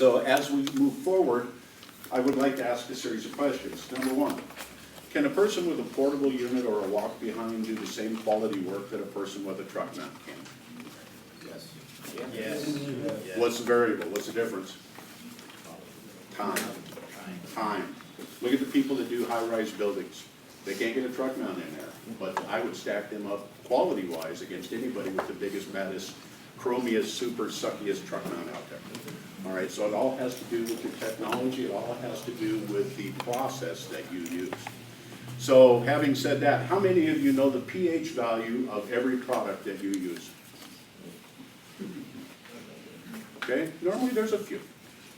So as we move forward, I would like to ask a series of questions. Number one, can a person with a portable unit or a walk-behind do the same quality work that a person with a truck mount can? Yes. What's the variable? What's the difference? Time. Look at the people that do high-rise buildings. They can't get a truck mount in there, but I would stack them up quality-wise against anybody with the biggest, baddest, chromiest, super suckiest truck mount out there. All right, so it all has to do with your technology. It all has to do with the process that you use. So having said that, how many of you know the pH value of every product that you use? Okay, normally there's a few.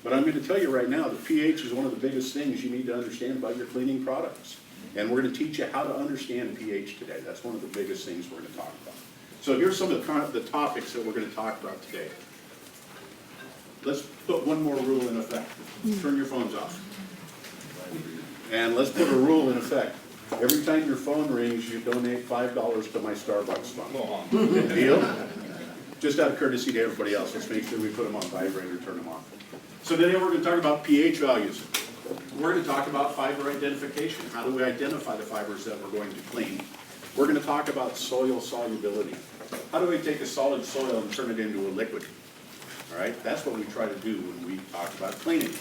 But I'm going to tell you right now, the pH is one of the biggest things you need to understand about your cleaning products. And we're going to teach you how to understand pH today. That's one of the biggest things we're going to talk about. So here's some of the topics that we're going to talk about today. Let's put one more rule in effect. Turn your phones off. And let's put a rule in effect. Every time your phone rings, you donate $5 to my Starbucks fund. Deal? Just out of courtesy to everybody else, let's make sure we put them on vibrate or turn them off. So today we're going to talk about pH values. We're going to talk about fiber identification. How do we identify the fibers that we're going to clean? We're going to talk about soil solubility. How do we take a solid soil and turn it into a liquid? All right, that's what we try to do when we talk about cleaning.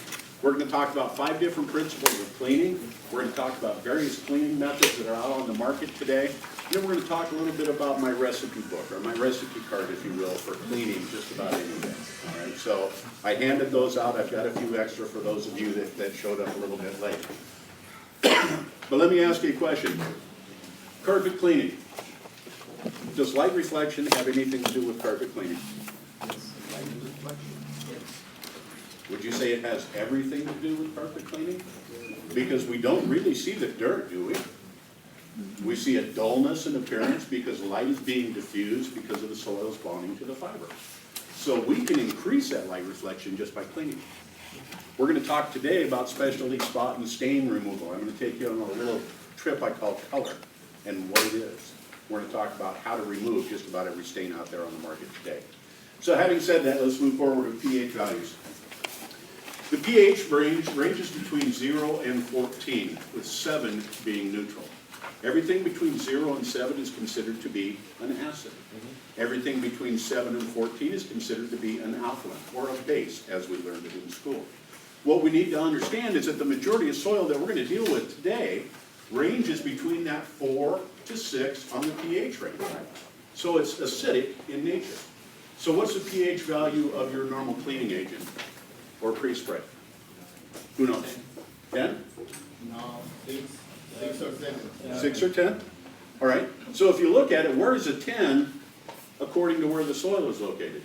We're going to talk about 5 different principles of cleaning. We're going to talk about various cleaning methods that are out on the market today. And then we're going to talk a little bit about my recipe book, or my recipe card, if you will, for cleaning just about anything. All right, so I handed those out. I've got a few extra for those of you that showed up a little bit late. But let me ask you a question. Carpet cleaning. Does light reflection have anything to do with carpet cleaning? Would you say it has everything to do with carpet cleaning? Because we don't really see the dirt, do we? We see a dullness in appearance because light is being diffused because of the soils bonding to the fiber. So we can increase that light reflection just by cleaning. We're going to talk today about specialty spot and stain removal. I'm going to take you on a little trip I call color and what it is. We're going to talk about how to remove just about every stain out there on the market today. So having said that, let's move forward with pH values. The pH ranges between 0 and 14, with 7 being neutral. Everything between 0 and 7 is considered to be an acid. Everything between 7 and 14 is considered to be an alkaline, or a base, as we learned it in school. What we need to understand is that the majority of soil that we're going to deal with today ranges between that 4 to 6 on the pH range. So it's acidic in nature. So what's the pH value of your normal cleaning agent or pre-spray? Who knows? 10? No, 6 or 7. 6 or 10? All right. So if you look at it, where is a 10 according to where the soil is located?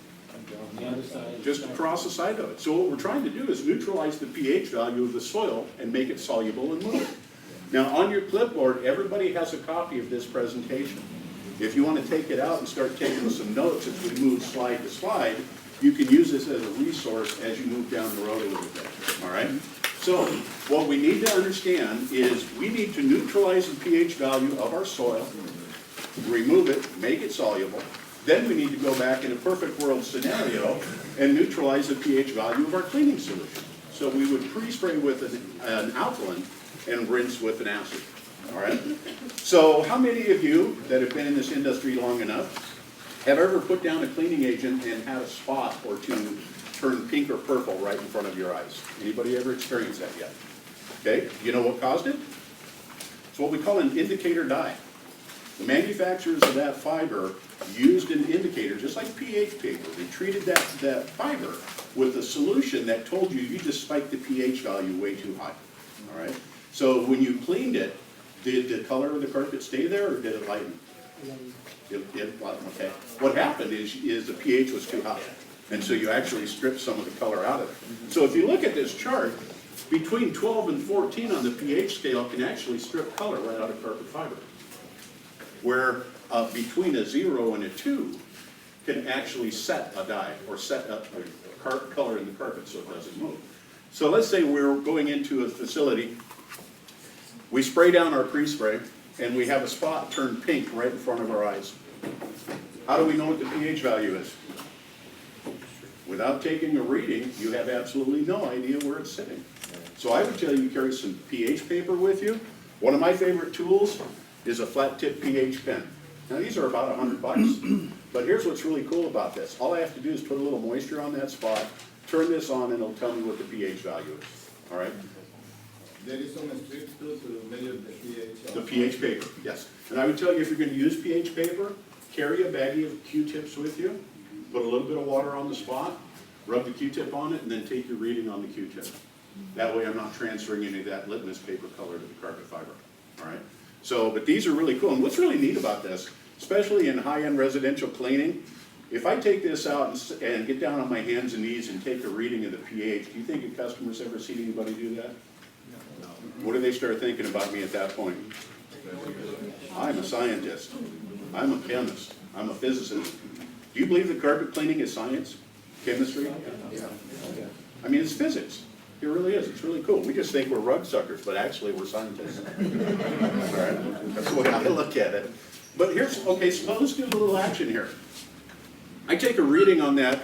Just across the side of it. So what we're trying to do is neutralize the pH value of the soil and make it soluble and move. Now on your clipboard, everybody has a copy of this presentation. If you want to take it out and start taking some notes as we move slide to slide, you can use this as a resource as you move down the road a little bit. All right? So what we need to understand is we need to neutralize the pH value of our soil, remove it, make it soluble. Then we need to go back in a perfect world scenario and neutralize the pH value of our cleaning solution. So we would pre-spray with an alkaline and rinse with an acid. All right? So how many of you that have been in this industry long enough have ever put down a cleaning agent and had a spot or two turn pink or purple right in front of your eyes? Anybody ever experienced that yet? Okay, you know what caused it? It's what we call an indicator dye. The manufacturers of that fiber used an indicator, just like pH paper. They treated that fiber with a solution that told you you just spiked the pH value way too high. All right? So when you cleaned it, did the color of the carpet stay there or did it lighten? It lightened, okay. What happened is the pH was too high. And so you actually stripped some of the color out of it. So if you look at this chart, between 12 and 14 on the pH scale can actually strip color right out of carpet fiber. Where between a 0 and a 2 can actually set a dye or set up a color in the carpet so it doesn't move. So let's say we're going into a facility, we spray down our pre-spray, and we have a spot turn pink right in front of our eyes. How do we know what the pH value is? We Without taking a reading, you have absolutely no idea where it's sitting. So I would tell you carry some pH paper with you. One of my favorite tools is a flat tip pH pen. Now these are about $100, but here's what's really cool about this. All I have to do is put a little moisture on that spot, turn this on, and it'll tell me what the pH value is, all right? There is some strips too to measure the pH. The pH paper, yes. And I would tell you, if you're gonna use pH paper, carry a baggie of Q-tips with you, put a little bit of water on the spot, rub the Q-tip on it, and then take your reading on the Q-tip. That way I'm not transferring any of that litmus paper color to the carpet fiber, all right? So, but these are really cool. And what's really neat about this, especially in high-end residential cleaning, if I take this out and get down on my hands and knees and take a reading of the pH, do you think a customer's ever seen anybody do that? What do they start thinking about me at that point? I'm a scientist. I'm a chemist. I'm a physicist. Do you believe that carpet cleaning is science? Chemistry? I mean, it's physics. It really is. It's really cool. We just think we're rug suckers, but actually we're scientists. All right? That's the way I look at it. But here's, okay, so let's do a little action here. I take a reading on that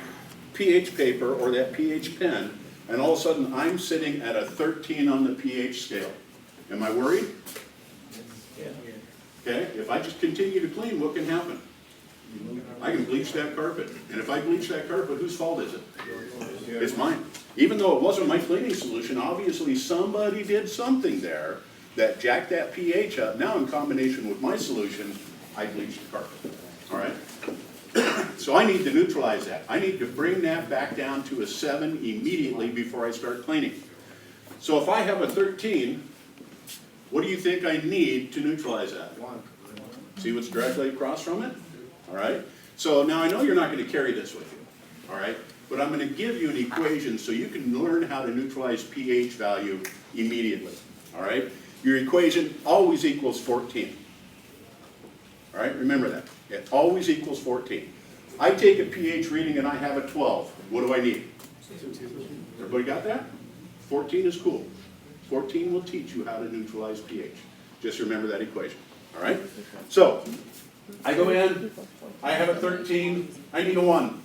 pH paper or that pH pen, and all of a sudden I'm sitting at a 13 on the pH scale. Am I worried? Okay, if I just continue to clean, what can happen? I can bleach that carpet. And if I bleach that carpet, whose fault is it? It's mine. Even though it wasn't my cleaning solution, obviously somebody did something there that jacked that pH up. Now in combination with my solution, I bleached the carpet. All right? So I need to neutralize that. I need to bring that back down to a 7 immediately before I start cleaning. So if I have a 13, what do you think I need to neutralize that? 1. See what's directly across from it? All right? So now I know you're not going to carry this with you. All right? But I'm going to give you an equation so you can learn how to neutralize pH value immediately. All right? Your equation always equals 14. All right? Remember that. It always equals 14. I take a pH reading and I have a 12. What do I need? Everybody got that? 14 is cool. 14 will teach you how to neutralize pH. Just remember that equation. All right? So, I go in, I have a 13, I need a 1.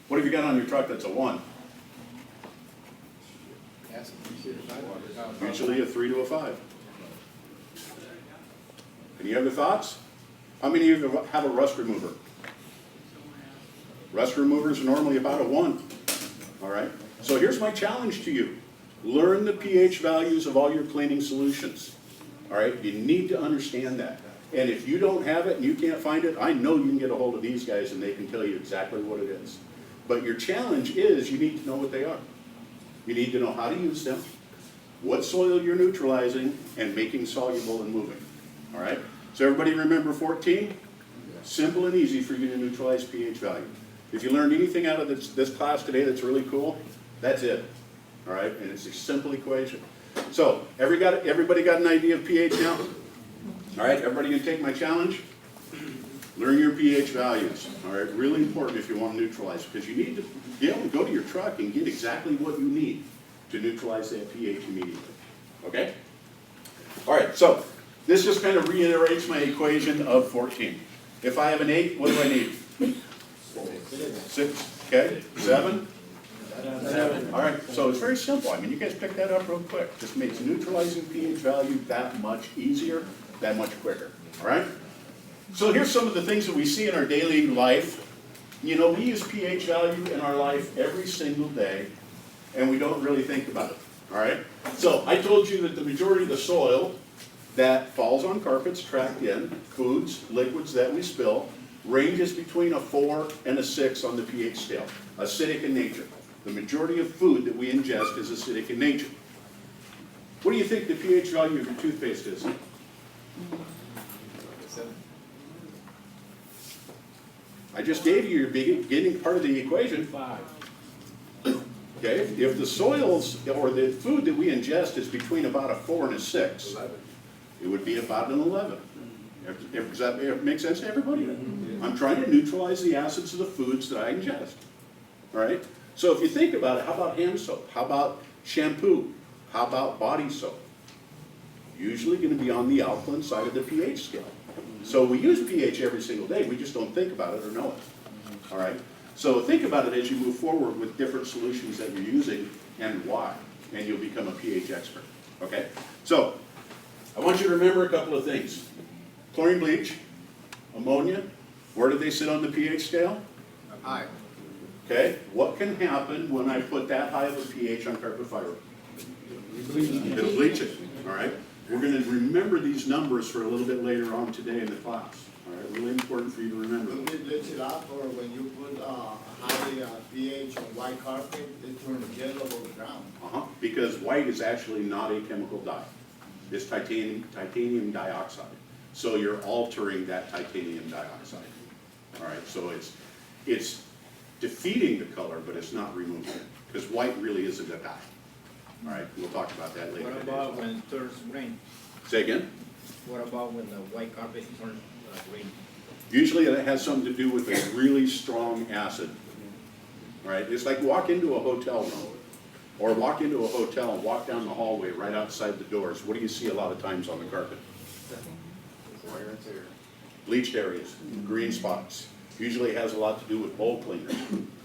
What have you got on your truck that's a 1? Usually a 3 to a 5. Any other thoughts? How many of you have a rust remover? Rust removers are normally about a 1. All right? So here's my challenge to you. Learn the pH values of all your cleaning solutions. All right? You need to understand that. And if you don't have it and you can't find it, I know you can get a hold of these guys and they can tell you exactly what it is. But your challenge is you need to know what they are. You need to know how to use them, what soil you're neutralizing, and making soluble and moving. All right? So everybody remember 14? Simple and easy for you to neutralize pH value. If you learned anything out of this class today that's really cool, that's it. All right? And it's a simple equation. So everybody got an idea of pH now? All right, everybody gonna take my challenge? Learn your pH values. All right, really important if you want to neutralize, because you need to be able to go to your truck and get exactly what you need to neutralize that pH immediately. Okay? All right, so this just kind of reiterates my equation of 14. If I have an 8, what do I need? 6. Okay? 7? 7. All right, so it's very simple. I mean, you guys picked that up real quick. Just makes neutralizing pH value that much easier, that much quicker. All right? So here's some of the things that we see in our daily life. You know, we use pH value in our life every single day, and we don't really think about it. All right? So I told you that the majority of the soil that falls on carpets, tracked in, foods, liquids that we spill, ranges between a 4 and a 6 on the pH scale. Acidic in nature. The majority of food that we ingest is acidic in nature. What do you think the pH value of your toothpaste is? I just gave you your beginning part of the equation. 5. Okay, if the soils or the food that we ingest is between about a 4 and a 6, 11. It would be about an 11. Does that make sense to everybody? I'm trying to neutralize the acids of the foods that I ingest. All right? So if you think about it, how about hand soap? How about shampoo? How about body soap? Usually going to be on the alkaline side of the pH scale. So we use pH every single day, we just don't think about it or know it. All right? So think about it as you move forward with different solutions that you're using and why, and you'll become a pH expert, okay? So, I want you to remember a couple of things. Chlorine bleach, ammonia, where do they sit on the pH scale? High. Okay, what can happen when I put that high of a pH on carpet fiber? It'll bleach it, all right? We're going to remember these numbers for a little bit later on today in the class, all right? Really important for you to remember. Will it bleach it up, or when you put high pH on white carpet, it turns yellow or brown? Because white is actually not a chemical dye. It's titanium dioxide. So you're altering that titanium dioxide, all right? So it's defeating the color, but it's not removing it, because white really isn't a dye. All right, we'll talk about that later. What about when it turns green? Say again? What about when the white carpet turns green? Usually that has something to do with a really strong acid. All right, it's like walk into a hotel room, or walk into a hotel and walk down the hallway right outside the doors. What do you see a lot of times on the carpet? Bleached areas, green spots. Usually has a lot to do with mold cleaners.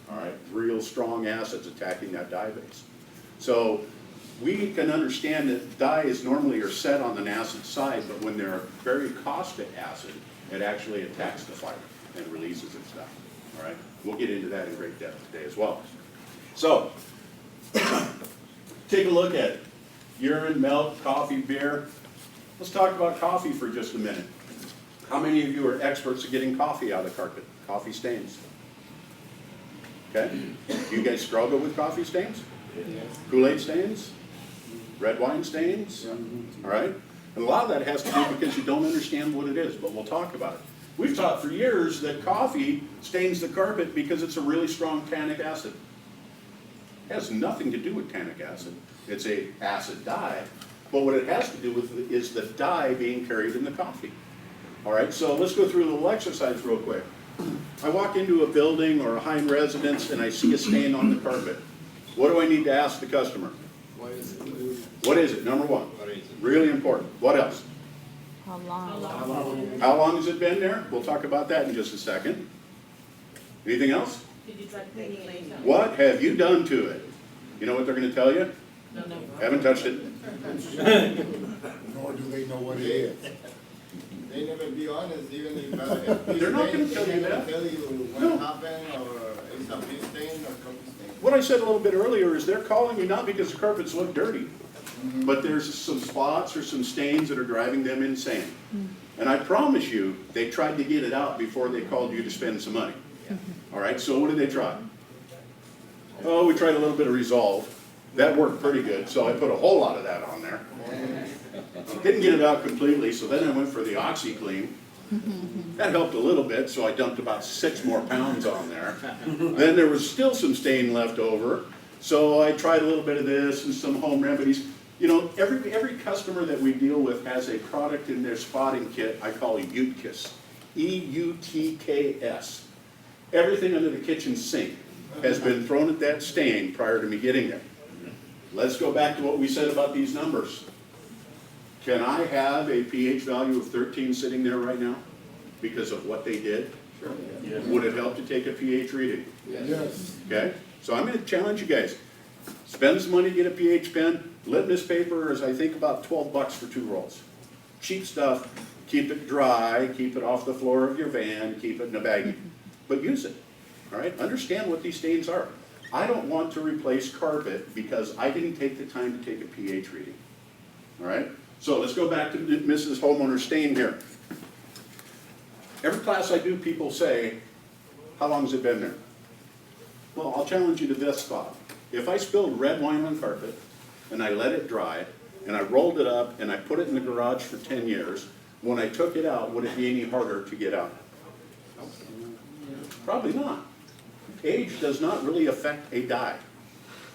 All right, real strong acids attacking that dye base. So we can understand that dyes normally are set on an acid side, but when they're very caustic acid, it actually attacks the fiber and releases its dye. All right, we'll get into that in great depth today as well. So take a look at urine, milk, coffee, beer. Let's talk about coffee for just a minute. How many of you are experts at getting coffee out of the carpet? Coffee stains. Okay? Do you guys struggle with coffee stains? Yes. Kool-Aid stains? Red wine stains? All right? And a lot of that has to do because you don't understand what it is, but we'll talk about it. We've taught for years that coffee stains the carpet because it's a really strong tannic acid. It has nothing to do with tannic acid. It's a acid dye, but what it has to do with is the dye being carried in the coffee. All right, so let's go through a little exercise real quick. I walk into a building or a high-end residence and I see a stain on the carpet. What do I need to ask the customer? What is it? What is it? Number one. What is it? Really important. What else? How long? How long has it been there? We'll talk about that in just a second. Anything else? Did you try cleaning it later? What have you done to it? You know what they're going to tell you? No. Haven't touched it. Nor do they know what it is. They never be honest, even if They're not gonna tell you They that. never tell you No. what happened, or it's a bee stain or coffee stain. What I said a little bit earlier is they're calling you not because the carpets look dirty, but there's some spots or some stains that are driving them insane. And I promise you, they tried to get it out before they called you to spend some money. All right, so what did they try? Oh, we tried a little bit of Resolve. That worked pretty good, so I put a whole lot of that on there. Didn't get it out completely, so then I went for the OxyClean. That helped a little bit, so I dumped about 6 more pounds on there. Then there was still some stain left over, so I tried a little bit of this and some home remedies. You know, every customer that we deal with has a product in their spotting kit I call Eutkis. E-U-T-K-S. Everything under the kitchen sink has been thrown at that stain prior to me getting there. Let's go back to what we said about these numbers. Can I have a pH value of 13 sitting there right now because of what they did? Sure. Yeah. Would it help to take a pH reading? Yes. Okay, so I'm going to challenge you guys. Spend some money to get a pH pen. Litmus paper is, I think, about 12 bucks for 2 rolls. Cheap stuff. Keep it dry. Keep it off the floor of your van. Keep it in a baggie. But use it. All right? Understand what these stains are. I don't want to replace carpet because I didn't take the time to take a pH reading. All right? So let's go back to Mrs. Homeowner stain here. Every class I do, people say, how long has it been there? Well, I'll challenge you to this thought. If I spilled red wine on carpet, and I let it dry, and I rolled it up, and I put it in the garage for 10 years, when I took it out, would it be any harder to get out? Probably not. Age does not really affect a dye.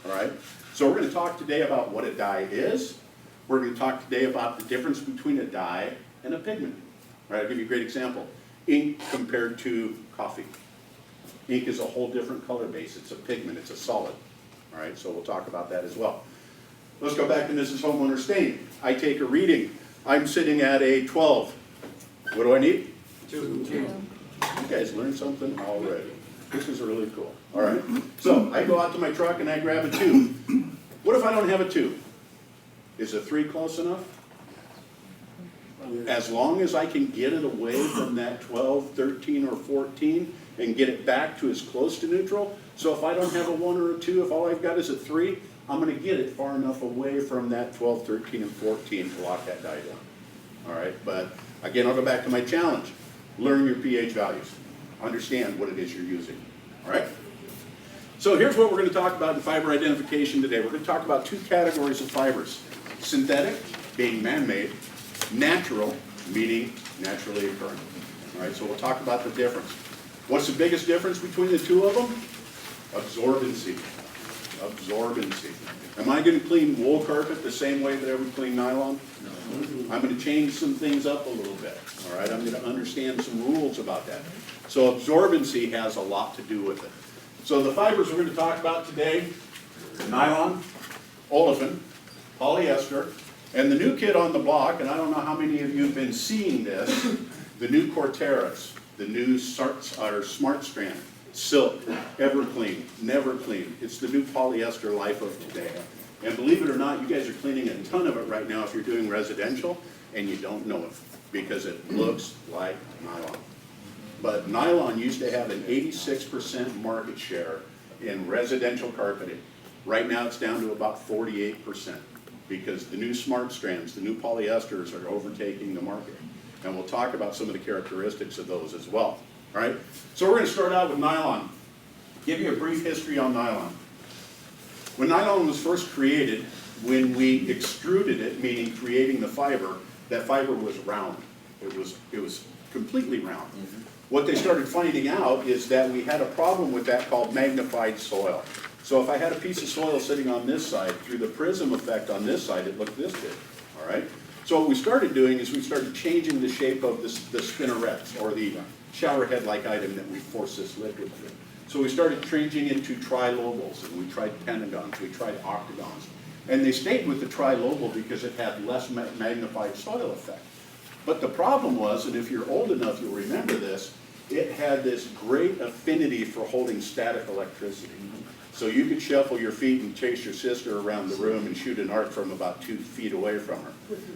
All right? So we're going to talk today about what a dye is. We're going to talk today about the difference between a dye and a pigment. All right, I'll give you a great example. Ink compared to coffee. Ink is a whole different color base. It's a pigment. It's a solid. All right, so we'll talk about that as well. Let's go back to Mrs. Homeowner stain. I take a reading. I'm sitting at a 12. What do I need? 2. You guys learned something already. This is really cool, all right? So I go out to my truck and I grab a tube. What if I don't have a tube? Is a 3 close enough? As long as I can get it away from that 12, 13, or 14 and get it back to as close to neutral. So if I don't have a 1 or a 2, if all I've got is a 3, I'm going to get it far enough away from that 12, 13, and 14 to lock that die down. All right, but again, I'll go back to my challenge. Learn your pH values. Understand what it is you're using. All right? So here's what we're going to talk about in fiber identification today. We're going to talk about 2 categories of fibers. Synthetic, being man-made. Natural, meaning naturally occurring. All right, so we'll talk about the difference. What's the biggest difference between the 2 of them? Absorbency. Absorbency. Am I going to clean wool carpet the same way that I would clean nylon? No. I'm going to change some things up a little bit. All right, I'm going to understand some rules about that. So absorbency has a lot to do with it. So the fibers we're going to talk about today: nylon, olefin, polyester, and the new kid on the block, and I don't know how many of you have been seeing this, the new Corteras, the new Smart Strand, silk, ever clean, never clean. It's the new polyester life of today. And believe it or not, you guys are cleaning a ton of it right now if you're doing residential, and you don't know it because it looks like nylon. But nylon used to have an 86% market share in residential carpeting. Right now it's down to about 48% because the new smart strands, the new polyesters are overtaking the market. And we'll talk about some of the characteristics of those as well. All right, so we're going to start out with nylon. Give you a brief history on nylon. When nylon was first created, when we extruded it, meaning creating the fiber, that fiber was round. It was completely round. What they started finding out is that we had a problem with that called magnified soil. So if I had a piece of soil sitting on this side, through the prism effect on this side, it looked this big. All right. So what we started doing is we started changing the shape of the spinnerets, or the shower head-like item that we force this liquid through. So we started changing it to trilobals, and we tried pentagons, we tried octagons. And they stayed with the trilobal because it had less magnified soil effect. But the problem was, and if you're old enough, you'll remember this, it had this great affinity for holding static electricity. So you could shuffle your feet and chase your sister around the room and shoot an arc from about 2 feet away from her.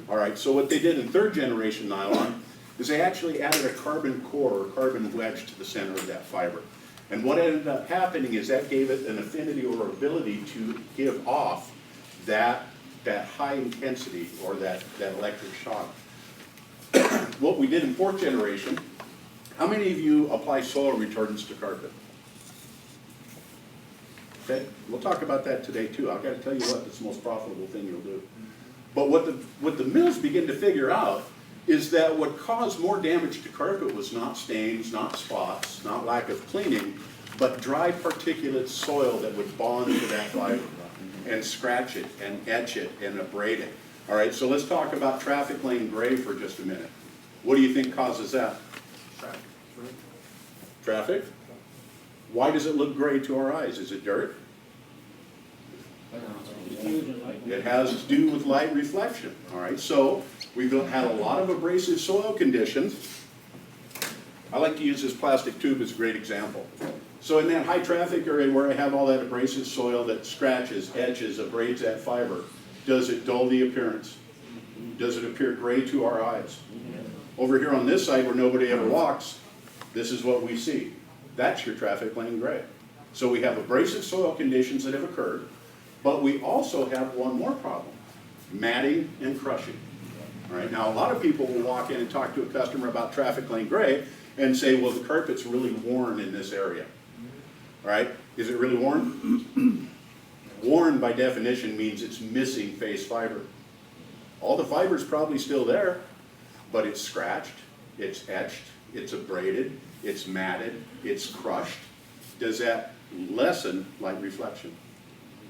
All right, so what they did in 3rd generation nylon is they actually added a carbon core or carbon wedge to the center of that fiber. And what ended up happening is that gave it an affinity or ability to give off that high intensity or that electric shock. What we did in 4th generation, how many of you apply soil retardants to carpet? Okay, we'll talk about that today too. I've got to tell you what, it's the most profitable thing you'll do. But what the mills begin to figure out is that what caused more damage to carpet was not stains, not spots, not lack of cleaning, but dry particulate soil that would bond to that fiber and scratch it and etch it and abrade it. All right, so let's talk about traffic lane gray for just a minute. What do you think causes that? Traffic? Why does it look gray to our eyes? Is it dirt? It has to do with light reflection. All right, so we've had a lot of abrasive soil conditions. I like to use this plastic tube as a great example. So in that high traffic area where I have all that abrasive soil that scratches, etches, abrades that fiber, does it dull the appearance? Does it appear gray to our eyes? Over here on this side where nobody ever walks, this is what we see. That's your traffic lane gray. So we have abrasive soil conditions that have occurred, but we also have one more problem: matting and crushing. All right, now a lot of people will walk in and talk to a customer about traffic lane gray and say, well, the carpet's really worn in this area. All right, is it really worn? Worn by definition means it's missing face fiber. All the fiber's probably still there, but it's scratched, it's etched, it's abraded, it's matted, it's crushed. Does that lessen light reflection?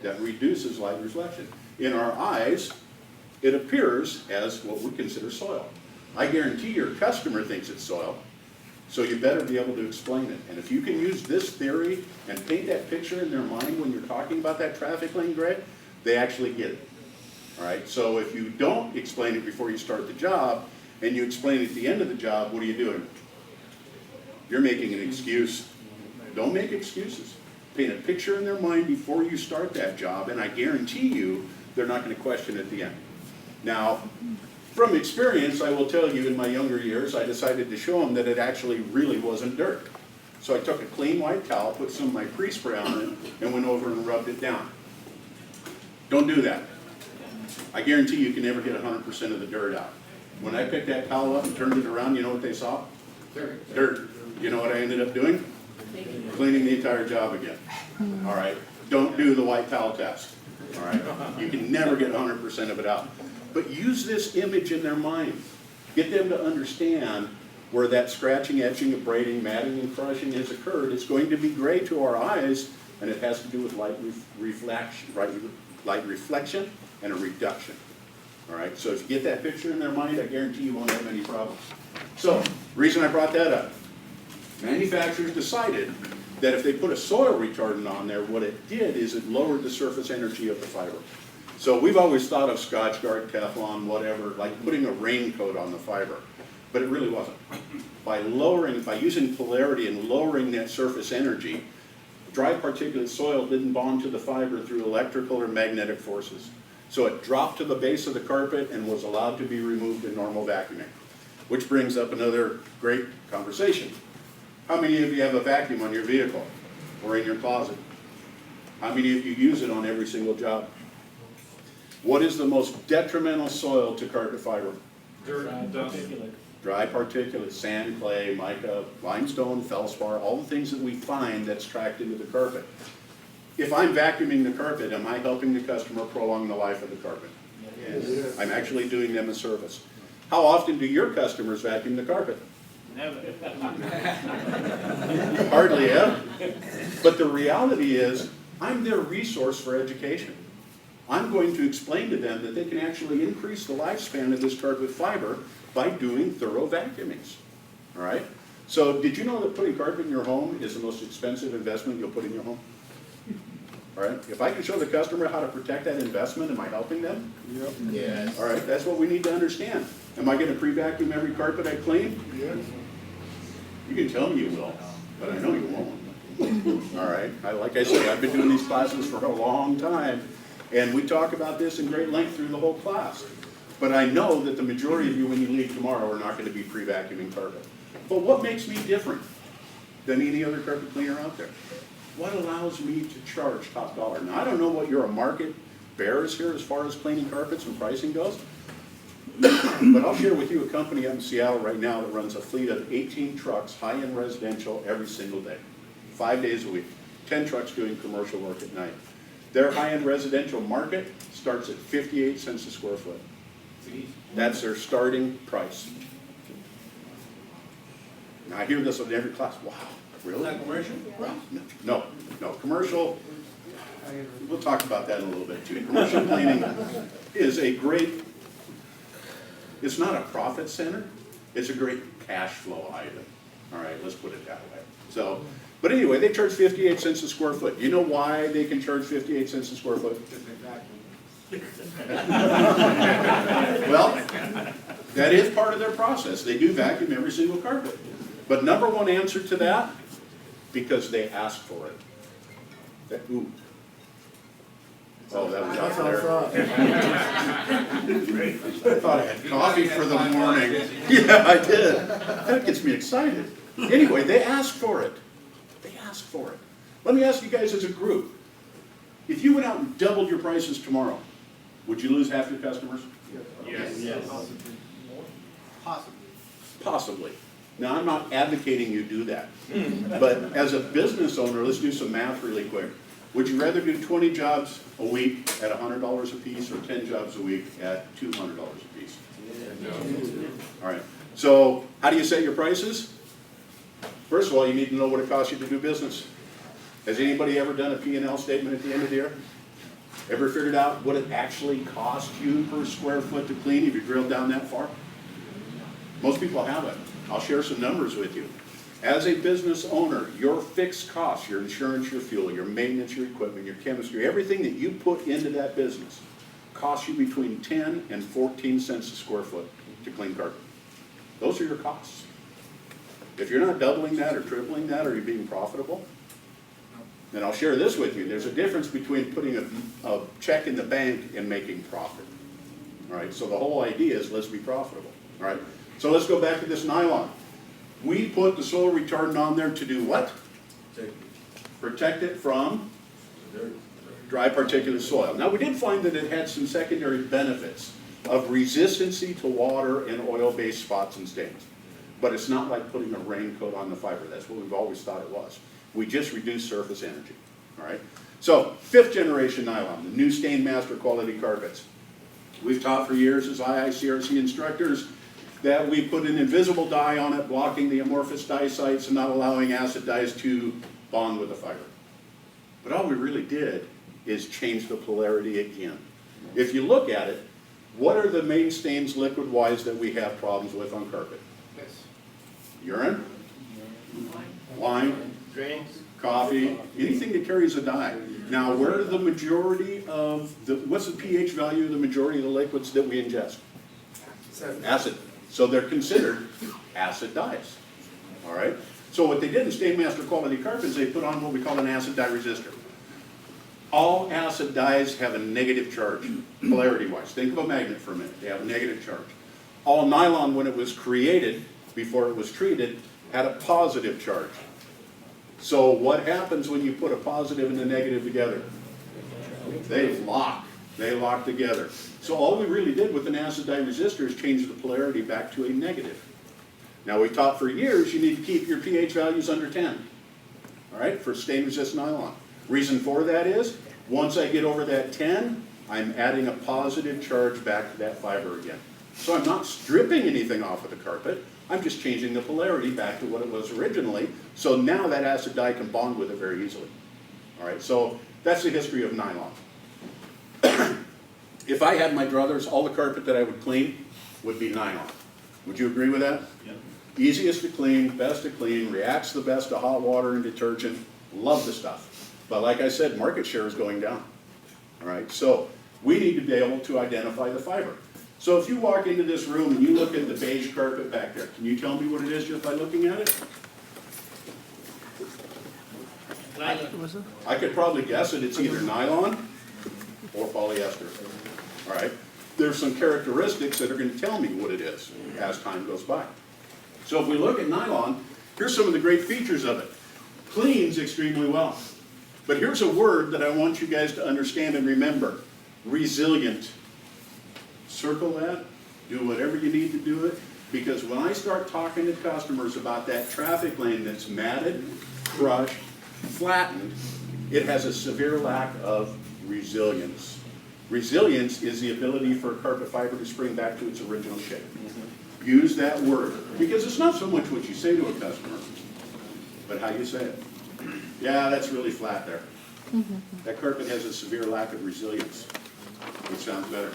That reduces light reflection. In our eyes, it appears as what we consider soil. I guarantee your customer thinks it's soil, so you better be able to explain it. And if you can use this theory and paint that picture in their mind when you're talking about that traffic lane gray, they actually get it. All right, so if you don't explain it before you start the job, and you explain it at the end of the job, what are you doing? You're making an excuse. Don't make excuses. Paint a picture in their mind before you start that job, and I guarantee you, they're not gonna question at the end. Now, from experience, I will tell you, in my younger years, I decided to show them that it actually really wasn't dirt. So I took a clean white towel, put some of my pre-spray on it, and went over and rubbed it down. Don't do that. I guarantee you can never get 100% of the dirt out. When I picked that towel up and turned it around, you know what they saw? Dirt. You know what I ended up doing? Cleaning the entire job again. All right? Don't do the white towel test. All right? You can never get 100% of it out. But use this image in their mind. Get them to understand where that scratching, etching, abrading, matting, and crushing has occurred. It's going to be gray to our eyes, and it has to do with light reflection, right? Light reflection and a reduction. All right, so if you get that picture in their mind, I guarantee you won't have any problems. So, reason I brought that up, manufacturers decided that if they put a soil retardant on there, what it did is it lowered the surface energy of the fiber. So we've always thought of Scotch Guard, Teflon, whatever, like putting a raincoat on the fiber, but it really wasn't. By using polarity and lowering that surface energy, dry particulate soil didn't bond to the fiber through electrical or magnetic forces. So it dropped to the base of the carpet and was allowed to be removed in normal vacuuming. Which brings up another great conversation. How many of you have a vacuum on your vehicle or in your closet? How many of you use it on every single job? What is the most detrimental soil to carpet fiber? Dirt, dust. Dry particulate, sand, clay, mica, limestone, feldspar, all the things that we find that's tracked into the carpet. If I'm vacuuming the carpet, am I helping the customer prolong the life of the carpet? Yes. I'm actually doing them a service. How often do your customers vacuum the carpet? Never. Hardly ever. But the reality is, I'm their resource for education. I'm going to explain to them that they can actually increase the lifespan of this carpet fiber by doing thorough vacuumings. All right? So did you know that putting carpet in your home is the most expensive investment you'll put in your home? All right? If I can show the customer how to protect that investment, am I helping them? Yep. Yes. All right, that's what we need to understand. Am I going to pre-vacuum every carpet I clean? Yes. You can tell me you will, but I know you won't. All right, like I said, I've been doing these classes for a long time, and we talk about this in great length through the whole class. But I know that the majority of you, when you leave tomorrow, are not going to be pre-vacuuming carpet. But what makes me different than any other carpet cleaner out there? What allows me to charge top dollar? Now, I don't know what your market bears here as far as cleaning carpets and pricing goes, but I'll share with you a company up in Seattle right now that runs a fleet of 18 trucks, high-end residential, every single day, 5 days a week, 10 trucks doing commercial work at night. Their high-end residential market starts at 58 cents a square foot. That's their starting price. Now, I hear this in every class. Wow, really? Not commercial? No, commercial, we'll talk about that in a little bit too. Commercial cleaning is a great, it's not a profit center, it's a great cash flow item. All right, let's put it that way. So, but anyway, they charge 58 cents a square foot. You know why they can charge 58 cents a square foot? Well, that is part of their process. They do vacuum every single carpet. But number one answer to that, because they ask for it. Ooh. Oh, that was That's out there. outside. I thought I had coffee for the morning. Yeah, I did. That gets me excited. Anyway, they ask for it. They ask for it. Let me ask you guys as a group. If you went out and doubled your prices tomorrow, would you lose half your customers? Yes. Possibly. Possibly. Now, I'm not advocating you do that. But as a business owner, let's do some math really quick. Would you rather do 20 jobs a week at $100 a piece or 10 jobs a week at $200 a piece? All right. So how do you set your prices? First of all, you need to know what it costs you to do business. Has anybody ever done a P&L statement at the end of the year? Ever figured out what it actually costs you per square foot to clean if you drilled down that far? Most people haven't. I'll share some numbers with you. As a business owner, your fixed costs, your insurance, your fuel, your maintenance, your equipment, your chemistry, everything that you put into that business costs you between 10 and 14 cents a square foot to clean carpet. Those are your costs. If you're not doubling that or tripling that or you're being profitable, And I'll share this with you. There's a difference between putting a check in the bank and making profit. All right, so the whole idea is let's be profitable. All right, so let's go back to this nylon. We put the soil retardant on there to do what? Protect it from dry particulate soil. Now we did find that it had some secondary benefits of resistancy to water and oil-based spots and stains. But it's not like putting a raincoat on the fiber. That's what we've always thought it was. We just reduced surface energy. All right. So 5th generation nylon, the new Stain Master quality carpets. We've taught for years as IICRC instructors that we put an invisible dye on it, blocking the amorphous dye sites and not allowing acid dyes to bond with the fiber. But all we really did is change the polarity again. If you look at it, what are the main stains liquid-wise that we have problems with on carpet? Urine, wine, Drinks. coffee, anything that carries a dye. Now, where are the majority of what's the pH value of the majority of the liquids that we ingest? Acid. So they're considered acid dyes. All right? So what they did in Stain Master quality carpets, they put on what we call an acid dye resistor. All acid dyes have a negative charge, polarity-wise. Think of a magnet for a minute. They have a negative charge. All nylon, when it was created, before it was treated, had a positive charge. So what happens when you put a positive and a negative together? They lock. They lock together. So all we really did with an acid dye resistor is change the polarity back to a negative. Now we taught for years you need to keep your pH values under 10. All right, for stain-resistant nylon. Reason for that is, once I get over that 10, I'm adding a positive charge back to that fiber again. So I'm not stripping anything off of the carpet, I'm just changing the polarity back to what it was originally, so now that acid dye can bond with it very easily. All right, so that's the history of nylon. If I had my druthers, all the carpet that I would clean would be nylon. Would you agree with that? Yep. Easiest to clean, best to clean, reacts the best to hot water and detergent. Love the stuff. But like I said, market share is going down. All right, so we need to be able to identify the fiber. So if you walk into this room and you look at the beige carpet back there, can you tell me what it is just by looking at it? I could probably guess it. It's either nylon or polyester. All right, there's some characteristics that are going to tell me what it is as time goes by. So if we look at nylon, here's some of the great features of it. Cleans extremely well. But here's a word that I want you guys to understand and remember. Resilient. Circle that. Do whatever you need to do it. Because when I start talking to customers about that traffic lane that's matted, crushed, flattened, it has a severe lack of resilience. Resilience is the ability for a carpet fiber to spring back to its original shape. Use that word. Because it's not so much what you say to a customer, but how you say it. Yeah, that's really flat there. That carpet has a severe lack of resilience, which sounds better.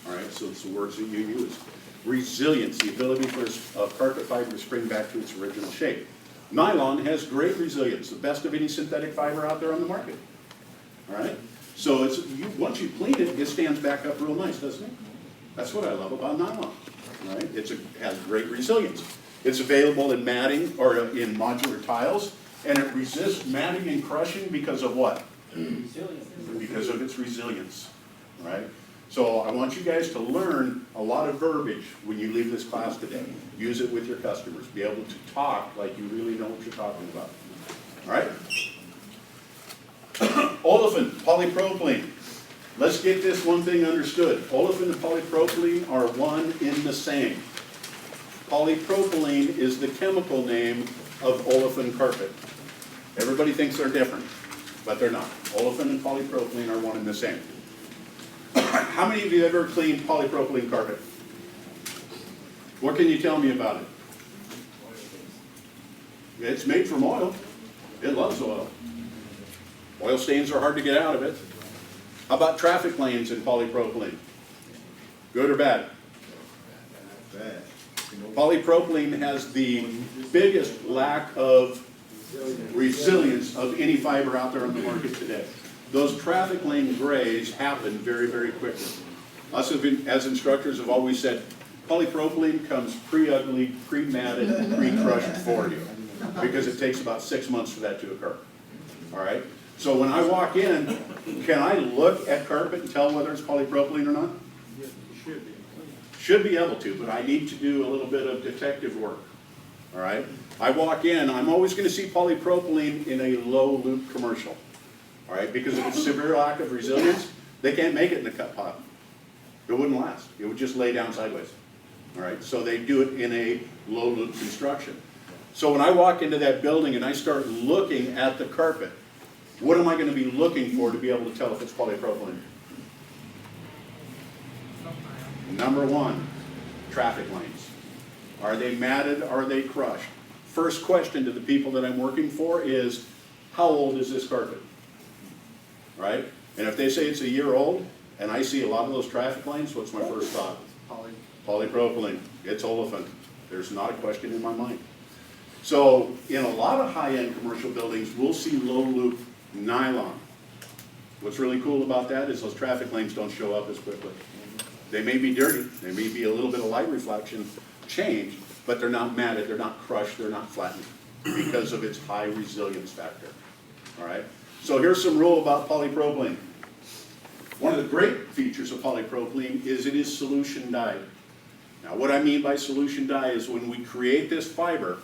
All right, so it's the words that you use. Resilience, the ability for a carpet fiber to spring back to its original shape. Nylon has great resilience, the best of any synthetic fiber out there on the market. All right, so once you clean it, it stands back up real nice, doesn't it? That's what I love about nylon. All right, it has great resilience. It's available in matting or in modular tiles, and it resists matting and crushing because of what? Because of its resilience. All right. So I want you guys to learn a lot of verbiage when you leave this class today. Use it with your customers. Be able to talk like you really know what you're talking about. All right? Olefin, polypropylene. Let's get this one thing understood. Olefin and polypropylene are one in the same. Polypropylene is the chemical name of olefin carpet. Everybody thinks they're different, but they're not. Olefin and polypropylene are one and the same. How many of you have ever cleaned polypropylene carpet? What can you tell me about it? It's made from oil. It loves oil. Oil stains are hard to get out of it. How about traffic lanes in polypropylene? Good or bad? Bad. Polypropylene has the biggest lack of resilience of any fiber out there on the market today. Those traffic lane grays happen very, very quickly. Us as instructors have always said, polypropylene comes pre-ugly, pre-matted, pre-crushed for you, because it takes about 6 months for that to occur. all right? So when I walk in, can I look at carpet and tell whether it's polypropylene or not? Should be able to, but I need to do a little bit of detective work, all right? I walk in, I'm always gonna see polypropylene in a low loop commercial, all right? Because of its severe lack of resilience, they can't make it in a cut pot. It wouldn't last, it would just lay down sideways, all right? So they do it in a low loop construction. So when I walk into that building and I start looking at the carpet, what am I gonna be looking for to be able to tell if it's polypropylene? Number one, traffic lanes. Are they matted, are they crushed? First question to the people that I'm working for is, how old is this carpet? Right? And if they say it's a year old, and I see a lot of those traffic lanes, what's my first thought? Polypropylene, it's olefin. There's not a question in my mind. So in a lot of high-end commercial buildings, we'll see low loop nylon. What's really cool about that is those traffic lanes don't show up as quickly. They may be dirty, there may be a little bit of light reflection change, but they're not matted, they're not crushed, they're not flattened because of its high resilience factor. All right? So here's some rule about polypropylene. One of the great features of polypropylene is it is solution dyed. Now what I mean by solution dye is when we create this fiber,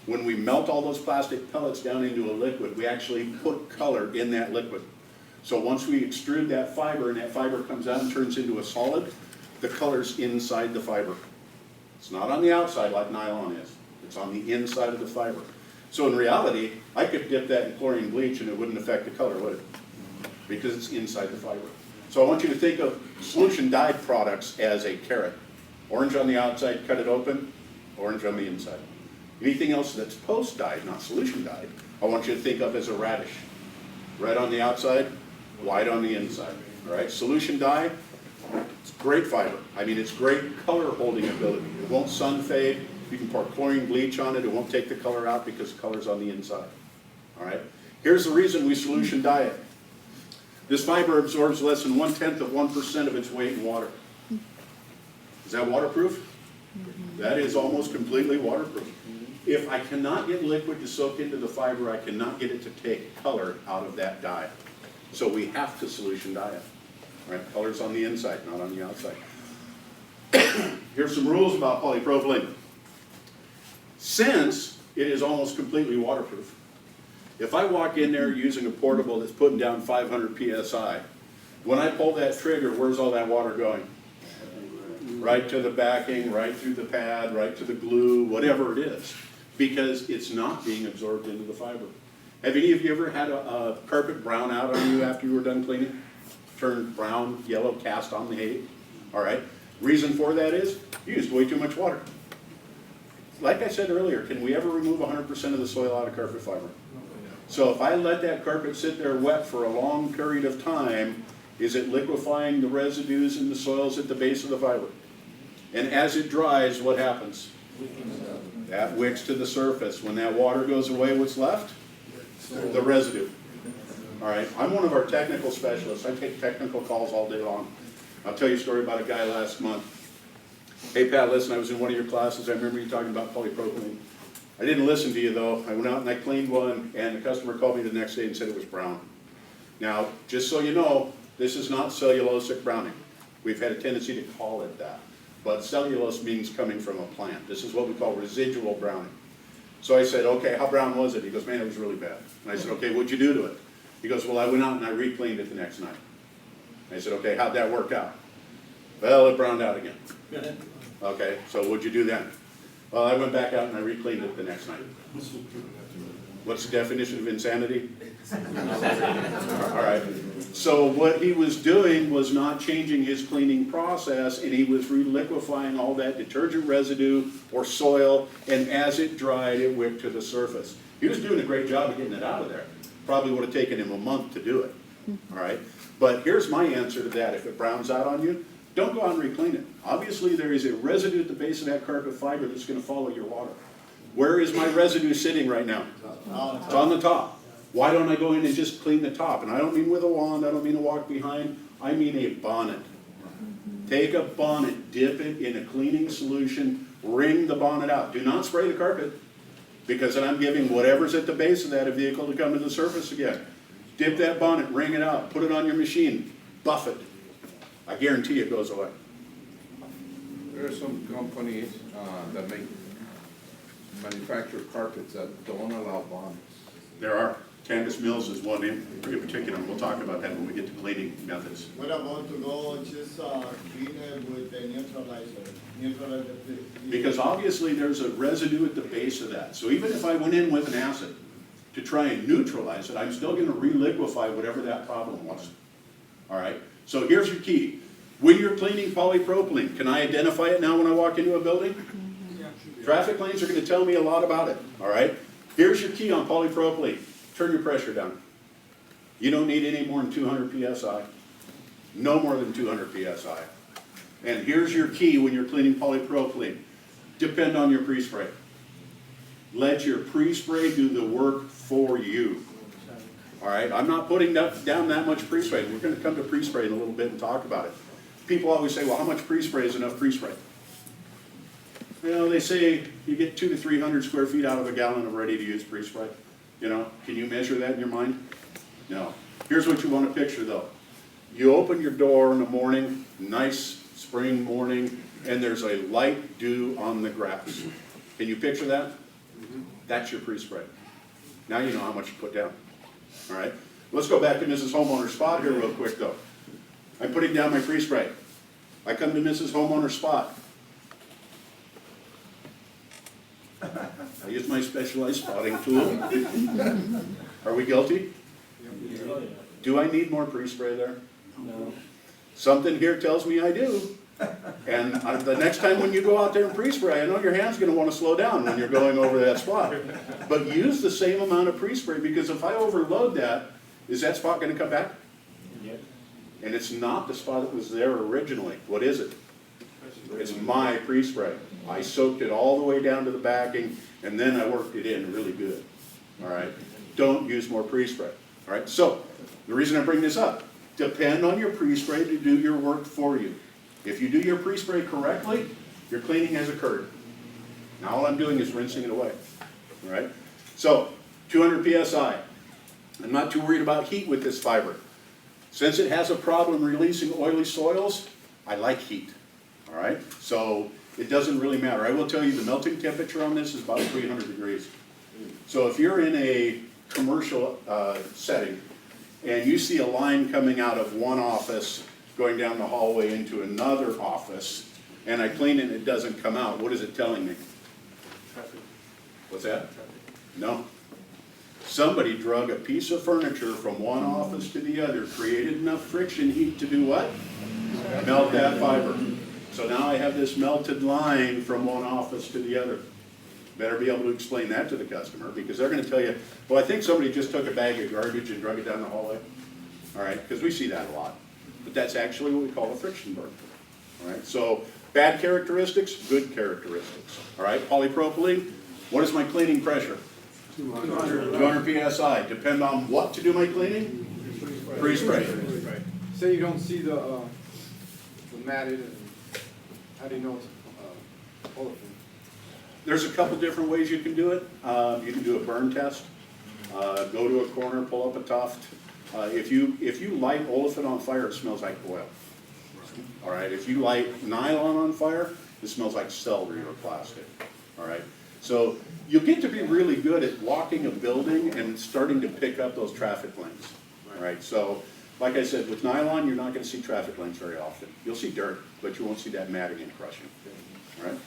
when we melt all those plastic pellets down into a liquid, we actually put color in that liquid. So once we extrude that fiber and that fiber comes out and turns into a solid, the color's inside the fiber. It's not on the outside like nylon is. It's on the inside of the fiber. So in reality, I could dip that in chlorine bleach and it wouldn't affect the color, would it? Because it's inside the fiber. So I want you to think of solution dyed products as a carrot. Orange on the outside, cut it open, orange on the inside. Anything else that's post-dyed, not solution dyed, I want you to think of as a radish. Red on the outside, white on the inside. All right, solution dye, it's great fiber. I mean, it's great color holding ability. It won't sun fade. You can pour chlorine bleach on it. It won't take the color out because the color's on the inside. All right, here's the reason we solution dye it. This fiber absorbs less than 1/10% of its weight in water. Is that waterproof? That is almost completely waterproof. If I cannot get liquid to soak into the fiber, I cannot get it to take color out of that dye. So we have to solution dye it. Right? Color's on the inside, not on the outside. Here's some rules about polypropylene. Since it is almost completely waterproof, if I walk in there using a portable that's putting down 500 psi, when I pull that trigger, where's all that water going? Right to the backing, right through the pad, right to the glue, whatever it is, because it's not being absorbed into the fiber. Have any of you ever had a carpet brown out on you after you were done cleaning? Turned brown, yellow, cast on the hay? All right. Reason for that is you used way too much water. Like I said earlier, can we ever remove 100% of the soil out of carpet fiber? So if I let that carpet sit there wet for a long period of time, is it liquefying the residues in the soils at the base of the fiber? And as it dries, what happens? That wicks to the surface. When that water goes away, what's left? The residue. All right, I'm one of our technical specialists. I take technical calls all day long. I'll tell you a story about a guy last month. Hey Pat, listen, I was in one of your classes. I remember you talking about polypropylene. I didn't listen to you though. I went out and I cleaned one and the customer called me the next day and said it was brown. Now, just so you know, this is not cellulosic browning. We've had a tendency to call it that. But cellulose means coming from a plant. This is what we call residual browning. So I said, okay, how brown was it? He goes, man, it was really bad. And I said, okay, what'd you do to it? He goes, well, I went out and I re-cleaned it the next night. I said, okay, how'd that work out? Well, it browned out again. Okay, so what'd you do then? Well, I went back out and I re-cleaned it the next night. What's the definition of insanity? All right. So what he was doing was not changing his cleaning process, and he was reliquefying all that detergent residue or soil, and as it dried, it wicked to the surface. He was doing a great job of getting it out of there. Probably would have taken him a month to do it. All right. But here's my answer to that. If it browns out on you, don't go out and re-clean it. Obviously, there is a residue at the base of that carpet fiber that's going to follow your water. Where is my residue sitting right now? It's on the top. Why don't I go in and just clean the top? And I don't mean with a wand, I don't mean a walk behind, I mean a bonnet. Take a bonnet, dip it in a cleaning solution, wring the bonnet out. Do not spray the carpet, because then I'm giving whatever's at the base of that a vehicle to come to the surface again. Dip that bonnet, wring it out, put it on your machine, buff it. I guarantee it goes away. There are some companies that manufacture carpets that don't allow bonds. There are. Canvas Mills is one in particular. We'll talk about that when we get to cleaning methods. What about to go just clean it with a neutralizer? Neutralize the. Because obviously there's a residue at the base of that. So even if I went in with an acid to try and neutralize it, I'm still gonna reliquefy whatever that problem was. All right? So here's your key. When you're cleaning polypropylene, can I identify it now when I walk into a building? Traffic lanes are gonna tell me a lot about it, all right? Here's your key on polypropylene. Turn your pressure down. You don't need any more than 200 PSI. No more than 200 PSI. And here's your key when you're cleaning polypropylene. Depend on your pre-spray. Let your pre-spray do the work for you. All right, I'm not putting down that much pre-spray. We're gonna come to pre-spray in a little bit and talk about it. People always say, well, how much pre-spray is enough pre-spray? You know, they say you get 200 to 300 square feet out of a gallon of ready-to-use pre-spray. You know, can you measure that in your mind? No. Here's what you want to picture though. You open your door in the morning, nice spring morning, and there's a light dew on the grass. Can you picture that? That's your pre-spray. Now you know how much you put down. All right. Let's go back to Mrs. Homeowner's spot here real quick though. I'm putting down my pre-spray. I come to Mrs. Homeowner's spot. I use my specialized spotting tool. Are we guilty? Do I need more pre-spray there? No. Something here tells me I do. And the next time when you go out there and pre-spray, I know your hand's gonna wanna slow down when you're going over that spot. But use the same amount of pre-spray, because if I overload that, is that spot gonna come back? Yep. And it's not the spot that was there originally. What is it? It's my pre-spray. I soaked it all the way down to the backing, and then I worked it in really good. All right? Don't use more pre-spray. All right? So, the reason I bring this up, depend on your pre-spray to do your work for you. If you do your pre-spray correctly, your cleaning has occurred. Now all I'm doing is rinsing it away. All right? So, 200 PSI. I'm not too worried about heat with this fiber. Since it has a problem releasing oily soils, I like heat. All right? So, it doesn't really matter. I will tell you the melting temperature on this is about 300 degrees. So if you're in a commercial setting and you see a line coming out of one office going down the hallway into another office, and I clean it and it doesn't come out, what is it telling me? Traffic. What's that? No. Somebody drug a piece of furniture from one office to the other, created enough friction heat to do what? Melt that fiber. So now I have this melted line from one office to the other. Better be able to explain that to the customer, because they're gonna tell you, well, I think somebody just took a bag of garbage and drug it down the hallway. All right, because we see that a lot. But that's actually what we call a friction burn. All right, so bad characteristics, good characteristics. All right, polypropylene, what is my cleaning pressure? 200 PSI. Depend on what to do my cleaning? Pre-spray. Say you don't see the matted, and how do you know it's olefin? There's a couple different ways you can do it. You can do a burn test. Go to a corner, pull up a tuft. If you light olefin on fire, it smells like oil. All right. If you light nylon on fire, it smells like celery or plastic. All right. So you get to be really good at walking a building and starting to pick up those traffic lanes. All right. So, like I said, with nylon, you're not going to see traffic lanes very often. You'll see dirt, but you won't see that matting and crushing. All right.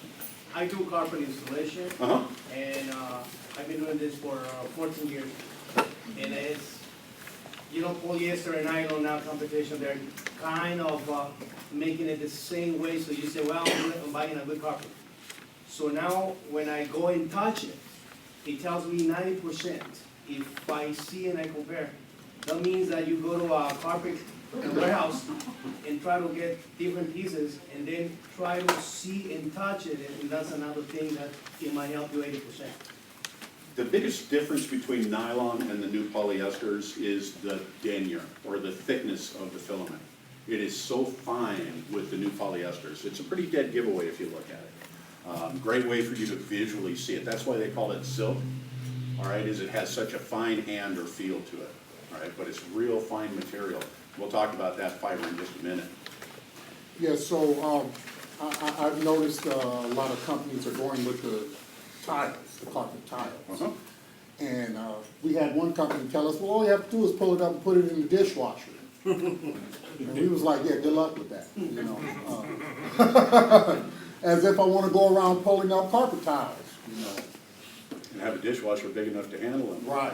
I do carpet installation, and I've been doing this for 14 years. And it's, you know, polyester and nylon now competition, they're kind of making it the same way. So you say, well, I'm buying a good carpet. So now when I go and touch it, it tells me 90%. If I see and I compare, that means that you go to a carpet warehouse and try to get different pieces and then try to see and touch it, and that's another thing that it might help you 80%. The biggest difference between nylon and the new polyesters is the denier, or the thickness of the filament. It is so fine with the new polyesters. It's a pretty dead giveaway if you look at it. Great way for you to visually see it. That's why they call it silk, all right, is it has such a fine hand or feel to it. all right? But it's real fine material. We'll talk about that fiber in just a minute. Yeah, so, I've noticed a lot of companies are going with the tiles, the carpet tiles. Uh-huh. And, we had one company tell us, well, all you have to do is pull it up and put it in the dishwasher. And we was like, yeah, good luck with that, you know. As if I wanna go around pulling up carpet tiles, you know. And have a dishwasher big enough to handle them. Right.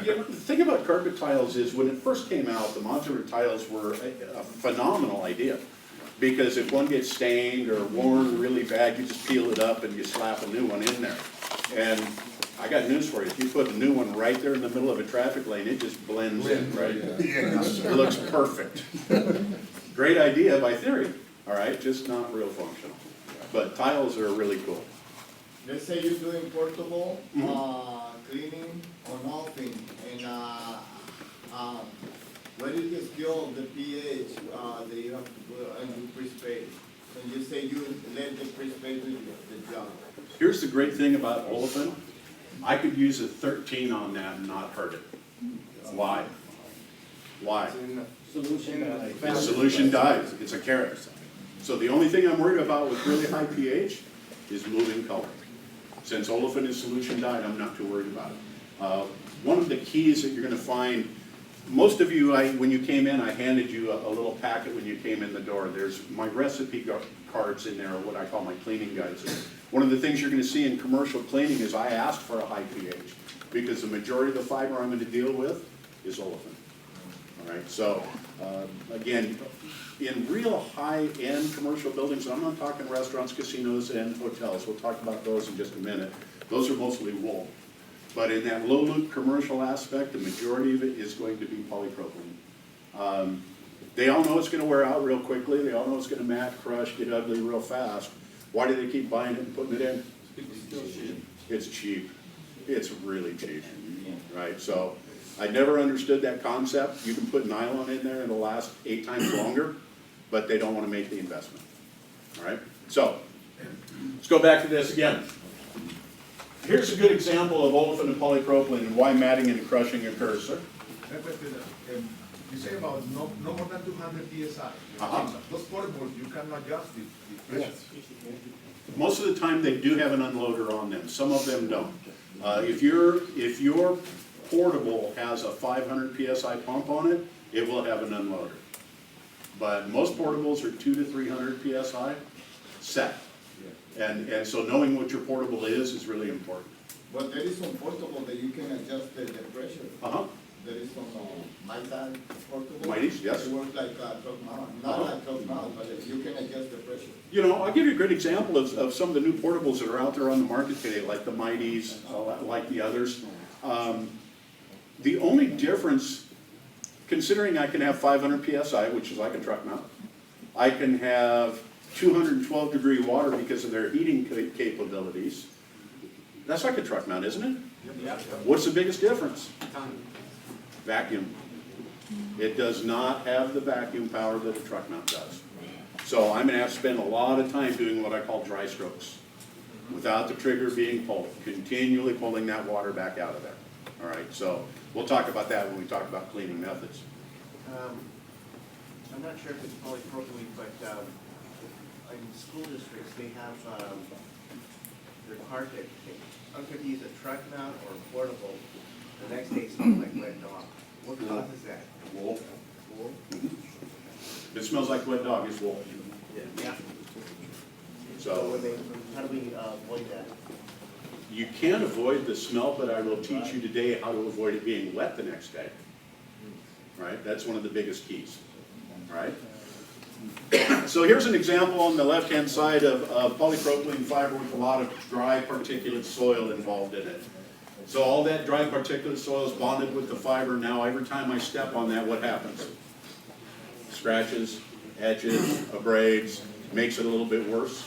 You know, the thing about carpet tiles is when it first came out, the modular tiles were a phenomenal idea. Because if one gets stained or worn really bad, you just peel it up and you slap a new one in there. And I got news for you, if you put a new one right there in the middle of a traffic lane, it just blends in, right? It looks perfect. Great idea by theory, all right, just not real functional. But tiles are really cool. Let's say you're doing portable, cleaning or nothing, and, what is the skill of the pH, that you have to put, and you pre-spray? And you say you let the pre-spray do the job. Here's the great thing about Olefin. I could use a 13 on that and not hurt it. Why? Why? The solution dies, it's a carrot. So the only thing I'm worried about with really high pH is moving color. Since Olefin is solution dyed, I'm not too worried about it. One of the keys that you're gonna find, most of you, when you came in, I handed you a little packet when you came in the door. There's my recipe cards in there, or what I call my cleaning guides. One of the things you're gonna see in commercial cleaning is I ask for a high pH, because the majority of the fiber I'm gonna deal with is Olefin. All right, so, again, in real high-end commercial buildings, I'm not talking restaurants, casinos, and hotels, we'll talk about those in just a minute, those are mostly wool. But in that low-loop commercial aspect, the majority of it is going to be polypropylene. They all know it's gonna wear out real quickly, they all know it's gonna mat, crush, get ugly real fast. Why do they keep buying it and putting it in? It's cheap. It's really cheap, right? So, I never understood that concept. You can put nylon in there and it'll last 8 times longer, but they don't wanna make the investment, all right? So, let's go back to this again. Here's a good example of olefin and polypropylene and why matting and crushing occurs, sir. You say about no more than 200 PSI. Those portables, you can adjust the pressure. Most of the time, they do have an unloader on them. Some of them don't. If your portable has a 500 PSI pump on it, it will have an unloader. But most portables are 200 to 300 PSI set. And so knowing what your portable is really important. But there is some portable that you can adjust the pressure. There is some Mighty portable. Mighties, yes. It works like a truck mount, not like truck mount, but you can adjust the pressure. You know, I'll give you a great example of some of the new portables that are out there on the market today, like the Mighties, like the others. The only difference, considering I can have 500 PSI, which is like a truck mount, I can have 212 degree water because of their heating capabilities. That's like a truck mount, isn't it? Yeah. What's the biggest difference? Vacuum. It does not have the vacuum power that a truck mount does. So I'm gonna have to spend a lot of time doing what I call dry strokes, without the trigger being pulled, continually pulling that water back out of there. All right, so we'll talk about that when we talk about cleaning methods. I'm not sure if it's polypropylene, but in school districts, they have their carpet. I'm going to use a truck mount or a portable. The next day it smells like wet dog. What causes that? Wool. Wool? If it smells like wet dog, it's wool. Yeah. So How do we avoid that? you can't avoid the smell, but I will teach you today how to avoid it being wet the next day. Right? That's one of the biggest keys. Right? So here's an example on the left-hand side of polypropylene fiber with a lot of dry particulate soil involved in it. So all that dry particulate soil is bonded with the fiber. Now every time I step on that, what happens? Scratches, edges, abrades, makes it a little bit worse.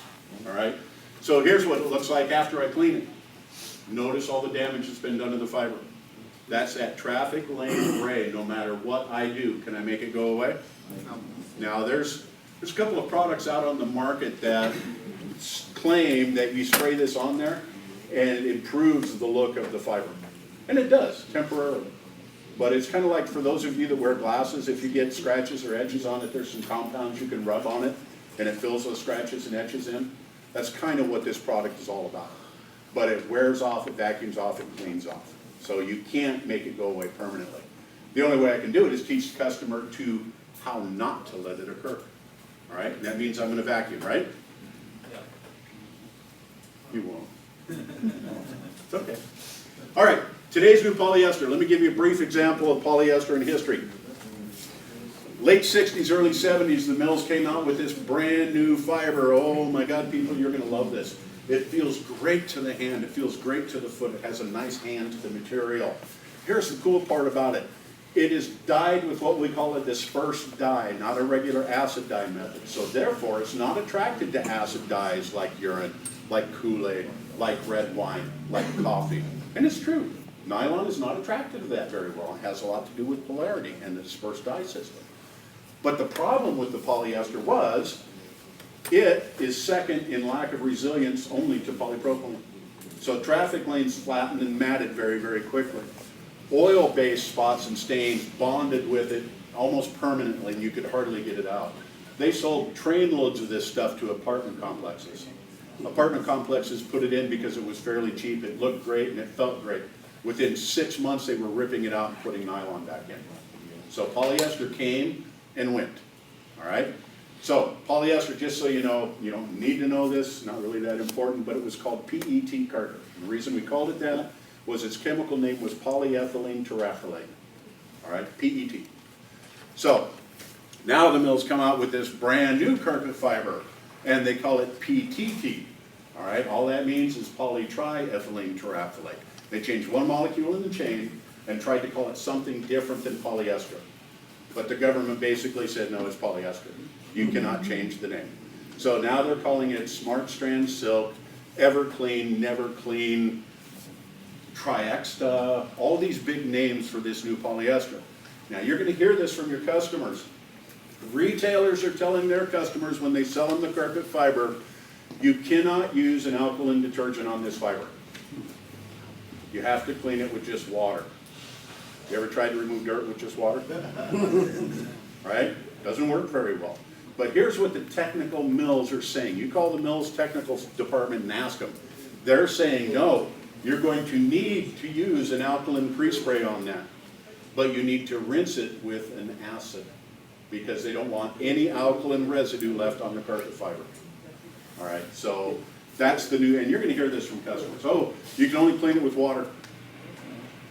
All right? So here's what it looks like after I clean it. Notice all the damage that's been done to the fiber. That's that traffic lane gray, no matter what I do. Can I make it go away? Now there's a couple of products out on the market that claim that you spray this on there and it improves the look of the fiber. And it does, temporarily. But it's kind of like for those of you that wear glasses, if you get scratches or etches on it, there's some compounds you can rub on it, and it fills those scratches and etches in. That's kind of what this product is all about. But it wears off, it vacuums off, it cleans off. So you can't make it go away permanently. The only way I can do it is teach the customer to how not to let it occur. All right, and that means I'm going to vacuum, right? You won't. It's okay. All right, today's new polyester. Let me give you a brief example of polyester in history. Late 60s, early 70s, the mills came out with this brand new fiber. Oh my God, people, you're going to love this. It feels great to the hand. It feels great to the foot. It has a nice hand to the material. Here's the cool part about it. It is dyed with what we call a dispersed dye, not a regular acid dye method. So therefore, it's not attracted to acid dyes like urine, like Kool-Aid, like red wine, like coffee. And it's true. Nylon is not attracted to that very well. It has a lot to do with polarity and the dispersed dye system. But the problem with the polyester was it is second in lack of resilience only to polypropylene. So traffic lanes flattened and matted very, very quickly. Oil-based spots and stains bonded with it almost permanently, and you could hardly get it out. They sold trainloads of this stuff to apartment complexes. Apartment complexes put it in because it was fairly cheap, it looked great, and it felt great. Within 6 months, they were ripping it out and putting nylon back in. So polyester came and went, all right? So polyester, just so you know, you don't need to know this, not really that important, but it was called PET carpet. And the reason we called it that was its chemical name was polyethylene terephthalate, all right, PET. So now the mills come out with this brand new carpet fiber, and they call it PTT, all right? All that means is polytriethylene terephthalate. They changed one molecule in the chain and tried to call it something different than polyester. But the government basically said, no, it's polyester. You cannot change the name. So now they're calling it Smart Strand Silk, Everclean, Never Clean, Triexta, all these big names for this new polyester. Now you're going to hear this from your customers. Retailers are telling their customers when they sell them the carpet fiber, you cannot use an alkaline detergent on this fiber. You have to clean it with just water. You ever tried to remove dirt with just water? Right? Doesn't work very well. But here's what the technical mills are saying. You call the mills technical department and ask them. They're saying, no, you're going to need to use an alkaline pre-spray on that. But you need to rinse it with an acid because they don't want any alkaline residue left on the carpet fiber. All right, so that's the new, and you're going to hear this from customers. Oh, you can only clean it with water.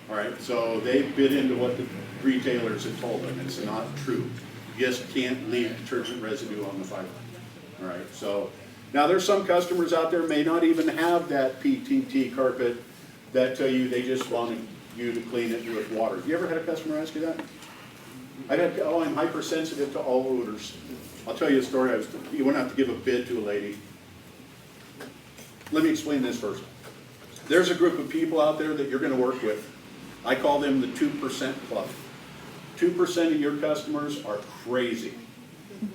All right, so they bit into what the retailers have told them. It's not true. You just can't leave detergent residue on the fiber. All right, so now there's some customers out there may not even have that PTT carpet that tell you they just want you to clean it with water. Have you ever had a customer ask you that? Oh, I'm hypersensitive to all odors. I'll tell you a story. You went out to give a bid to a lady. Let me explain this first. There's a group of people out there that you're going to work with. I call them the 2% club. 2% of your customers are crazy.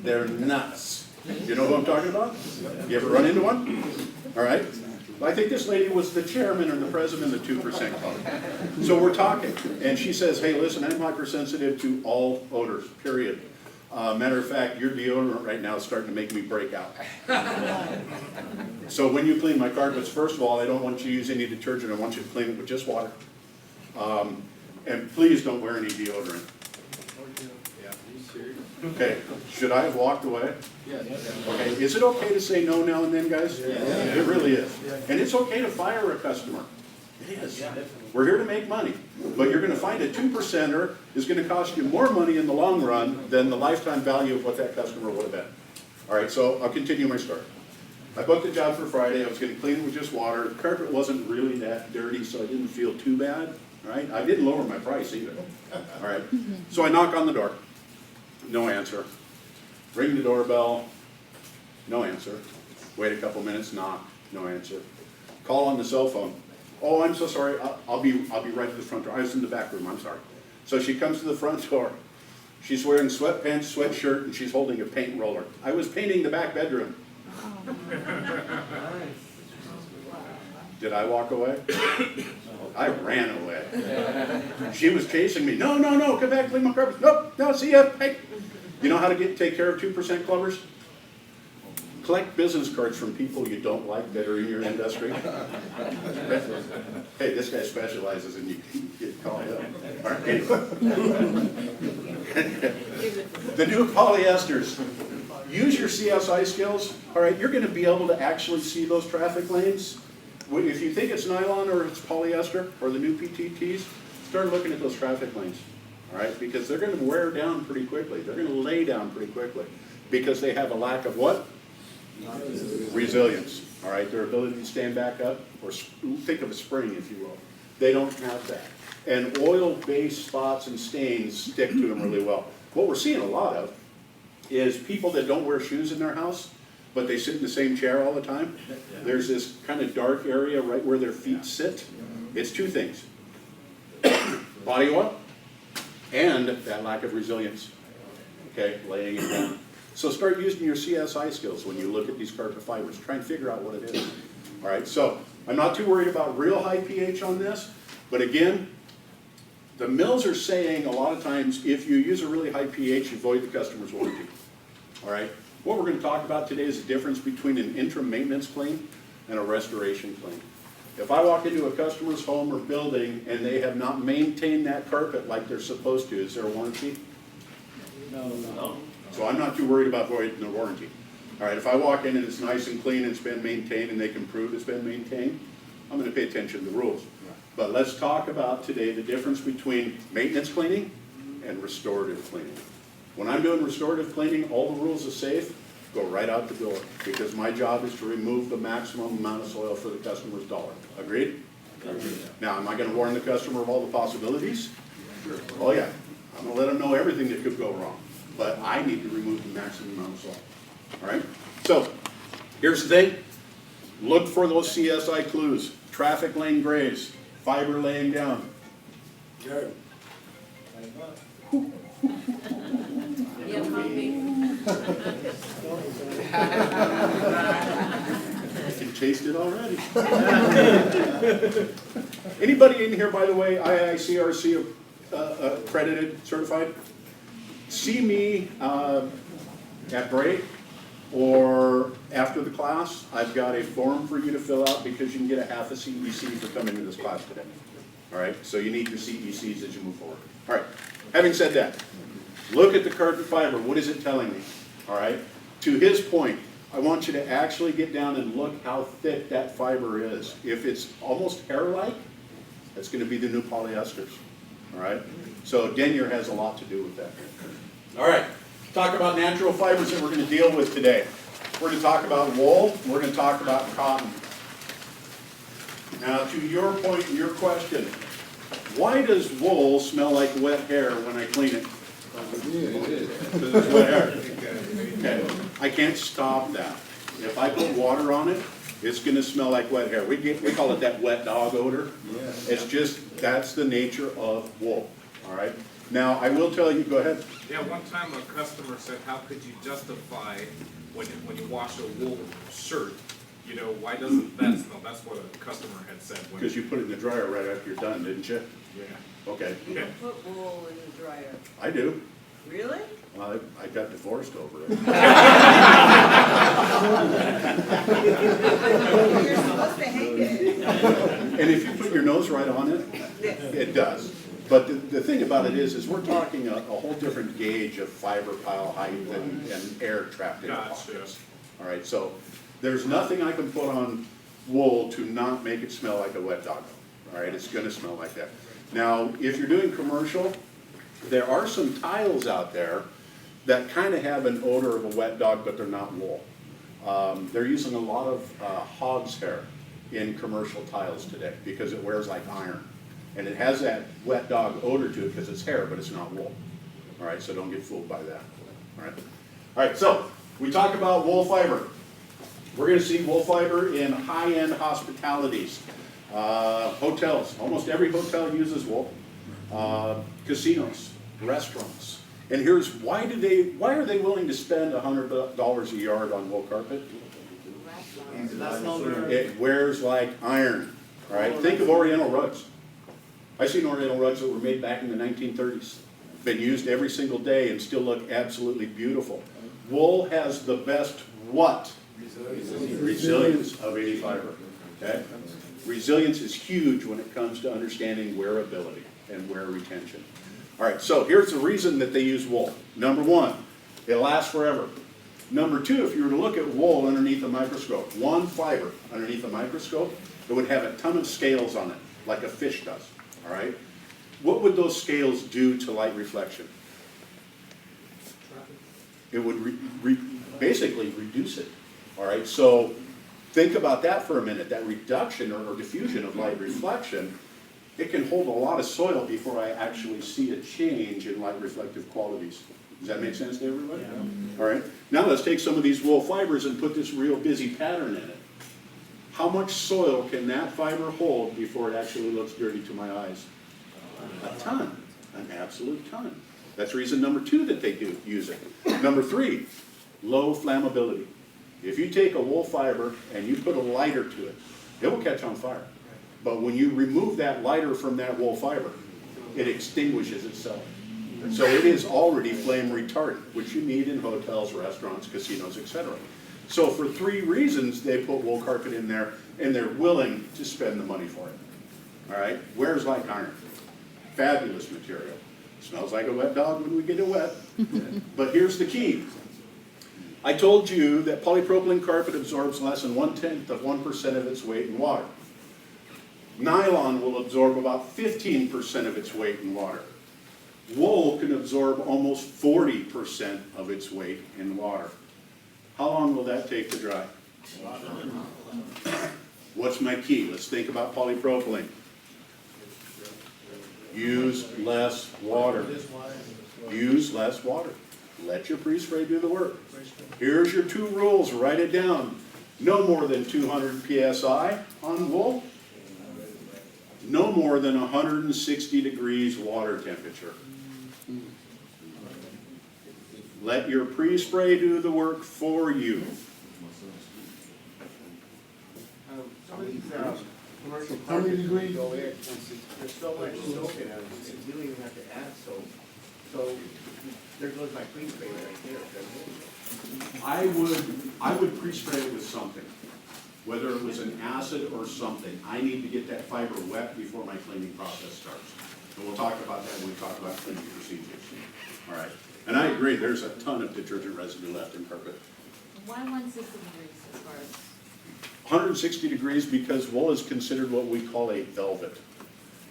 They're nuts. You know who I'm talking about? You ever run into one? All right. I think this lady was the chairman or the president of the 2% club. So we're talking, and she says, hey, listen, I'm hypersensitive to all odors, period. Matter of fact, your deodorant right now is starting to make me break out. So when you clean my carpets, first of all, I don't want you to use any detergent. I want you to clean it with just water. And please don't wear any deodorant. Okay, should I have walked away? Yes. Okay, is it okay to say no now and then, guys? Yeah. It really is. And it's okay to fire a customer. It is. We're here to make money. But you're going to find a 2%er is going to cost you more money in the long run than the lifetime value of what that customer would have been. All right, so I'll continue my story. I booked a job for Friday. I was going to clean it with just water. The carpet wasn't really that dirty, so I didn't feel too bad. Right? I didn't lower my price either. All right. So I knock on the door. No answer. Ring the doorbell. No answer. Wait a couple minutes. Knock. No answer. Call on the cell phone. Oh, I'm so sorry. I'll be right at the front door. I was in the back room. I'm sorry. So she comes to the front door. She's wearing sweatpants, sweatshirt, and she's holding a paint roller. I was painting the back bedroom. Did I walk away? I ran away. She was chasing me. No, no, no, come back, clean my carpets. Nope, no, see ya. Hey. You know how to take care of 2% clubbers? Collect business cards from people you don't like that are in your industry. Hey, this guy specializes in you get called up. All right, anyway. The new polyesters. Use your CSI skills. All right, you're going to be able to actually see those traffic lanes. If you think it's nylon or it's polyester or the new PTTs, start looking at those traffic lanes. All right, because they're going to wear down pretty quickly. They're going to lay down pretty quickly because they have a lack of what? Resilience. All right, their ability to stand back up, or think of a spring, if you will. They don't have that. And oil-based spots and stains stick to them really well. What we're seeing a lot of is people that don't wear shoes in their house, but they sit in the same chair all the time. There's this kind of dark area right where their feet sit. It's two things. Body oil and that lack of resilience. Okay, laying it down. So start using your CSI skills when you look at these carpet fibers. Try and figure out what it is. All right, so I'm not too worried about real high pH on this, but again, the mills are saying a lot of times if you use a really high pH, you void the customer's warranty. All right, what we're going to talk about today is the difference between an interim maintenance clean and a restoration clean. If I walk into a customer's home or building and they have not maintained that carpet like they're supposed to, is there a warranty? No. So I'm not too worried about voiding the warranty. All right, if I walk in and it's nice and clean and it's been maintained and they can prove it's been maintained, I'm going to pay attention to the rules. But let's talk about today the difference between maintenance cleaning and restorative cleaning. When I'm doing restorative cleaning, all the rules of safe go right out the door because my job is to remove the maximum amount of soil for the customer's dollar. Agreed? Agreed. Now, am I going to warn the customer of all the possibilities? Sure. Oh yeah. I'm going to let them know everything that could go wrong. But I need to remove the maximum amount of soil. All right? So, here's the thing. Look for those CSI clues. Traffic lane grays. Fiber laying down. Yeah, I can taste it already. Anybody in here, by the way, IICRC accredited, certified? See me at break or after the class. I've got a form for you to fill out because you can get a half a CEC for coming to this class today. All right, so you need your CECs as you move forward. All right, having said that, look at the carpet fiber. What is it telling me? All right, to his point, I want you to actually get down and look how thick that fiber is. If it's almost hair-like, that's going to be the new polyesters. All right, so denier has a lot to do with that. All right, talk about natural fibers that we're going to deal with today. We're going to talk about wool. We're going to talk about cotton. Now, to your point and your question, why does wool smell like wet hair when I clean it? Because it's wet hair. Okay. I can't stop that. If I put water on it, it's going to smell like wet hair. We call it that wet dog odor. It's just, that's the nature of wool. All right. Now, I will tell you, go ahead. Yeah, one time a customer said, how could you justify when you wash a wool shirt, you know, why doesn't that smell? That's what a customer had said. Because you put it in the dryer right after you're done, didn't you? Yeah. Okay. you don't put wool in the dryer. I do. Really? Well, I got divorced over it. You're supposed to hang it. And if you put your nose right on it, it does. But the thing about it is we're talking a whole different gauge of fiber pile height and air trapped in the pockets. All right, so there's nothing I can put on wool to not make it smell like a wet dog. All right, it's going to smell like that. Now, if you're doing commercial, there are some tiles out there that kind of have an odor of a wet dog, but they're not wool. They're using a lot of hog's hair in commercial tiles today because it wears like iron. And it has that wet dog odor to it because it's hair, but it's not wool. All right, so don't get fooled by that. All right, all right. So we talk about wool fiber. We're going to see wool fiber in high-end hospitalities, hotels. Almost every hotel uses wool. Casinos, restaurants. And here's why are they willing to spend $100 a yard on wool carpet? It wears like iron. All right, think of Oriental rugs. I've seen Oriental rugs that were made back in the 1930s. Been used every single day and still look absolutely beautiful. Wool has the best what? Resilience of any fiber, okay? Resilience is huge when it comes to understanding wearability and wear retention. All right, so here's the reason that they use wool. Number one, it lasts forever. Number two, if you were to look at wool underneath a microscope, one fiber underneath a microscope, it would have a ton of scales on it, like a fish does, all right? What would those scales do to light reflection? It would basically reduce it, all right? So think about that for a minute, that reduction or diffusion of light reflection. It can hold a lot of soil before I actually see a change in light reflective qualities. Does that make sense to everybody? Yeah. All right, now let's take some of these wool fibers and put this real busy pattern in it. How much soil can that fiber hold before it actually looks dirty to my eyes? A ton, an absolute ton. That's reason number two that they do use it. Number three, low flammability. If you take a wool fiber and you put a lighter to it, it will catch on fire. But when you remove that lighter from that wool fiber, it extinguishes itself. So it is already flame retardant, which you need in hotels, restaurants, casinos, etc. So for three reasons, they put wool carpet in there, and they're willing to spend the money for it. All right, wears like iron. Fabulous material. Smells like a wet dog when we get it wet. But here's the key. I told you that polypropylene carpet absorbs less than 1/10 of 1% of its weight in water. Nylon will absorb about 15% of its weight in water. Wool can absorb almost 40% of its weight in water. How long will that take to dry? What's my key? Let's think about polypropylene. Use less water. Use less water. Let your pre-spray do the work. Here's your two rules. Write it down. No more than 200 psi on wool. No more than 160 degrees water temperature. Let your pre-spray do the work for you. Some of these commercial How many carpets, degrees? there's so much soap in them, you don't even have to add soap. So there goes my pre-spray right there, doesn't it? I would pre-spray it with something, whether it was an acid or something. I need to get that fiber wet before my cleaning process starts. And we'll talk about that when we talk about cleaning procedures. All right. And I agree, there's a ton of detergent residue left in carpet. Why 160 degrees as far as? 160 degrees because wool is considered what we call a velvet.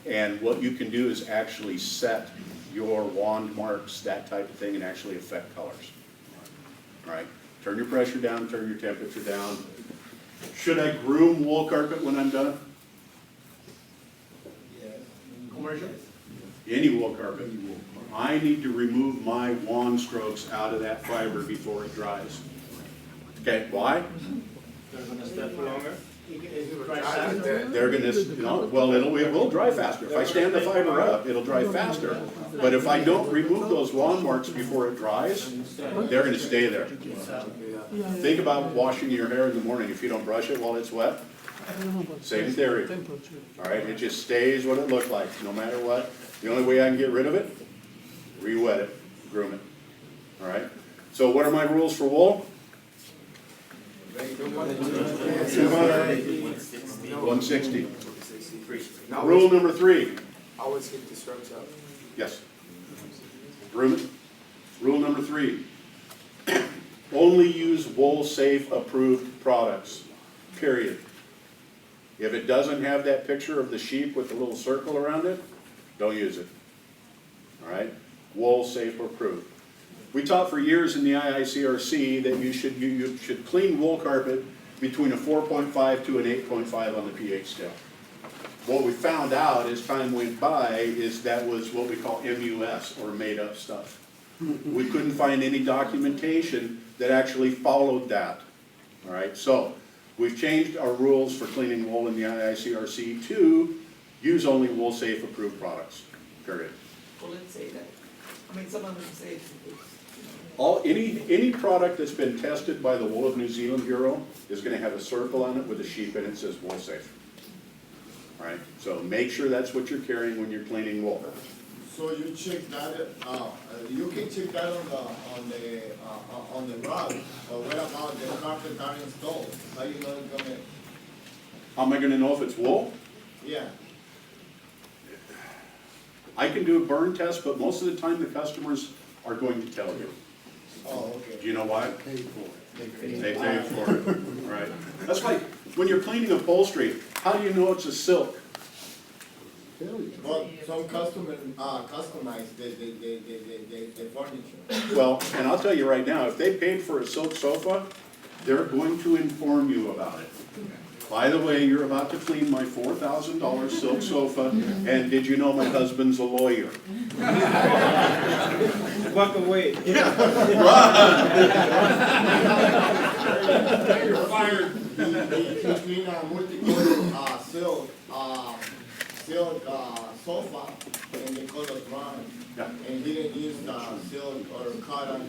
And what you can do is actually set your wand marks, that type of thing, and actually affect colors. All right, turn your pressure down, turn your temperature down. Should I groom wool carpet when I'm done? Commercial? Any wool carpet. I need to remove my wand strokes out of that fiber before it dries. Okay, why? They're gonna stay for longer? They're gonna, well, it will dry faster. If I stand the fiber up, it'll dry faster. But if I don't remove those wand marks before it dries, they're gonna stay there. Think about washing your hair in the morning. If you don't brush it while it's wet, same theory. All right, it just stays what it looked like, no matter what. The only way I can get rid of it, re-wet it, groom it. All right, so what are my rules for wool? 160. Rule number 3. Always keep the strokes up. Yes. Groom it. Rule number 3. Only use wool-safe approved products, period. If it doesn't have that picture of the sheep with the little circle around it, don't use it. All right? Wool-safe approved. We taught for years in the IICRC that you should clean wool carpet between a 4.5 to an 8.5 on the pH scale. What we found out as time went by is that was what we call MUS, or made up stuff. We couldn't find any documentation that actually followed that. All right, so we've changed our rules for cleaning wool in the IICRC to use only wool safe approved products, period. Well, let's say that. I mean, some of them say it's Any product that's been tested by the Wool of New Zealand Bureau is going to have a circle on it with a sheep and it says wool safe. All right, so make sure that's what you're carrying when you're cleaning wool. So you check that, you can check that on the rug, but what about the carpet that installed? How you know it's gonna, How am I gonna know if it's wool? yeah, I can do a burn test, but most of the time the customers are going to tell you. oh, Do okay. you know why? Paid for it. They pay for it, right? That's like, when you're cleaning upholstery, how do you know it's a silk? Tell you. But some customers, customize the furniture. Well, and I'll tell you right now, if they paid for a silk sofa, they're going to inform you about it. By the way, you're about to clean my $4,000 silk sofa, and did you know my husband's a lawyer? Walk away. You're fired. He clean a multicolored, silk sofa, and the color brown. Yeah. And didn't use the silk or cotton,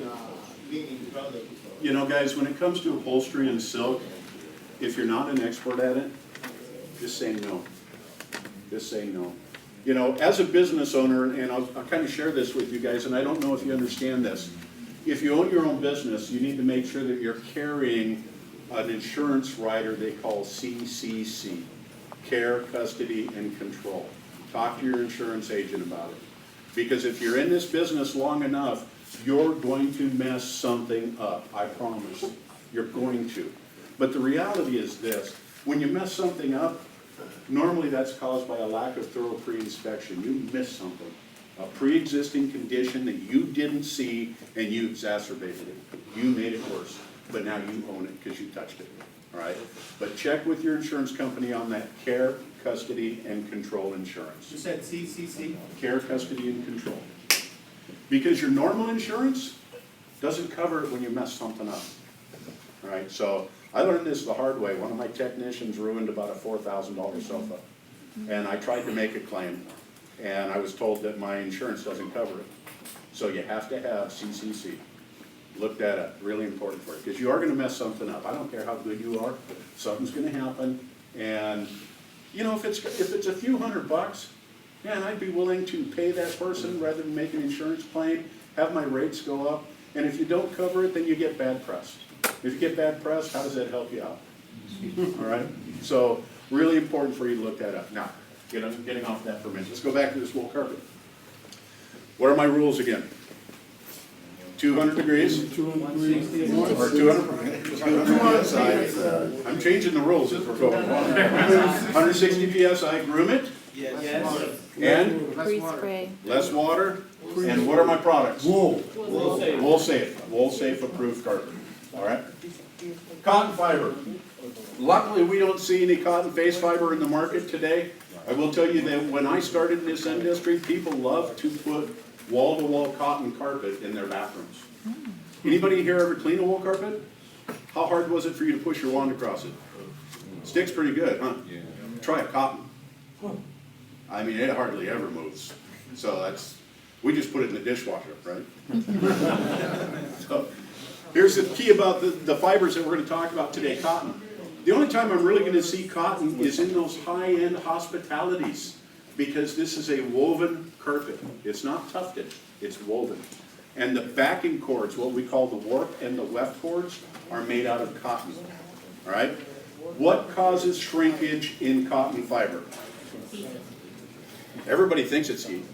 cleaning product, so. You know, guys, when it comes to upholstery and silk, if you're not an expert at it, just say no. Just say no. You know, as a business owner, and I'll kind of share this with you guys, and I don't know if you understand this. If you own your own business, you need to make sure that you're carrying an insurance rider they call CCC, Care, Custody, and Control. Talk to your insurance agent about it. Because if you're in this business long enough, you're going to mess something up, I promise. You're going to. But the reality is this, when you mess something up, normally that's caused by a lack of thorough pre-inspection. You missed something, a pre-existing condition that you didn't see and you exacerbated it. You made it worse, but now you own it because you touched it, all right? But check with your insurance company on that care, custody, and control insurance. You said CCC? Care, custody, and control. Because your normal insurance doesn't cover it when you mess something up, all right? So I learned this the hard way. One of my technicians ruined about a $4,000 sofa. And I tried to make a claim, and I was told that my insurance doesn't cover it. So you have to have CCC. Look that up, really important for you, because you are gonna mess something up. I don't care how good you are, something's gonna happen. And, you know, if it's a few $100, man, I'd be willing to pay that person rather than make an insurance claim, have my rates go up. And if you don't cover it, then you get bad press. If you get bad press, how does that help you out? All right? So, really important for you to look that up. Now, getting off that for a minute. Let's go back to this wool carpet. What are my rules again? 200 degrees? 200 degrees. Or 200 PSI. I'm changing the rules as we're going along. 160 PSI, groom it, Yes. and Pre-spray. less water. And what are my products? Wool. Wool safe. Wool safe approved carpet. All right? Cotton fiber. Luckily, we don't see any cotton face fiber in the market today. I will tell you that when I started in this industry, people love to put wall-to-wall cotton carpet in their bathrooms. Anybody here ever clean a wool carpet? How hard was it for you to push your wand across it? Sticks pretty good, huh? Yeah. Try a cotton. I mean, it hardly ever moves. So we just put it in the dishwasher, right? So, here's the key about the fibers that we're going to talk about today, cotton. The only time I'm really going to see cotton is in those high-end hospitalities, because this is a woven carpet. It's not tufted, it's woven. And the backing cords, what we call the warp and the weft cords, are made out of cotton. All right? What causes shrinkage in cotton fiber? Everybody thinks it's heat.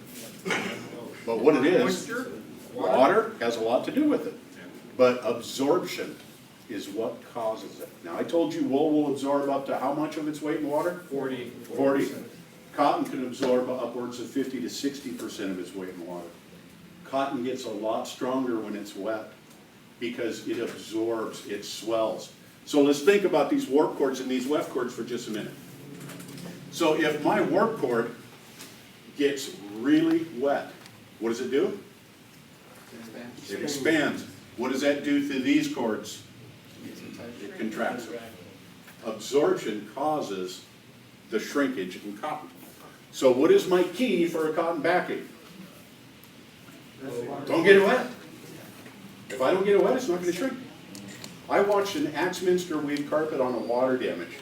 But what it is, water has a lot to do with it. But absorption is what causes it. Now, I told you wool will absorb up to how much of its weight in water? 40. 40. Cotton can absorb upwards of 50 to 60% of its weight in water. Cotton gets a lot stronger when it's wet because it absorbs, it swells. So let's think about these warp cords and these weft cords for just a minute. So if my warp cord gets really wet, what does it do? It expands. What does that do to these cords? It contracts them. Absorption causes the shrinkage in cotton. So what is my key for a cotton backing? Don't get it wet. If I don't get it wet, it's not going to shrink. I watched an Axminster weave carpet on a water damage.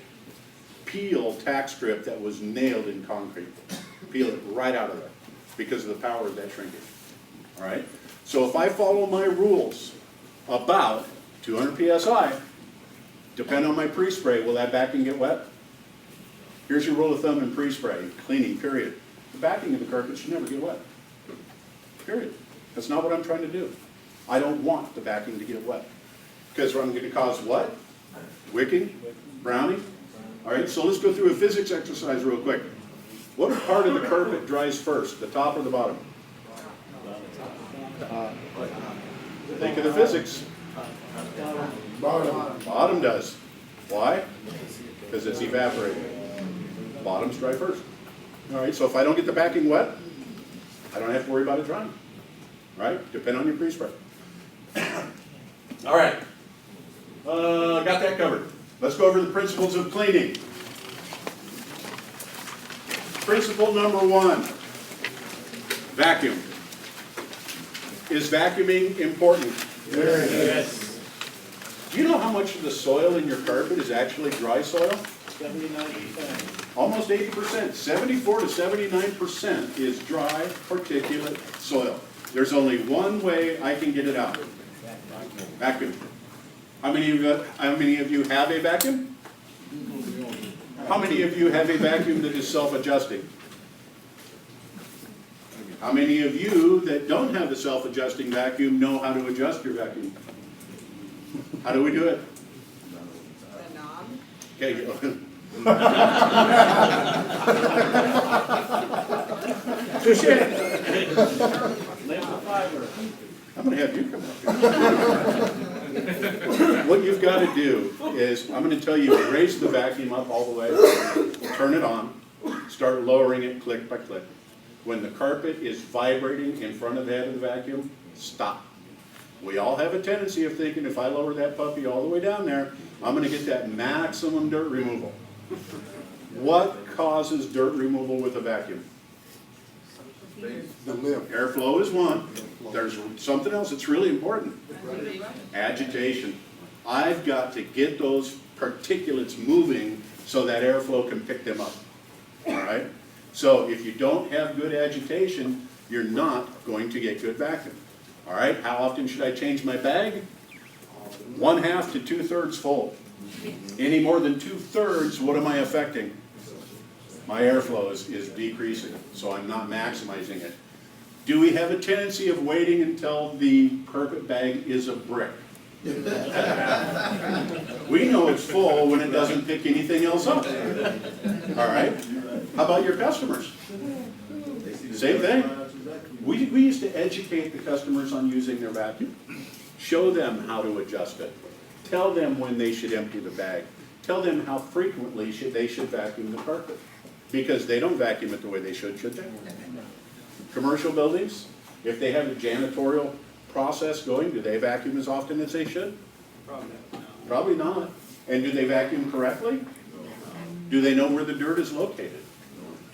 peel tack strip that was nailed in concrete. Peel it right out of there because of the power of that shrinkage. All right? So if I follow my rules about 200 PSI, depend on my pre-spray, will that backing get wet? Here's your rule of thumb in pre-spray, cleaning, period. The backing of the carpet should never get wet. Period. That's not what I'm trying to do. I don't want the backing to get wet. Because I'm going to cause what? Wicking? Browning? All right, so let's go through a physics exercise real quick. What part of the carpet dries first, the top or the bottom? Think of the physics. Bottom does. Why? Because it's evaporating. Bottoms dry first. All right, so if I don't get the backing wet, I don't have to worry about it drying. Right? Depend on your pre-spray. All right. Got that covered. Let's go over the principles of cleaning. Principle number 1, vacuum. Is vacuuming important? Yes. Do you know how much of the soil in your carpet is actually dry soil? 79%. Almost 80%. 74 to 79% is dry particulate soil. There's only one way I can get it out. Vacuum. How many of you have a vacuum? How many of you have a vacuum that is self-adjusting? How many of you that don't have a self-adjusting vacuum know how to adjust your vacuum? How do we do it? The knob? Okay. I'm going to have you come up here. What you've got to do is, I'm going to tell you, raise the vacuum up all the way, turn it on, start lowering it click by click. When the carpet is vibrating in front of the head of the vacuum, stop. We all have a tendency of thinking, if I lower that puppy all the way down there, I'm going to get that maximum dirt removal. What causes dirt removal with a vacuum? The lift. Airflow is one. There's something else that's really important. Agitation. I've got to get those particulates moving so that airflow can pick them up. All right? So if you don't have good agitation, you're not going to get good vacuum. All right? How often should I change my bag? 1/2 to 2/3 full. Any more than 2/3, what am I affecting? My airflow is decreasing, so I'm not maximizing it. Do we have a tendency of waiting until the carpet bag is a brick? We know it's full when it doesn't pick anything else up. All right? How about your customers? Same thing. We used to educate the customers on using their vacuum. Show them how to adjust it. Tell them when they should empty the bag. Tell them how frequently they should vacuum the carpet. Because they don't vacuum it the way they should they? Commercial buildings, if they have a janitorial process going, do they vacuum as often as they should? Probably not. And do they vacuum correctly? Do they know where the dirt is located?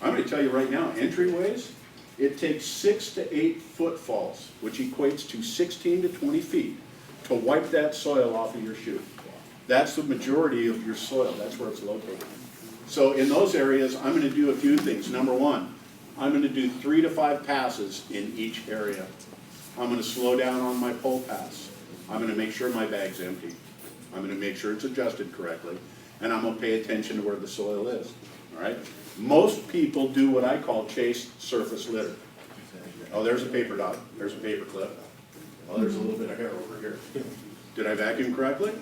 I'm going to tell you right now, entryways, it takes 6 to 8 footfalls, which equates to 16 to 20 feet, to wipe that soil off of your shoe. That's the majority of your soil. That's where it's located. So in those areas, I'm going to do a few things. Number 1, I'm going to do 3 to 5 passes in each area. I'm going to slow down on my pull pass. I'm going to make sure my bag's empty. I'm going to make sure it's adjusted correctly. And I'm going to pay attention to where the soil is. All right? Most people do what I call chase surface litter. Oh, there's a paper dot. There's a paper clip. Oh, there's a little bit of hair over here. Did I vacuum correctly?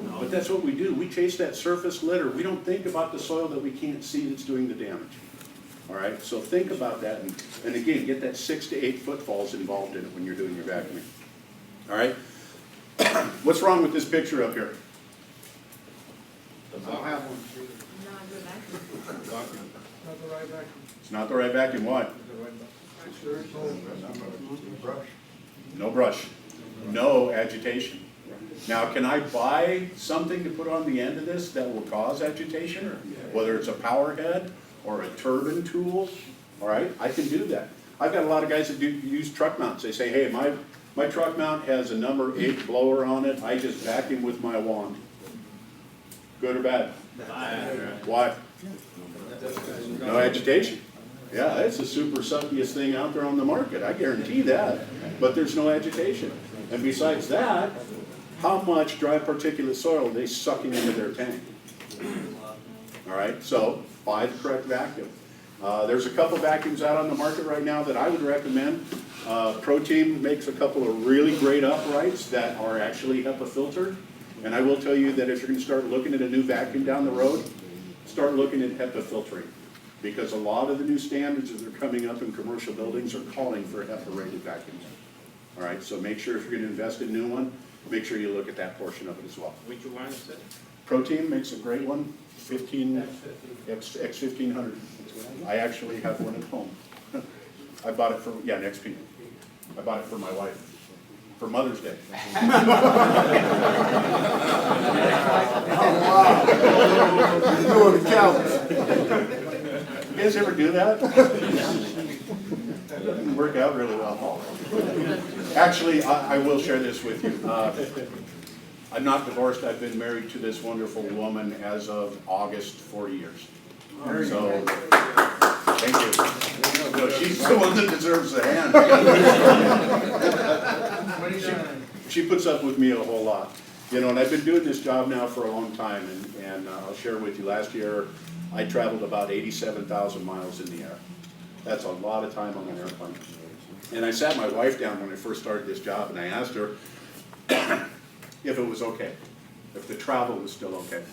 No. But that's what we do. We chase that surface litter. We don't think about the soil that we can't see that's doing the damage. All right? So think about that. And again, get that 6 to 8 footfalls involved in it when you're doing your vacuuming. All right? What's wrong with this picture up here? I don't have one. Not good vacuum. Not the right vacuum. It's not the right vacuum. Why? No brush. No agitation. Now, can I buy something to put on the end of this that will cause agitation? Whether it's a power head or a turbine tool, all right? I can do that. I've got a lot of guys that use truck mounts. They say, hey, my truck mount has a number 8 blower on it. I just vacuum with my wand. Good or bad? Bad. Why? No agitation. Yeah, it's the super suckiest thing out there on the market, I guarantee that, but there's no agitation. And besides that, how much dry particulate soil are they sucking into their tank? All right, so buy the correct vacuum. There's a couple vacuums out on the market right now that I would recommend. ProTeam makes a couple of really great uprights that are actually HEPA filtered. And I will tell you that if you're going to start looking at a new vacuum down the road, start looking at HEPA filtering. Because a lot of the new standards that are coming up in commercial buildings are calling for HEPA rated vacuums. All right, so make sure if you're going to invest in a new one, make sure you look at that portion of it as well. Which one is it? ProTeam makes a great one, X1500. I actually have one at home. I bought it for, yeah, an XP. I bought it for my wife, for Mother's Day. You guys ever do that? It didn't work out really well. Actually, I will share this with you. I'm not divorced. I've been married to this wonderful woman as of August 40 years. So, thank you. No, she's the one that deserves the hand. She puts up with me a whole lot. You know, and I've been doing this job now for a long time, and I'll share with you, last year I traveled about 87,000 miles in the air. That's a lot of time on an airplane. And I sat my wife down when I first started this job, and I asked her if it was okay, if the travel was still okay,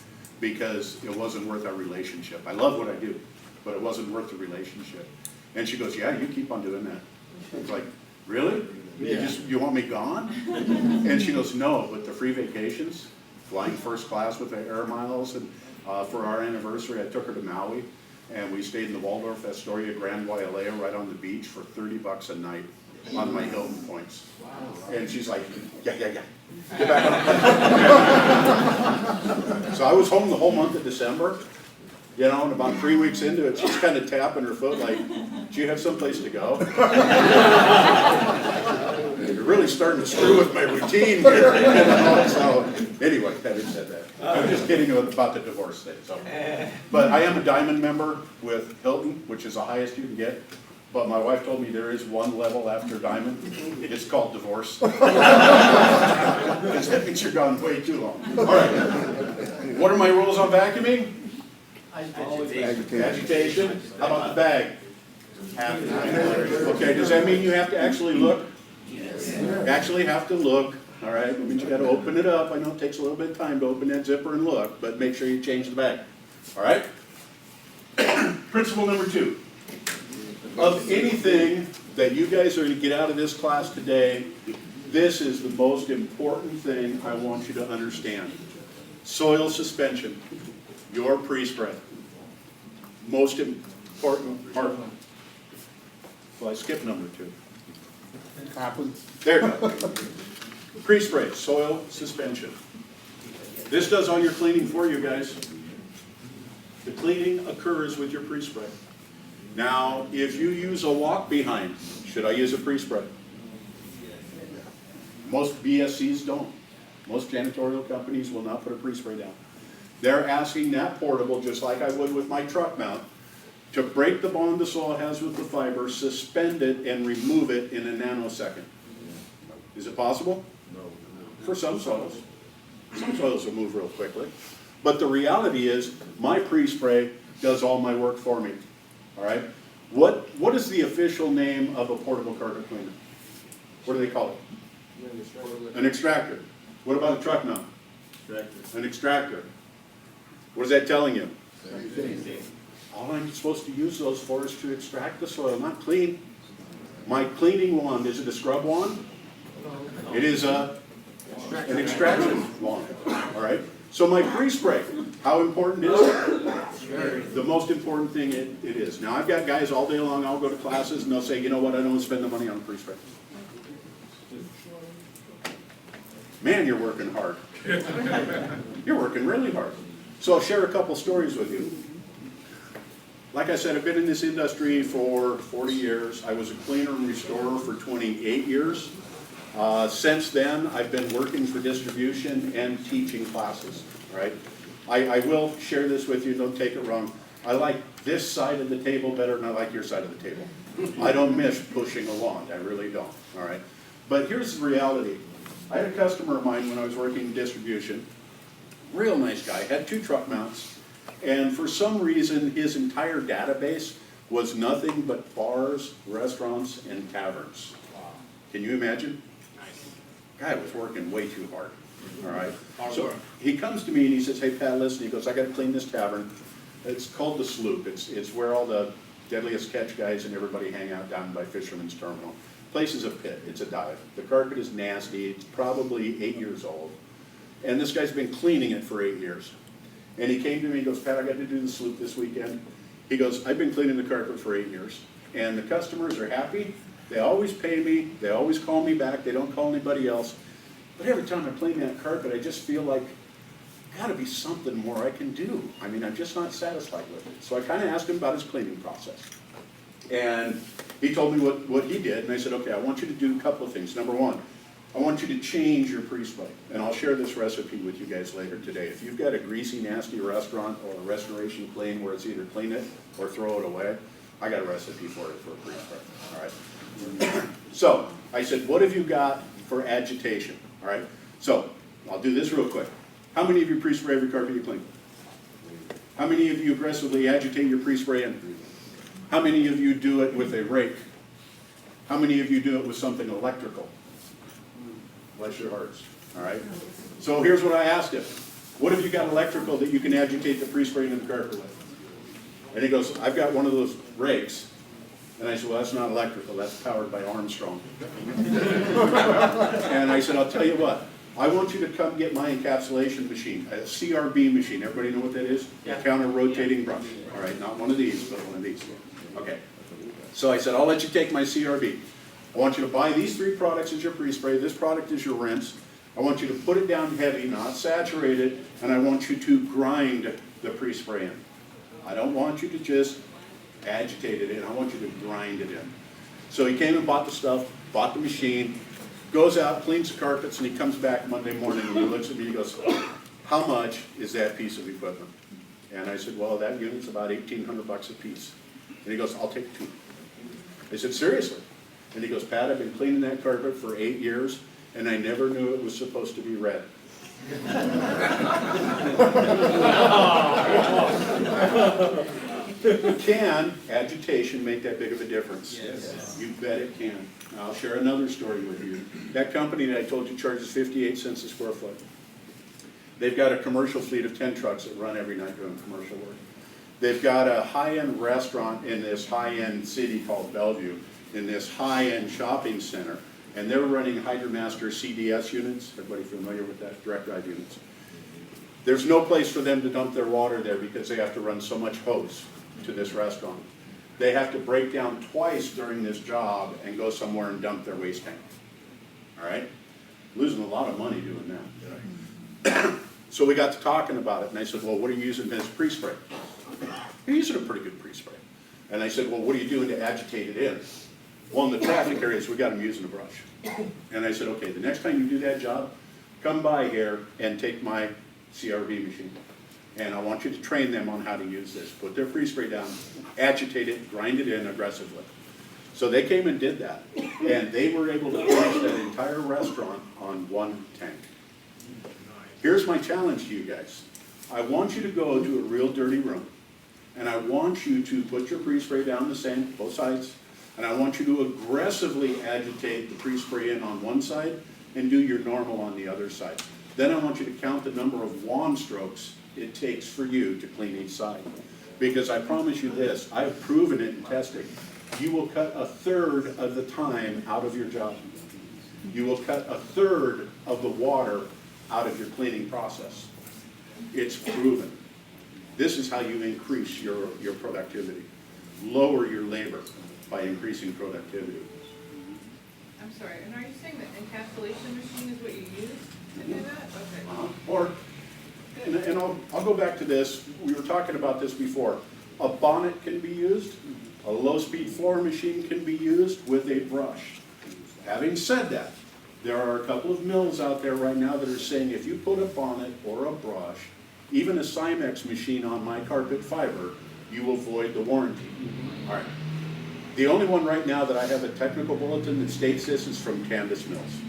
because it wasn't worth our relationship. I love what I do, but it wasn't worth the relationship. And she goes, yeah, you keep on doing that. It's like, really? You want me gone? And she goes, no, but the free vacations, flying first class with the air miles, and for our anniversary, I took her to Maui, and we stayed in the Waldorf Astoria Grand Wailea right on the beach for $30 a night on my Hilton points. And she's like, yeah. Get back on. So I was home the whole month of December, you know, and about 3 weeks into it, she's kind of tapping her foot like, do you have someplace to go? You're really starting to screw with my routine here. You know? So anyway, having said that, I'm just kidding about the divorce thing. So, but I am a diamond member with Hilton, which is the highest you can get. But my wife told me there is one level after diamond. It's called divorce. Because that means you're gone way too long. All right. What are my rules on vacuuming? Agitation. How about the bag? Okay, does that mean you have to actually look? You actually have to look. All right, that means you got to open it up. I know it takes a little bit of time to open that zipper and look, but make sure you change the bag. All right? Principle number 2. Of anything that you guys are going to get out of this class today, this is the most important thing I want you to understand. Soil suspension, your pre-spray. Most important part. Well, I skipped number 2. Happens. There you go. Pre-spray, soil suspension. This does all your cleaning for you guys. The cleaning occurs with your pre-spray. Now, if you use a walk behind, should I use a pre-spray? Most BSCs don't. Most janitorial companies will not put a pre-spray down. They're asking that portable, just like I would with my truck mount, to break the bond the soil has with the fiber, suspend it, and remove it in a nanosecond. Is it possible? No. For some soils. Some soils will move real quickly. But the reality is, my pre-spray does all my work for me. All right? What is the official name of a portable carpet cleaner? What do they call it? An extractor. What about a truck mount? An extractor. What is that telling you? All I'm supposed to use those for is to extract the soil, not clean. My cleaning wand, is it a scrub wand? It is an extraction wand. All right? So my pre-spray, how important is it? The most important thing it is. Now I've got guys all day long, I'll go to classes and they'll say, you know what, I don't want to spend the money on a pre-spray. Man, you're working hard. You're working really hard. So I'll share a couple stories with you. Like I said, I've been in this industry for 40 years. I was a cleaner and restorer for 28 years. Since then, I've been working for distribution and teaching classes, right? I will share this with you, don't take it wrong. I like this side of the table better than I like your side of the table. I don't miss pushing a wand, I really don't, all right? But here's the reality. I had a customer of mine when I was working in distribution, real nice guy, had 2 truck mounts, and for some reason, his entire database was nothing but bars, restaurants, and taverns. Can you imagine? Guy was working way too hard, all right? So he comes to me and he says, hey Pat, listen, he goes, I gotta clean this tavern. It's called the Sloop. It's where all the deadliest catch guys and everybody hang out down by Fisherman's Terminal. Place is a pit, it's a dive. The carpet is nasty, it's probably 8 years old. And this guy's been cleaning it for 8 years. And he came to me, he goes, Pat, I got to do the Sloop this weekend. He goes, I've been cleaning the carpet for 8 years. And the customers are happy, they always pay me, they always call me back, they don't call anybody else. But every time I clean that carpet, I just feel like, gotta be something more I can do. I mean, I'm just not satisfied with it. So I kind of asked him about his cleaning process. And he told me what he did, and I said, okay, I want you to do a couple of things. Number one, I want you to change your pre-spray. And I'll share this recipe with you guys later today. If you've got a greasy, nasty restaurant or a restoration clean where it's either clean it or throw it away, I got a recipe for it for a pre-spray, all right? So I said, what have you got for agitation, all right? So I'll do this real quick. How many of you pre-spray every carpet you clean? How many of you aggressively agitate your pre-spray in? How many of you do it with a rake? How many of you do it with something electrical? Bless your hearts, all right? So here's what I asked him. What have you got electrical that you can agitate the pre-spray in the carpet with? And he goes, I've got one of those rakes. And I said, well, that's not electrical, that's powered by Armstrong. And I said, I'll tell you what. I want you to come get my encapsulation machine, a CRB machine. Everybody know what that is? Yeah. A counter-rotating brush. All right, not one of these, but one of these. Okay. So I said, I'll let you take my CRB. I want you to buy these 3 products as your pre-spray. This product is your rinse. I want you to put it down heavy, not saturated, and I want you to grind the pre-spray in. I don't want you to just agitate it in. I want you to grind it in. So he came and bought the stuff, bought the machine, goes out, cleans the carpets, and he comes back Monday morning and he looks at me and he goes, how much is that piece of equipment? And I said, well, that unit's about $1,800 a piece. And he goes, I'll take 2. I said, seriously? And he goes, Pat, I've been cleaning that carpet for 8 years, and I never knew it was supposed to be red. Can agitation make that big of a difference? Yes. You bet it can. I'll share another story with you. That company that I told you charges 58 cents a square foot. They've got a commercial fleet of 10 trucks that run every night doing commercial work. They've got a high-end restaurant in this high-end city called Bellevue, in this high-end shopping center, and they're running Hydromaster CDS units. Everybody familiar with that? Direct drive units. There's no place for them to dump their water there because they have to run so much hose to this restaurant. They have to break down twice during this job and go somewhere and dump their waste tank. All right? Losing a lot of money doing that. So we got to talking about it, and I said, well, what are you using as pre-spray? You're using a pretty good pre-spray. And I said, well, what are you doing to agitate it in? Well, in the traffic areas, we got them using a brush. And I said, okay, the next time you do that job, come by here and take my CRV machine. And I want you to train them on how to use this. Put their pre-spray down, agitate it, grind it in aggressively. So they came and did that. And they were able to finish that entire restaurant on 1 tank. Here's my challenge to you guys. I want you to go to a real dirty room. And I want you to put your pre-spray down the same, both sides. And I want you to aggressively agitate the pre-spray in on one side and do your normal on the other side. Then I want you to count the number of wand strokes it takes for you to clean each side. Because I promise you this, I've proven it in testing. You will cut 1/3 of the time out of your job. You will cut 1/3 of the water out of your cleaning process. It's proven. This is how you increase your productivity. Lower your labor by increasing productivity. I'm sorry, and are you saying that encapsulation machine is what you use to do that? Okay. Or, and I'll go back to this, we were talking about this before. A bonnet can be used, a low-speed floor machine can be used with a brush. Having said that, there are a couple of mills out there right now that are saying if you put a bonnet or a brush, even a Cymex machine on my carpet fiber, you will void the warranty. All right. The only one right now that I have a technical bulletin that states this is from Canvas Mills.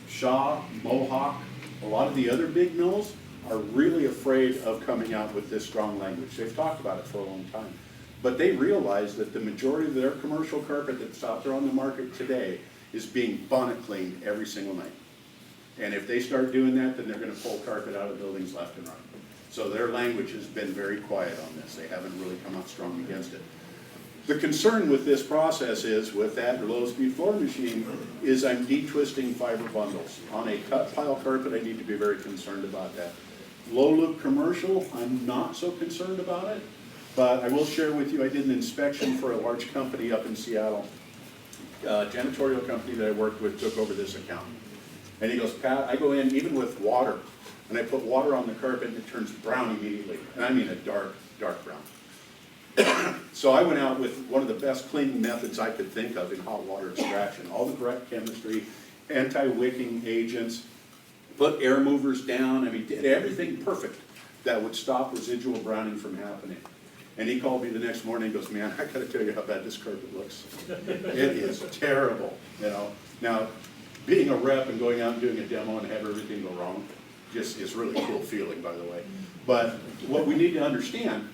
Shaw, Mohawk, a lot of the other big mills are really afraid of coming out with this strong language. They've talked about it for a long time. But they realize that the majority of their commercial carpet that's out there on the market today is being bonnet cleaned every single night. And if they start doing that, then they're gonna pull carpet out of buildings left and right. So their language has been very quiet on this. They haven't really come out strong against it. The concern with this process is, with that low-speed floor machine, is I'm de-twisting fiber bundles. On a cut pile carpet, I need to be very concerned about that. Low-loop commercial, I'm not so concerned about it, but I will share with you, I did an inspection for a large company up in Seattle. Janitorial company that I worked with took over this account. And he goes, Pat, I go in even with water, and I put water on the carpet and it turns brown immediately. And I mean a dark, dark brown. So I went out with one of the best cleaning methods I could think of in hot water extraction. All the correct chemistry, anti-wicking agents, put air movers down, I mean, did everything perfect that would stop residual browning from happening. And he called me the next morning and goes, man, I gotta tell you how bad this carpet looks. It is terrible, you know. Now, being a rep and going out and doing a demo and have everything go wrong, just is really cool feeling, by the way. But what we need to understand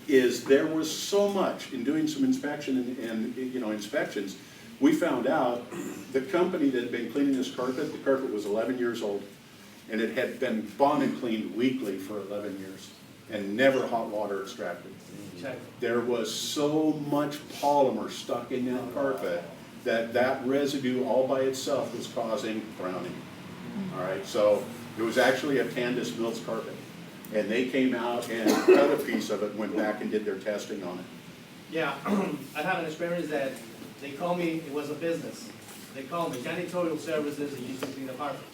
is there was so much in doing some inspection and inspections, we found out the company that had been cleaning this carpet, the carpet was 11 years old, and it had been bonded cleaned weekly for 11 years and never hot water extracted. There was so much polymer stuck in that carpet that that residue all by itself was causing browning. All right, so it was actually a Canvas Mills carpet. And they came out and cut a piece of it and went back and did their testing on it. Yeah, I have an experience that they called me, it was a business. They called me, janitorial services, they used to clean the carpet.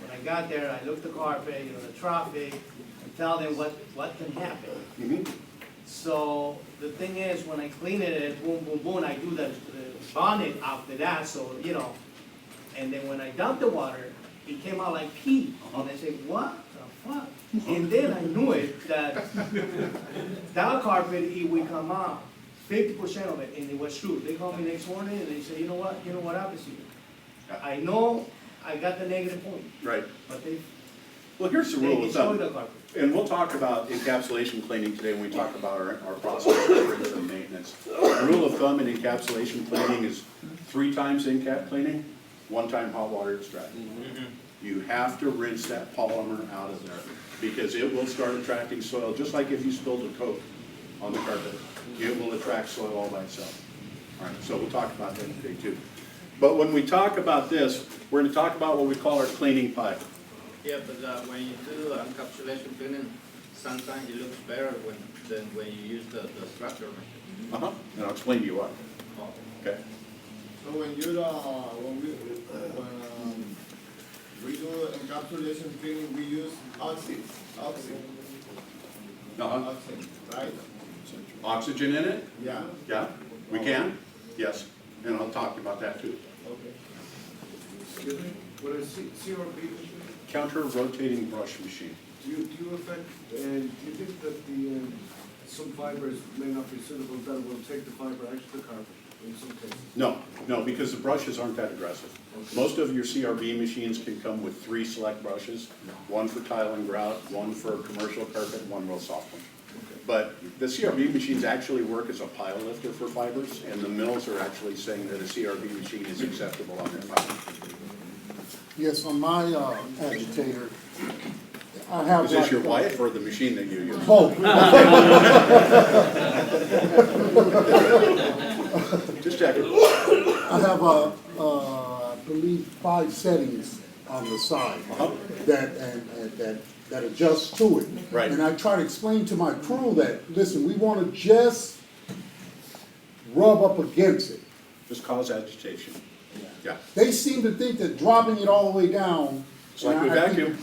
When I got there, I looked at the carpet, the traffic, and tell them what can happen. So the thing is, when I clean it, boom, boom, boom, I do the bonnet after that, so, and then when I dumped the water, it came out like pee. And I said, what the fuck? And then I knew it, that carpet, it would come out, 50% of it, and it was true. They called me next morning and they said, you know what happens to you? I know I got the negative point. Right. But they, well, here's the rule of thumb. the carpet. And we'll talk about encapsulation cleaning today when we talk about our process for maintenance. The rule of thumb in encapsulation cleaning is 3 times encap cleaning, 1 time hot water extraction. You have to rinse that polymer out of there because it will start attracting soil, just like if you spilled a Coke on the carpet. It will attract soil all by itself. All right, so we'll talk about that today too. But when we talk about this, we're going to talk about what we call our cleaning pipe. Yeah, but when you do encapsulation cleaning, sometimes it looks better than when you use the structure machine. And I'll explain to you why. Oh. Okay. So when we do encapsulation cleaning, we use oxygen, right? Oxygen in it? Yeah. Yeah, we can. Yes, and I'll talk about that too. Okay. Excuse me, what is CRB? Counter rotating brush machine. Do you affect, and do you think that some fibers may not be suitable that will take the fiber out of the carpet in some cases? No, because the brushes aren't that aggressive. Okay. Most of your CRB machines can come with 3 select brushes, 1 for tile and grout, 1 for commercial carpet, 1 real soft one. Okay. But the CRB machines actually work as a pile lifter for fibers, and the mills are actually saying that a CRB machine is acceptable on their fibers. Yes, on my agitator, I have. Is this your like, wife or the machine that you use? Both. Just checking. I have I believe 5 settings on the side that adjusts to it. Right. And I try to explain to my crew that, listen, we want to just rub up against it. Just cause agitation. Yeah. They seem to think that dropping it all the way down. It's like we vacuum.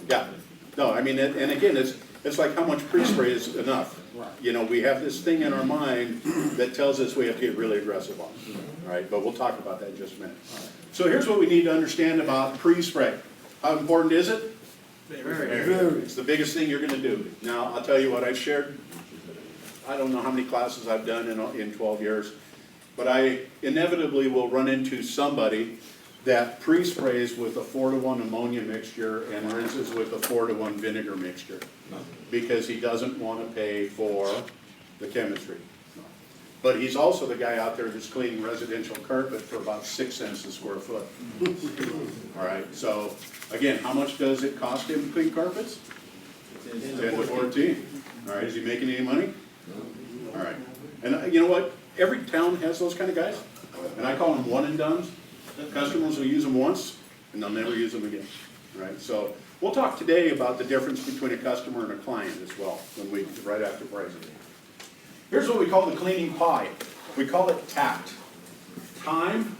Yeah. No, I mean, and again, it's like how much pre-spray is enough. Right. You know, we have this thing in our mind that tells us we have to get really aggressive on it. All right, but we'll talk about that in just a minute. So here's what we need to understand about pre-spray. How important is it? It's the biggest thing you're gonna do. Now, I'll tell you what, I've shared, I don't know how many classes I've done in 12 years, but I inevitably will run into somebody that pre-sprays with a 4-to-1 ammonia mixture and rinses with a 4-to-1 vinegar mixture, because he doesn't wanna pay for the chemistry. But he's also the guy out there that's cleaning residential carpet for about 6 cents a square foot. All right, so again, how much does it cost him to clean carpets? 10 to 14. All right, is he making any money? All right, and you know what? Every town has those kind of guys, and I call them one and dones. Customers will use them once, and they'll never use them again. All right, so we'll talk today about the difference between a customer and a client as well, right after break. Here's what we call the cleaning pie. We call it TACT. Time,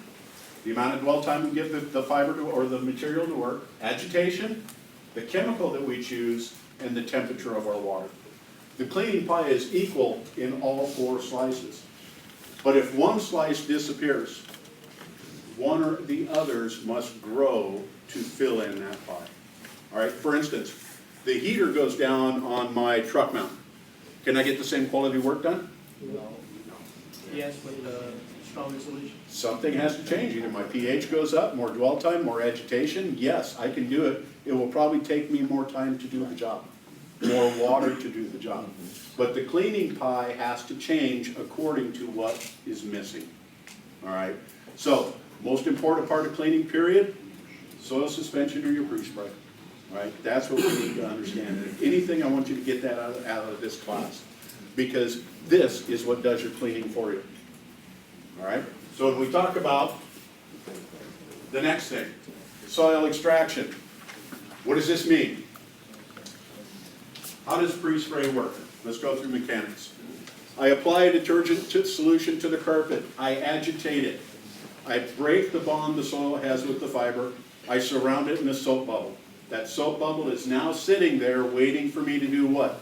the amount of dwell time we give the fiber to, or the material to work. Agitation, the chemical that we choose, and the temperature of our water. The cleaning pie is equal in all 4 slices. But if one slice disappears, one or the others must grow to fill in that pie. All right, for instance, the heater goes down on my truck mount. Can I get the same quality work done? No. Yes, with the strong solution. Something has to change. Either my pH goes up, more dwell time, more agitation. Yes, I can do it. It will probably take me more time to do the job, more water to do the job. But the cleaning pie has to change according to what is missing. All right? So, most important part of cleaning, period, soil suspension or your pre-spray. Right? That's what we need to understand. And if anything, I want you to get that out of this class, because this is what does your cleaning for you. All right? So when we talk about the next thing, soil extraction, what does this mean? How does pre-spray work? Let's go through mechanics. I apply a detergent solution to the carpet. I agitate it. I break the bond the soil has with the fiber. I surround it in a soap bubble. That soap bubble is now sitting there waiting for me to do what?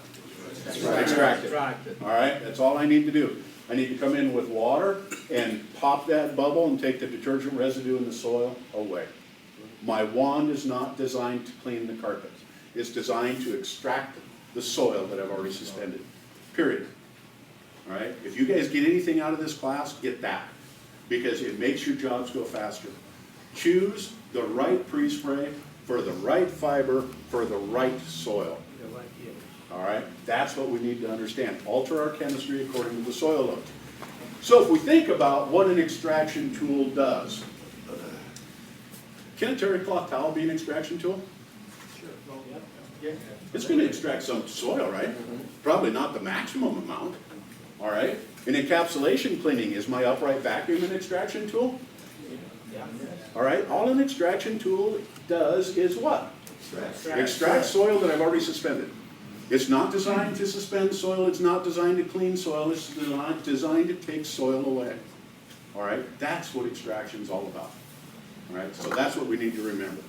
Extract it. All right, that's all I need to do. I need to come in with water and pop that bubble and take the detergent residue in the soil away. My wand is not designed to clean the carpet. It's designed to extract the soil that I've already suspended, period. All right, if you guys get anything out of this class, get that, because it makes your jobs go faster. Choose the right pre-spray for the right fiber, for the right soil. All right, that's what we need to understand. Alter our chemistry according to the soil load. So if we think about what an extraction tool does, can a terry cloth towel be an extraction tool? Yeah. It's going to extract some soil, right? Probably not the maximum amount. All right, in encapsulation cleaning, is my upright vacuum an extraction tool? All right, all an extraction tool does is what? Extract soil that I've already suspended. It's not designed to suspend soil, it's not designed to clean soil, it's not designed to take soil away. All right, that's what extraction is all about. All right, so that's what we need to remember.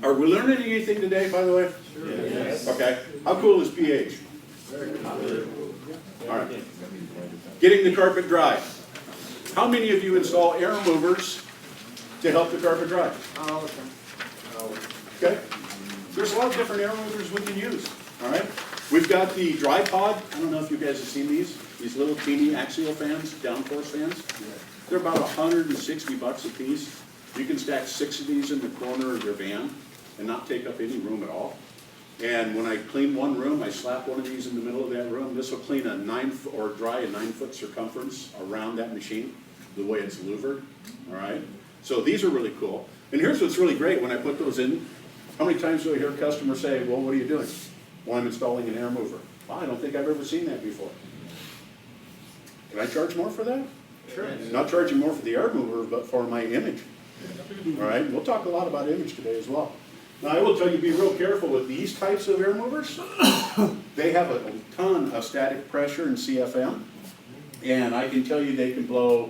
Are we learning anything today, by the way? Sure. Yes. Okay, how cool is pH? Very good. All right, getting the carpet dry. How many of you install air movers to help the carpet dry? All the time. Okay. There's a lot of different air movers we can use. All right. We've got the dry pod. I don't know if you guys have seen these little teeny axial fans, downforce fans. They're about $160 a piece. You can stack 6 of these in the corner of your van and not take up any room at all. And when I clean one room, I slap one of these in the middle of that room. This will clean or dry a 9-foot circumference around that machine, the way it's louvered. All right. So these are really cool. And here's what's really great when I put those in. How many times do I hear customers say, well, what are you doing? Well, I'm installing an air mover. Well, I don't think I've ever seen that before. Can I charge more for that? Sure. Not charging more for the air mover, but for my image. All right, we'll talk a lot about image today as well. Now, I will tell you, be real careful with these types of air movers. They have a ton of static pressure and CFM, and I can tell you they can blow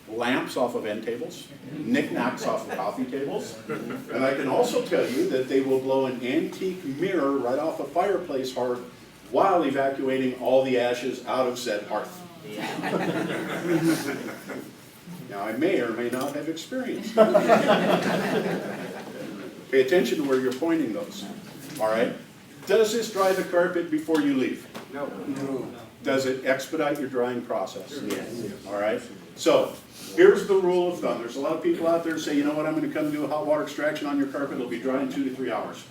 lamps off of end tables, knickknacks off of coffee tables, and I can also tell you that they will blow an antique mirror right off a fireplace hearth while evacuating all the ashes out of said hearth. Now, I may or may not have experienced that. Pay attention to where you're pointing those, all right? Does this dry the carpet before you leave? No. Does it expedite your drying process? Yes. All right? So, here's the rule of thumb. There's a lot of people out there who say, you know what, I'm gonna come do a hot water extraction on your carpet, it'll be dry in 2 to 3 hours.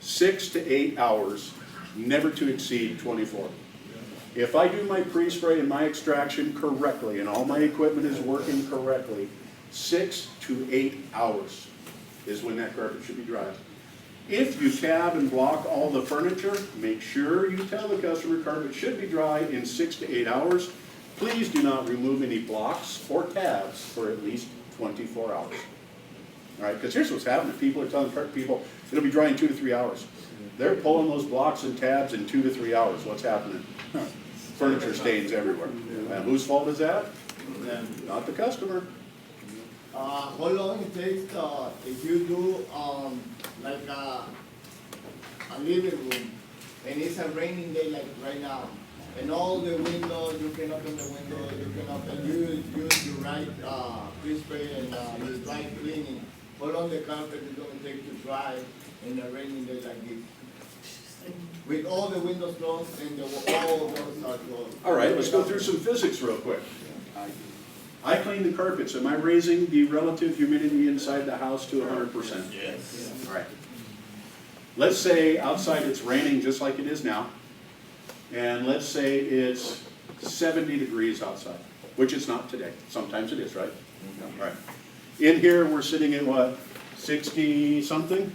6 to 8 hours, never to exceed 24. If I do my pre-spray and my extraction correctly, and all my equipment is working correctly, 6 to 8 hours is when that carpet should be dry. If you tab and block all the furniture, make sure you tell the customer carpet should be dry in 6 to 8 hours. Please do not remove any blocks or tabs for at least 24 hours. All right, because here's what's happening. People are telling people it'll be dry in 2 to 3 hours. They're pulling those blocks and tabs in 2 to 3 hours. What's happening? Furniture stains everywhere. And whose fault is that? Not the customer. How long it takes, if you do, like a living room, and it's a raining day like right now, and all the windows, you can open the window, you can open, you use your right, pre-spray and, your dry cleaning, how long the carpet is gonna take to dry in a raining day like this? With all the windows closed and all doors are closed. All right, let's go through some physics real quick. I clean the carpets. Am I raising the relative humidity inside the house to 100%? Yes. All right. Let's say outside it's raining just like it is now, and let's say it's 70 degrees outside, which it's not today. Sometimes it is, right? All right. In here, we're sitting at what, 60-something?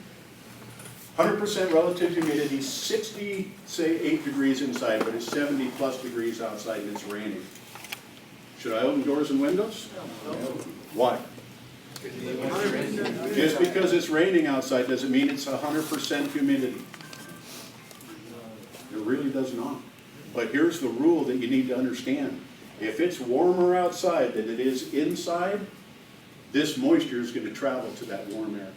100% relative humidity, 60, say 8 degrees inside, but it's 70+ degrees outside and it's raining. Should I open doors and windows? No. Why? Just because it's raining outside doesn't mean it's 100% humidity. It really does not. But here's the rule that you need to understand. If it's warmer outside than it is inside, this moisture is going to travel to that warm air.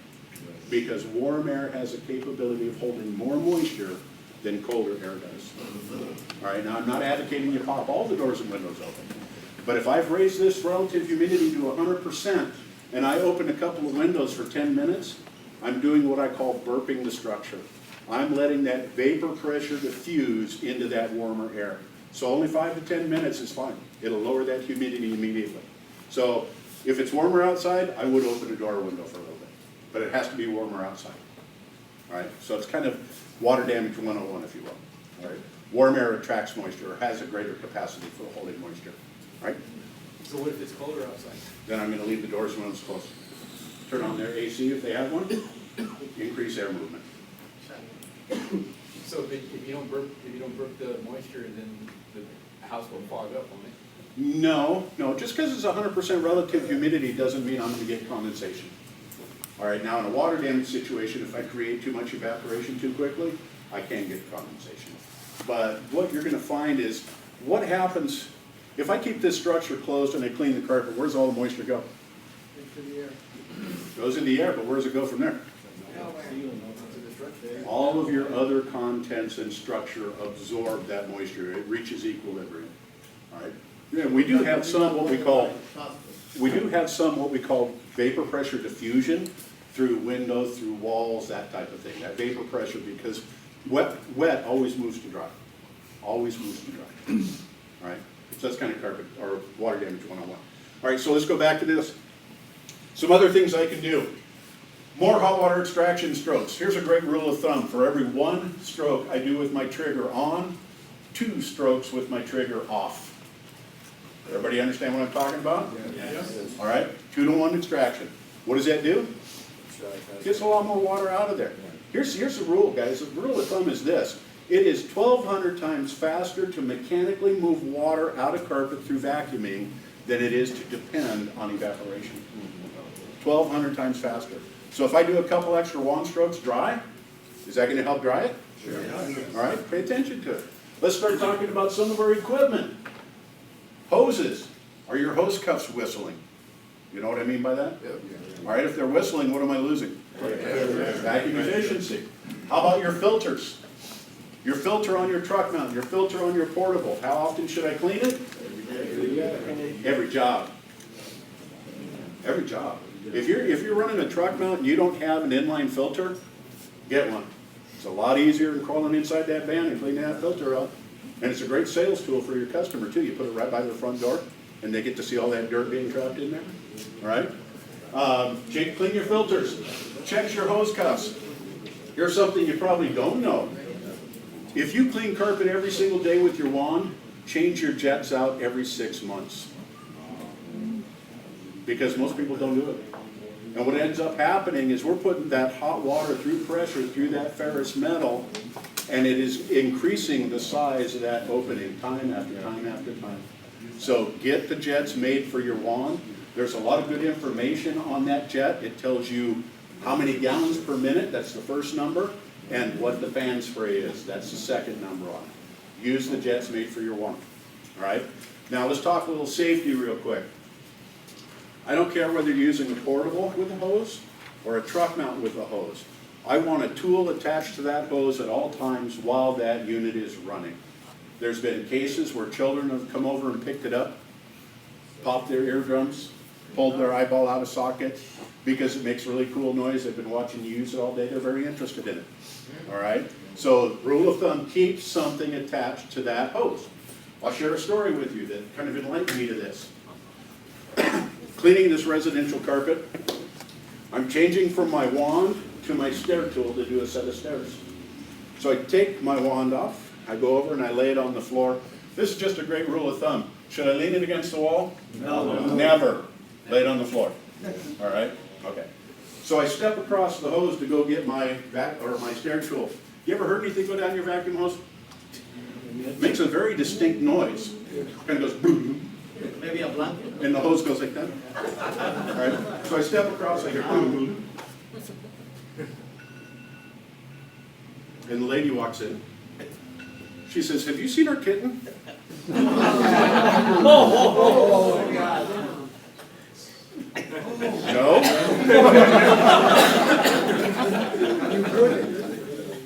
Because warm air has a capability of holding more moisture than colder air does. All right, now I'm not advocating you pop all the doors and windows open. But if I've raised this relative humidity to 100% and I open a couple of windows for 10 minutes, I'm doing what I call burping the structure. I'm letting that vapor pressure diffuse into that warmer air. So only 5 to 10 minutes is fine. It'll lower that humidity immediately. So if it's warmer outside, I would open a door or window for a little bit. But it has to be warmer outside. All right, so it's kind of water damage 101, if you will. All right, warm air attracts moisture or has a greater capacity for holding moisture. Right? So what if it's colder outside? Then I'm going to leave the doors and windows closed. Turn on their AC if they have one. Increase air movement. So if you don't burp the moisture, then the house will fog up, won't it? No. Just because it's 100% relative humidity doesn't mean I'm going to get condensation. All right. Now in a water damage situation, if I create too much evaporation too quickly, I can get condensation. But what you're going to find is what happens. If I keep this structure closed and I clean the carpet, where's all the moisture go? Into the air. Goes in the air, but where does it go from there? All of your other contents and structure absorb that moisture. It reaches equilibrium. All right. Yeah, we do have some what we call vapor pressure diffusion through windows, through walls, that type of thing. That vapor pressure, because wet always moves to dry. Always moves to dry. All right. So that's kind of carpet or water damage 101. All right, so let's go back to this. Some other things I can do. More hot water extraction strokes. Here's a great rule of thumb. For every 1 stroke I do with my trigger on, 2 strokes with my trigger off. Everybody understand what I'm talking about? Yes. All right, 2 to 1 extraction. What does that do? Gets a lot more water out of there. Here's the rule, guys. The rule of thumb is this. It is 1,200 times faster to mechanically move water out of carpet through vacuuming than it is to depend on evaporation. 1,200 times faster. So if I do a couple extra wand strokes dry, is that going to help dry it? Sure. All right, pay attention to it. Let's start talking about some of our equipment. Hoses. Are your hose cuffs whistling? You know what I mean by that? Yep. All right, if they're whistling, what am I losing? Vacuum efficiency. How about your filters? Your filter on your truck mount, your filter on your portable. How often should I clean it? Every job. Every job. If you're running a truck mount and you don't have an inline filter, get one. It's a lot easier than crawling inside that van and cleaning that filter up. And it's a great sales tool for your customer too. You put it right by their front door and they get to see all that dirt being trapped in there, all right? Clean your filters, check your hose cuffs. Here's something you probably don't know. If you clean carpet every single day with your wand, change your jets out every 6 months. Because most people don't do it. And what ends up happening is we're putting that hot water through pressure through that ferrous metal, and it is increasing the size of that opening time after time after time. So get the jets made for your wand. There's a lot of good information on that jet. It tells you how many gallons per minute, that's the first number, and what the fan spray is, that's the second number on it. Use the jets made for your wand, all right? Now let's talk a little safety real quick. I don't care whether you're using a portable with a hose or a truck mount with a hose. I want a tool attached to that hose at all times while that unit is running. There's been cases where children have come over and picked it up, popped their eardrums, pulled their eyeball out of socket because it makes really cool noise. They've been watching you use it all day. They're very interested in it. All right? So rule of thumb, keep something attached to that hose. I'll share a story with you that kind of enlightened me to this. Cleaning this residential carpet, I'm changing from my wand to my stair tool to do a set of stairs. So I take my wand off, I go over and I lay it on the floor. This is just a great rule of thumb. Should I lean it against the wall? No. Never. Lay it on the floor. All right? Okay. So I step across the hose to go get my stair tool. You ever heard anything go down your vacuum hose? It makes a very distinct noise. Kind of goes boom. Maybe a blanket. And the hose goes like that. All right. So I step across, I hear boom, boom. And the lady walks in. She says, "Have you seen our kitten?" No.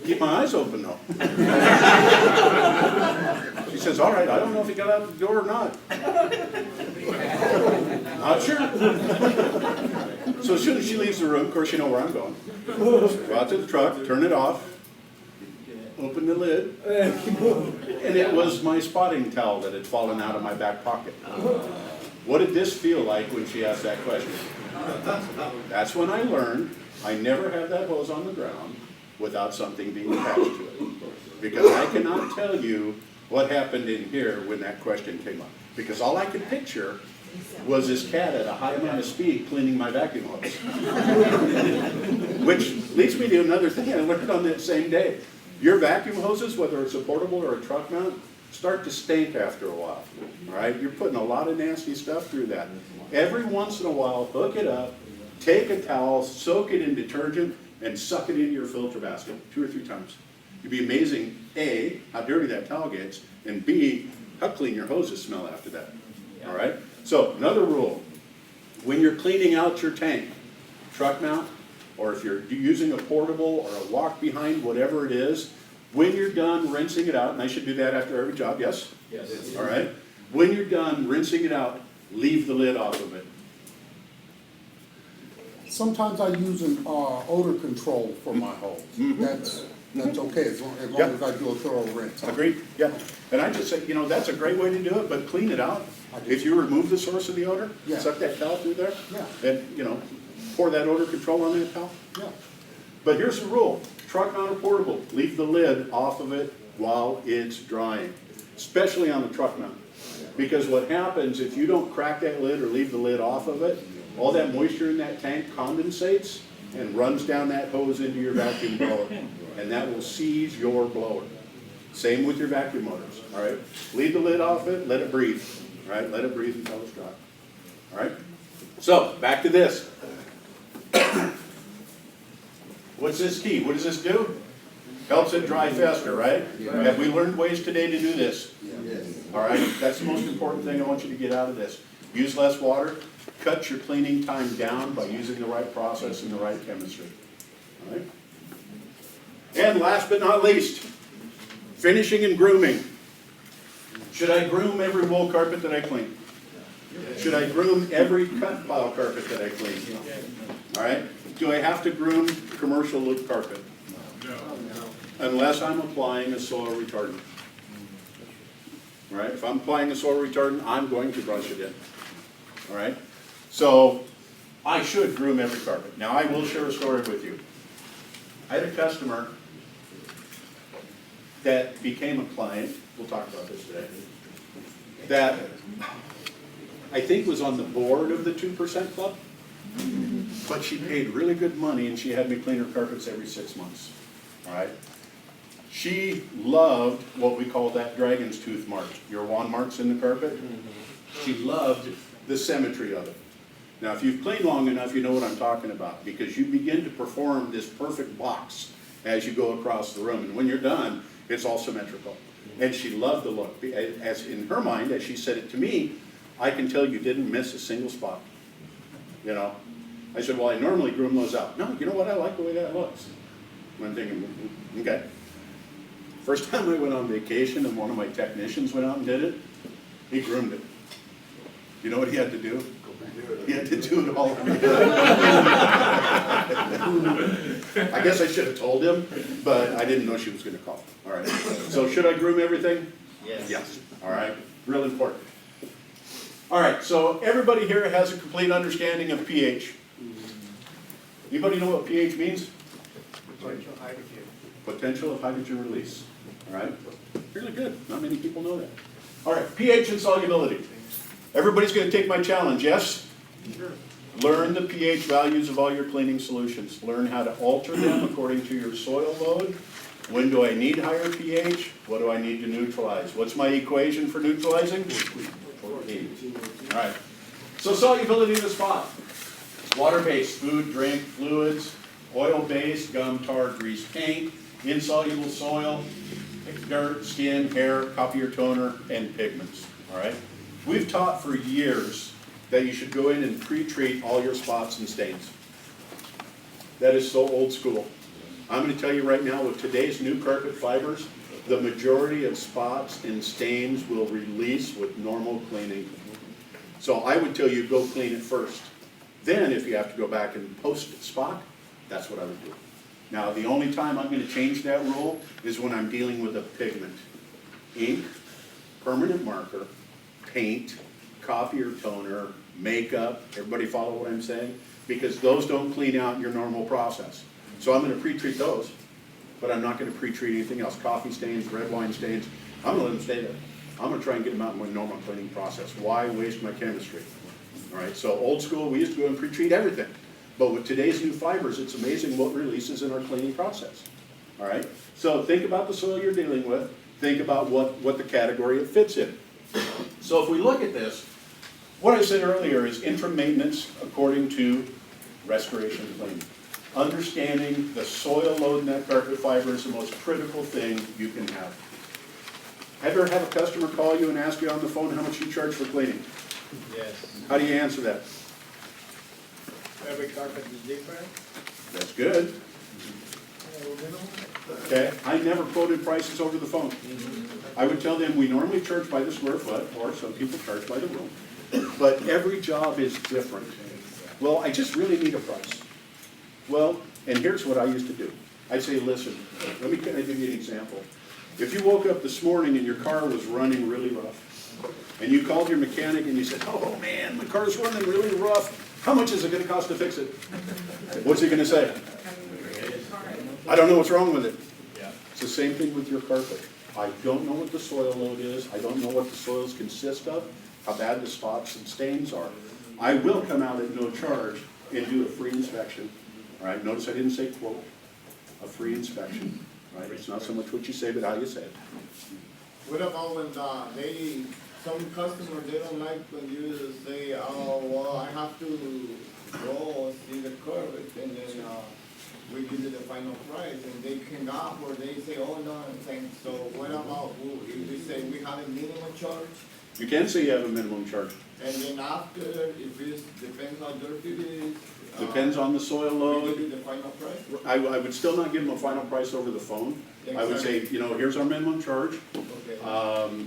Keep my eyes open though. She says, "All right, I don't know if he got out the door or not." Not sure. So as soon as she leaves the room, of course you know where I'm going. Go out to the truck, turn it off, open the lid, and it was my spotting towel that had fallen out of my back pocket. What did this feel like when she asked that question? That's when I learned I never have that hose on the ground without something being attached to it. Because I cannot tell you what happened in here when that question came up. Because all I could picture was this cat at a high amount of speed cleaning my vacuum hose. Which leads me to another thing I learned on that same day. Your vacuum hoses, whether it's a portable or a truck mount, start to stink after a while. All right, you're putting a lot of nasty stuff through that. Every once in a while, hook it up, take a towel, soak it in detergent, and suck it into your filter basket 2 or 3 times. You'd be amazing, A, how dirty that towel gets, and B, how clean your hoses smell after that. All right? So, another rule. When you're cleaning out your tank, truck mount, or if you're using a portable or a walk behind, whatever it is, when you're done rinsing it out, and I should do that after every job, yes? Yes. All right? When you're done rinsing it out, leave the lid off of it. Sometimes I use an odor control for my hose. That's okay, as long as I do a thorough rinse. Agreed? Yeah. And I just say, you know, that's a great way to do it, but clean it out. If you remove the source of the odor, Yeah. suck that towel through there, Yeah. and, you know, pour that odor control on that towel. Yeah. But here's the rule. Truck mount or portable, leave the lid off of it while it's drying, especially on the truck mount. Because what happens if you don't crack that lid or leave the lid off of it, all that moisture in that tank condensates and runs down that hose into your vacuum blower. And that will seize your blower. Same with your vacuum motors, all right? Leave the lid off it, let it breathe, all right? Let it breathe until it's dry, all right? So, back to this. What's this key? What does this do? Helps it dry faster, right? Have we learned ways today to do this? Yes. All right, that's the most important thing I want you to get out of this. Use less water, cut your cleaning time down by using the right process and the right chemistry. All right? And last but not least, finishing and grooming. Should I groom every wool carpet that I clean? Should I groom every cut pile carpet that I clean? All right? Do I have to groom commercial loop carpet? No. Unless I'm applying a soil retardant. All right? If I'm applying a soil retardant, I'm going to brush it in. All right? So I should groom every carpet. Now I will share a story with you. I had a customer that became a client, we'll talk about this today, that I think was on the board of the 2% club, but she paid really good money and she had me clean her carpets every 6 months. All right? She loved what we call that dragon's tooth mark, your wand marks in the carpet. She loved the symmetry of it. Now, if you've cleaned long enough, you know what I'm talking about, because you begin to perform this perfect box as you go across the room. And when you're done, it's all symmetrical. And she loved the look. As in her mind, as she said it to me, I can tell you didn't miss a single spot. You know? I said, well, I normally groom those out. No, you know what? I like the way that looks. I'm thinking, okay. First time I went on vacation and one of my technicians went out and did it, he groomed it. You know what he had to do? He had to do it all. I guess I should have told him, but I didn't know she was going to call. All right. So should I groom everything? Yes. Yes. All right. Real important. All right. So everybody here has a complete understanding of pH. Anybody know what pH means? Potential hydrogen. Potential of hydrogen release. All right. Really good. Not many people know that. All right. pH and solubility. Everybody's going to take my challenge, yes? Sure. Learn the pH values of all your cleaning solutions. Learn how to alter them according to your soil load. When do I need higher pH? What do I need to neutralize? What's my equation for neutralizing? 14. All right. So solubility of the spot. Water-based, food, drink, fluids, oil-based, gum, tar, grease, paint, insoluble soil, dirt, skin, hair, copier toner, and pigments. All right. We've taught for years that you should go in and pre-treat all your spots and stains. That is so old school. I'm going to tell you right now, with today's new carpet fibers, the majority of spots and stains will release with normal cleaning. So I would tell you go clean it first. Then if you have to go back and post spot, that's what I would do. Now the only time I'm going to change that rule is when I'm dealing with a pigment. Ink, permanent marker, paint, copier toner, makeup, everybody follow what I'm saying? Because those don't clean out your normal process. So I'm going to pre-treat those, but I'm not going to pre-treat anything else. Coffee stains, red wine stains, I'm going to let them stay there. I'm going to try and get them out in my normal cleaning process. Why waste my chemistry? All right, so old school, we used to go and pre-treat everything. But with today's new fibers, it's amazing what releases in our cleaning process. All right, so think about the soil you're dealing with. Think about what the category it fits in. So if we look at this, what I said earlier is interim maintenance according to restoration cleaning. Understanding the soil load in that carpet fiber is the most critical thing you can have. Have you ever had a customer call you and ask you on the phone how much you charge for cleaning? Yes. How do you answer that? Every carpet is different. That's good. Okay, I never quoted prices over the phone. I would tell them we normally charge by the square foot, or some people charge by the room. But every job is different. Well, I just really need a price. Well, and here's what I used to do. I'd say, listen, let me give you an example. If you woke up this morning and your car was running really rough, and you called your mechanic and you said, oh man, my car's running really rough, how much is it going to cost to fix it? What's he going to say? I don't know what's wrong with it. It's the same thing with your carpet. I don't know what the soil load is. I don't know what the soils consist of, how bad the spots and stains are. I will come out at no charge and do a free inspection. All right, notice I didn't say quote, a free inspection. Right? It's not so much what you say, but how you say it. What about when some customers, they don't like when you say, oh, well, I have to go see the carpet, and then we give you the final price, and they cannot, or they say, oh, no, thanks. So what about, if we say we have a minimum charge? You can say you have a minimum charge. And then after, if it depends how dirty it is. Depends on the soil load. We give you the final price? I would still not give them a final price over the phone. I would say, you know, here's our minimum charge. Okay.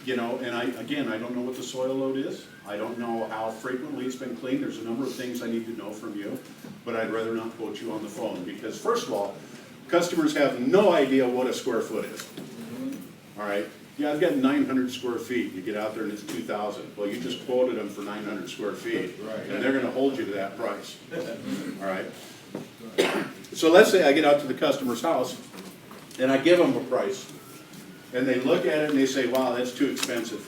You know, and again, I don't know what the soil load is. I don't know how frequently it's been cleaned. There's a number of things I need to know from you, but I'd rather not quote you on the phone because first of all, customers have no idea what a square foot is. All right? Yeah, I've got 900 square feet. You get out there and it's 2,000. Well, you just quoted them for 900 square feet, and they're gonna hold you to that price. All right? So let's say I get out to the customer's house and I give them a price. And they look at it and they say, wow, that's too expensive.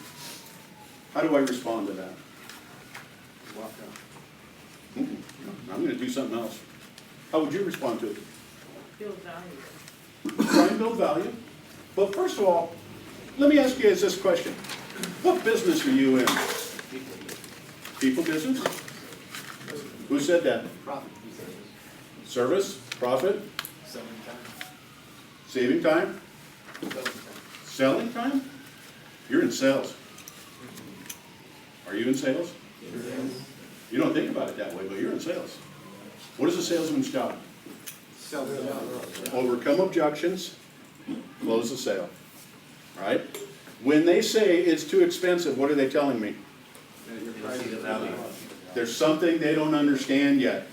How do I respond to that? Walk out. I'm gonna do something else. How would you respond to it? Build value. Try and build value. But first of all, let me ask you guys this question. What business are you in? People business? Who said that? Profit, he says. Service? Profit? Selling time. Saving time? Selling time. Selling time? You're in sales. Are you in sales? Yes. You don't think about it that way, but you're in sales. What is a salesman's job? Sell the job. Overcome objections, close the sale. Right? When they say it's too expensive, what are they telling me? There's something they don't understand yet.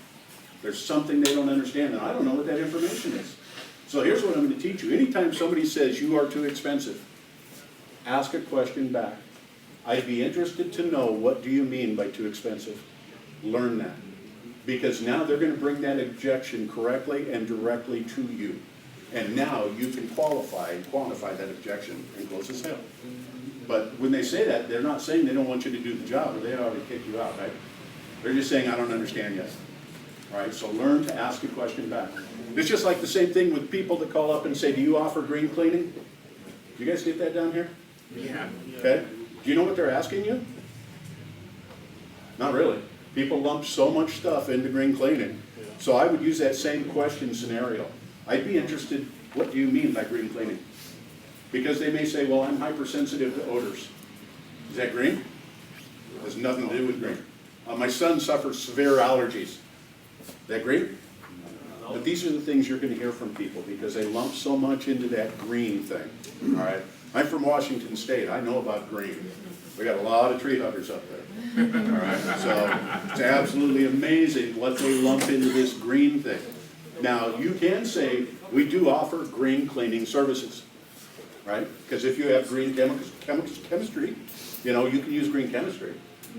There's something they don't understand, and I don't know what that information is. So here's what I'm going to teach you. Anytime somebody says you are too expensive, ask a question back. I'd be interested to know, what do you mean by too expensive? Learn that. Because now they're going to bring that objection correctly and directly to you. And now you can qualify and quantify that objection and close the sale. But when they say that, they're not saying they don't want you to do the job, or they already kicked you out, right? They're just saying, I don't understand yet. All right, so learn to ask a question back. It's just like the same thing with people that call up and say, do you offer green cleaning? You guys get that down here? Yeah. Okay. Do you know what they're asking you? Not really. People lump so much stuff into green cleaning. So I would use that same question scenario. I'd be interested, what do you mean by green cleaning? Because they may say, well, I'm hypersensitive to odors. Is that green? It has nothing to do with green. My son suffers severe allergies. Is that green? But these are the things you're going to hear from people because they lump so much into that green thing. All right. I'm from Washington State. I know about green. We got a lot of tree huggers up there. All right. So it's absolutely amazing what they lump into this green thing. Now you can say we do offer green cleaning services, right? Because if you have green chemistry, you know you can use green chemistry.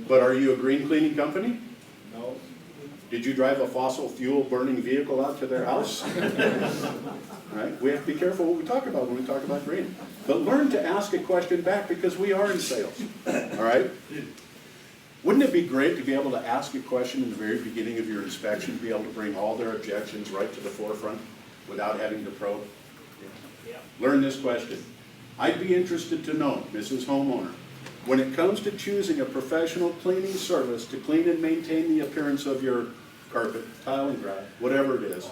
But are you a green cleaning company? No. Did you drive a fossil fuel burning vehicle out to their house? Right? We have to be careful what we talk about when we talk about green. But learn to ask a question back because we are in sales. All right? Wouldn't it be great to be able to ask a question in the very beginning of your inspection, be able to bring all their objections right to the forefront without having to probe? Yeah. Learn this question. I'd be interested to know, Mrs. Homeowner, when it comes to choosing a professional cleaning service to clean and maintain the appearance of your carpet, tile and grout, whatever it is,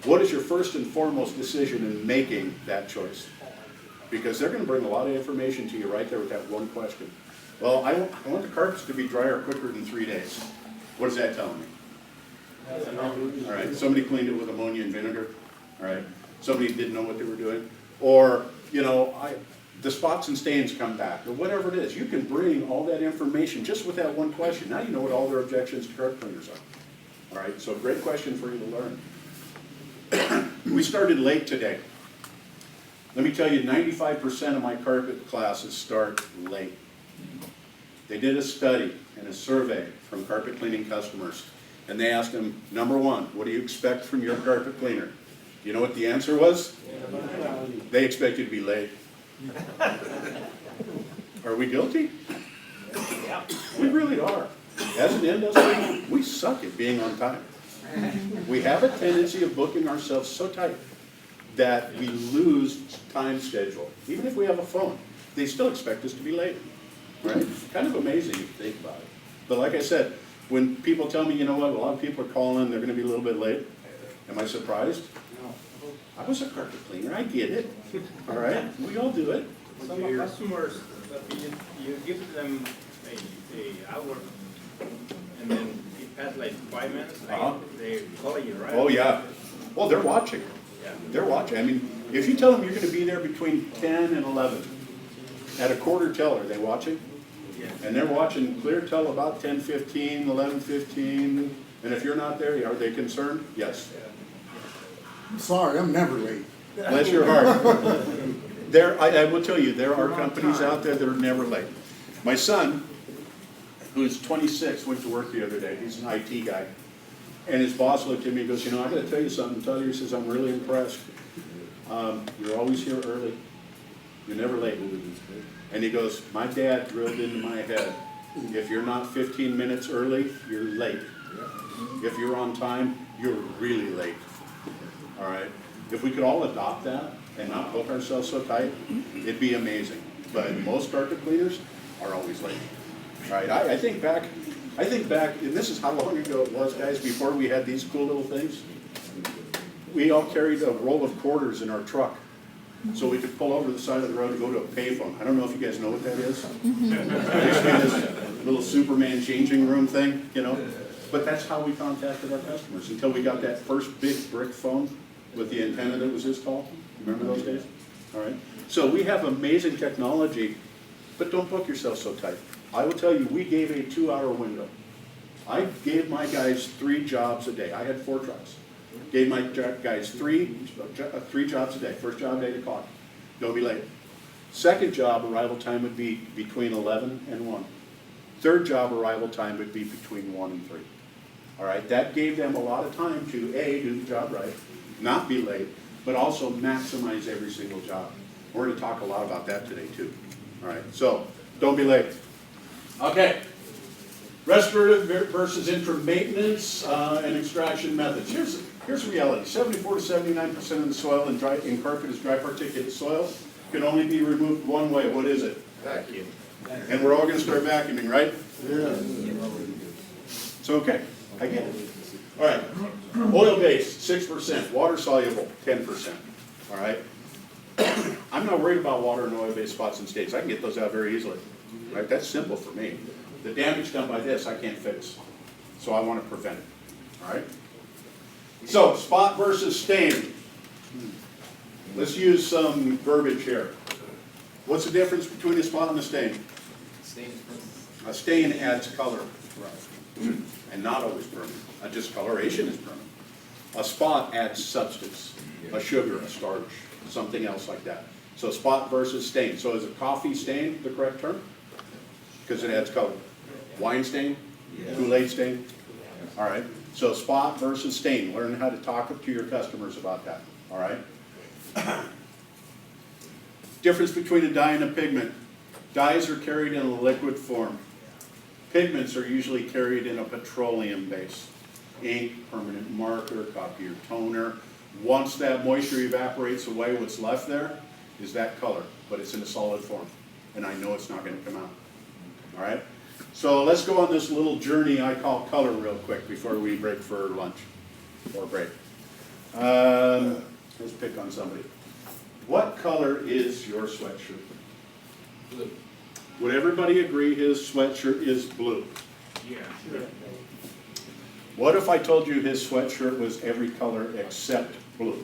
what is your first and foremost decision in making that choice? Because they're going to bring a lot of information to you right there with that one question. Well, I want the carpets to be drier quicker than 3 days. What does that tell me? All right, somebody cleaned it with ammonia and vinegar. All right, somebody didn't know what they were doing. Or, you know, the spots and stains come back, or whatever it is. You can bring all that information just with that one question. Now you know what all their objections to carpet cleaners are. All right, so great question for you to learn. We started late today. Let me tell you, 95% of my carpet classes start late. They did a study and a survey from carpet cleaning customers, and they asked them, number one, what do you expect from your carpet cleaner? You know what the answer was? They expect you to be late. Are we guilty? Yeah. We really are. As an industry, we suck at being on time. We have a tendency of booking ourselves so tight that we lose time schedule. Even if we have a phone, they still expect us to be late. Right? Kind of amazing if you think about it. But like I said, when people tell me, you know what, a lot of people are calling, they're going to be a little bit late. Am I surprised? No. I was a carpet cleaner, I get it. All right, we all do it. Some customers, you give them a hour, and then it passed like 5 minutes, they call you, right? Oh yeah. Well, they're watching. Yeah. They're watching. I mean, if you tell them you're going to be there between 10 and 11, At a quarter tell, are they watching? Yeah. And they're watching clear till about 10:15, 11:15, and if you're not there, are they concerned? Yes. Sorry, I'm never late. Bless your heart. I will tell you, there are companies out there that are never late. My son, who's 26, went to work the other day. He's an IT guy. And his boss looked at me and goes, you know, I gotta tell you something. He says, I'm really impressed. You're always here early. You're never late. And he goes, my dad drilled into my head, if you're not 15 minutes early, you're late. If you're on time, you're really late. All right? If we could all adopt that and not hook ourselves so tight, it'd be amazing. But most carpet cleaners are always late. All right? I think back, and this is how long ago it was, guys, before we had these cool little things. We all carried a roll of quarters in our truck, so we could pull over the side of the road and go to a payphone. I don't know if you guys know what that is. This little Superman changing room thing, you know. But that's how we contacted our customers until we got that first big brick phone with the antenna that was this tall. Remember those days? All right. So we have amazing technology, but don't book yourself so tight. I will tell you, we gave a 2-hour window. I gave my guys 3 jobs a day. I had 4 trucks. Gave my guys three jobs a day. First job, 8 o'clock. Don't be late. Second job arrival time would be between 11 and 1. Third job arrival time would be between 1 and 3. All right, that gave them a lot of time to A, do the job right, not be late, but also maximize every single job. We're going to talk a lot about that today too. All right, so don't be late. Okay. Restorative versus intra-maintenance and extraction methods. Here's the reality. 74 to 79% of the soil in carpet is dry particulate soil. Can only be removed one way. What is it? Vacuum. And we're all going to start vacuuming, right? Yeah. It's okay. I get it. All right. Oil-based, 6%. Water-soluble, 10%. All right. I'm not worried about water and oil-based spots and stains. I can get those out very easily. Right? That's simple for me. The damage done by this, I can't fix. So I want to prevent it. All right? So, spot versus stain. Let's use some verbiage here. What's the difference between a spot and a stain? A stain adds color. And not always permanent. A discoloration is permanent. A spot adds substance. A sugar, a starch, something else like that. So spot versus stain. So is a coffee stain the correct term? Because it adds color. Wine stain? Kool-Aid stain? All right. So spot versus stain. Learn how to talk to your customers about that. All right. Difference between a dye and a pigment. Dyes are carried in a liquid form. Pigments are usually carried in a petroleum base. Ink, permanent marker, copier toner. Once that moisture evaporates away, what's left there is that color, but it's in a solid form. And I know it's not going to come out. All right? So let's go on this little journey I call color real quick before we break for lunch or break. Let's pick on somebody. What color is your sweatshirt? Blue. Would everybody agree his sweatshirt is blue? Yeah. What if I told you his sweatshirt was every color except blue?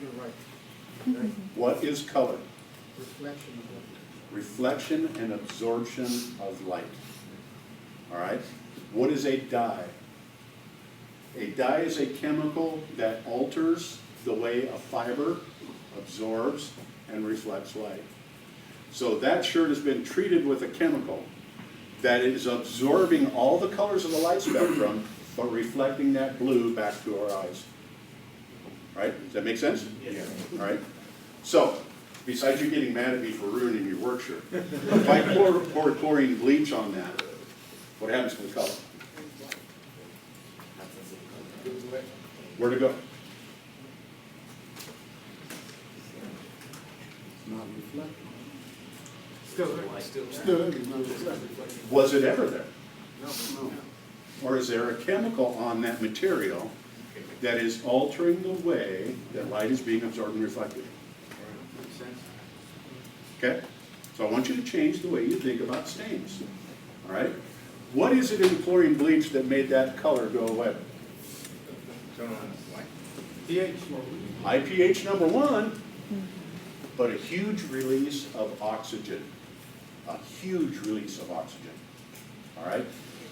You're right. What is color? Reflection of Reflection and absorption of light. All right? What is a dye? A dye is a chemical that alters the way a fiber absorbs and reflects light. So that shirt has been treated with a chemical that is absorbing all the colors of the light spectrum, but reflecting that blue back to our eyes. Right? Does that make sense? Yes. All right? So, besides you getting mad at me for ruining your work shirt, if I pour chlorine bleach on that, what happens to the color? Where'd it go? It's not reflecting. Still. Still, it's not reflecting. Was it ever there? No. Or is there a chemical on that material that is altering the way that light is being absorbed and reflected? Okay? So I want you to change the way you think about stains. All right? What is it in chlorine bleach that made that color go away? Turn on white. pH. High pH number 1. but a huge release of oxygen. A huge release of oxygen. All right?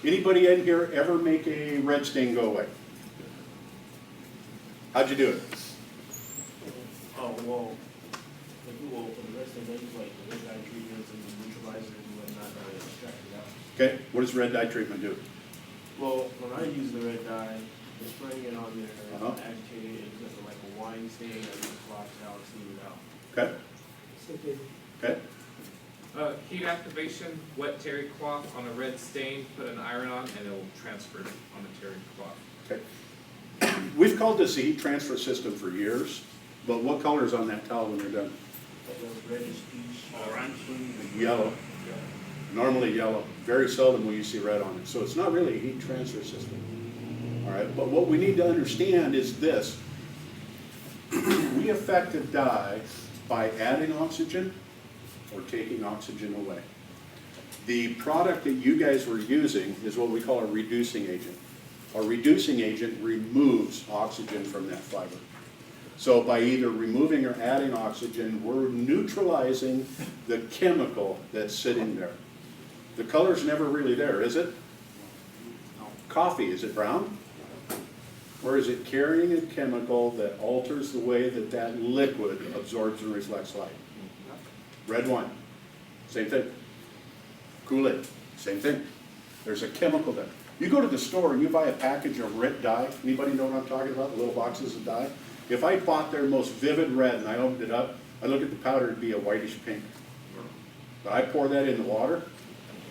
Anybody in here ever make a red stain go away? How'd you do it? Oh, well, for the rest of it, like the red dye treatments and the neutralizers and whatnot, extract it out. Okay, what does red dye treatment do? Well, when I use the red dye, I'm spraying it on there, Uh-huh. agitating it, it's like a wine stain, I just wash it out, clean it out. Okay? Okay? Heat activation, wet terry cloth on a red stain, put an iron on, and it will transfer it on the terry cloth. Okay. We've called this a heat transfer system for years, but what color is on that towel when you're done? Reddish peach, orange. Yellow. Normally yellow. Very seldom will you see red on it. So it's not really a heat transfer system. All right, but what we need to understand is this. We affect a dye by adding oxygen or taking oxygen away. The product that you guys were using is what we call a reducing agent. A reducing agent removes oxygen from that fiber. So by either removing or adding oxygen, we're neutralizing the chemical that's sitting there. The color's never really there, is it? Coffee, is it brown? Or is it carrying a chemical that alters the way that that liquid absorbs and reflects light? Red wine, same thing. Kool-Aid, same thing. There's a chemical there. You go to the store and you buy a package of red dye. Anybody know what I'm talking about? The little boxes of dye? If I bought their most vivid red and I opened it up, I look at the powder, it'd be a whitish pink. But I pour that in the water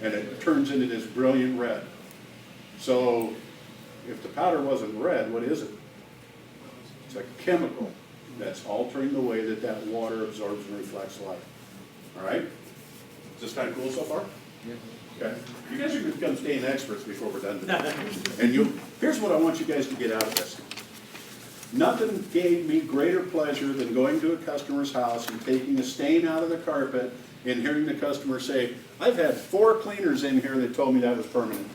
and it turns into this brilliant red. So if the powder wasn't red, what is it? It's a chemical that's altering the way that that water absorbs and reflects light. All right? Is this kind of cool so far? Yeah. Okay. You guys are going to become stain experts before we're done today. And here's what I want you guys to get out of this. Nothing gave me greater pleasure than going to a customer's house and taking a stain out of the carpet and hearing the customer say, I've had 4 cleaners in here that told me that was permanent.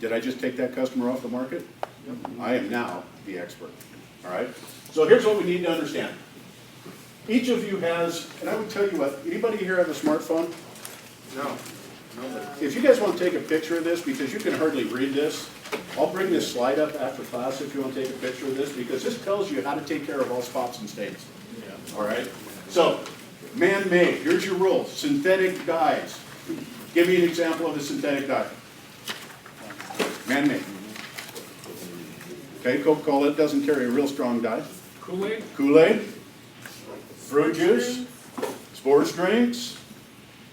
Did I just take that customer off the market? I am now the expert. All right? So here's what we need to understand. Each of you has, and I would tell you what, anybody here have a smartphone? No. If you guys want to take a picture of this, because you can hardly read this, I'll bring this slide up after class if you want to take a picture of this, because this tells you how to take care of all spots and stains. All right? So, man-made, here's your rule. Synthetic dyes. Give me an example of a synthetic dye. Man-made. Okay, Coca-Cola doesn't carry a real strong dye. Kool-Aid? Kool-Aid, fruit juice, sports drinks,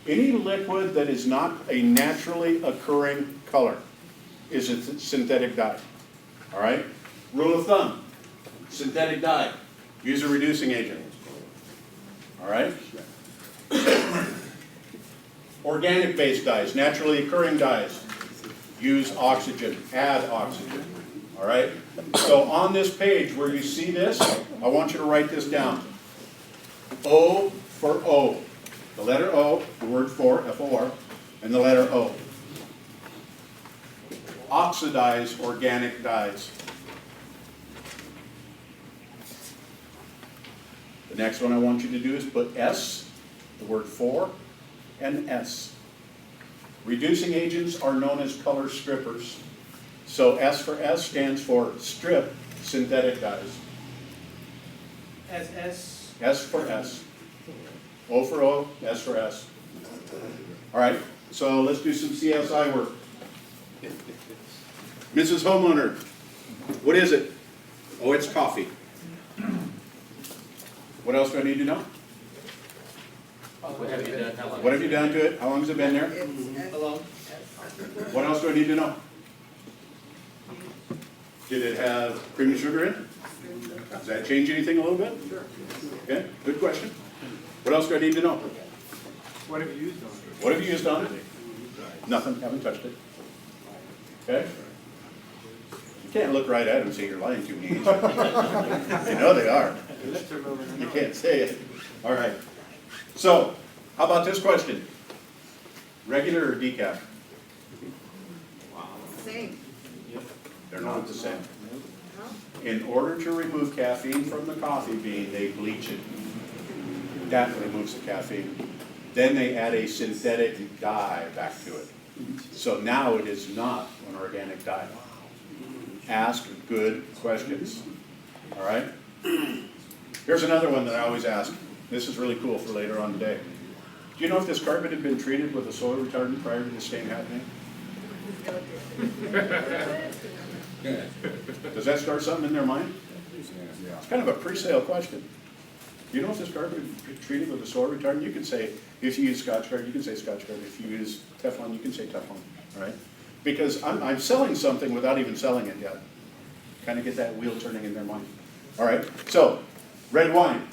any liquid that is not a naturally occurring color is a synthetic dye. All right? Rule of thumb, synthetic dye, use a reducing agent. All right? Organic-based dyes, naturally occurring dyes, use oxygen, add oxygen. All right? So on this page where you see this, I want you to write this down. O for O. The letter O, the word for, F-O-R, and the letter O. Oxidize organic dyes. The next one I want you to do is put S, the word for, and S. Reducing agents are known as color strippers. So S for S stands for strip synthetic dyes. SS. S for S. O for O, S for S. All right, so let's do some CSI work. Mrs. Homeowner, what is it? Oh, it's coffee. What else do I need to know? What have you done? How long? What have you done to it? How long has it been there? Hello? What else do I need to know? Did it have cream and sugar in it? Does that change anything a little bit? Sure. Okay, good question. What else do I need to know? What have you used on it? What have you used on it? Nothing, haven't touched it. Okay? You can't look right at them and say you're lying to me. You know they are. You can't say it. All right. So, how about this question? Regular or decaf? Same. They're not the same. In order to remove caffeine from the coffee bean, they bleach it. That removes the caffeine. Then they add a synthetic dye back to it. So now it is not an organic dye. Ask good questions, all right? Here's another one that I always ask. This is really cool for later on today. Do you know if this carpet had been treated with a soil retardant prior to the stain happening? Does that start something in their mind? It's kind of a pre-sale question. Do you know if this carpet had been treated with a soil retardant? You can say, if you use Scotchgard, you can say Scotchgard. If you use Teflon, you can say Teflon, all right? Because I'm selling something without even selling it yet. Kind of get that wheel turning in their mind. All right, so red wine,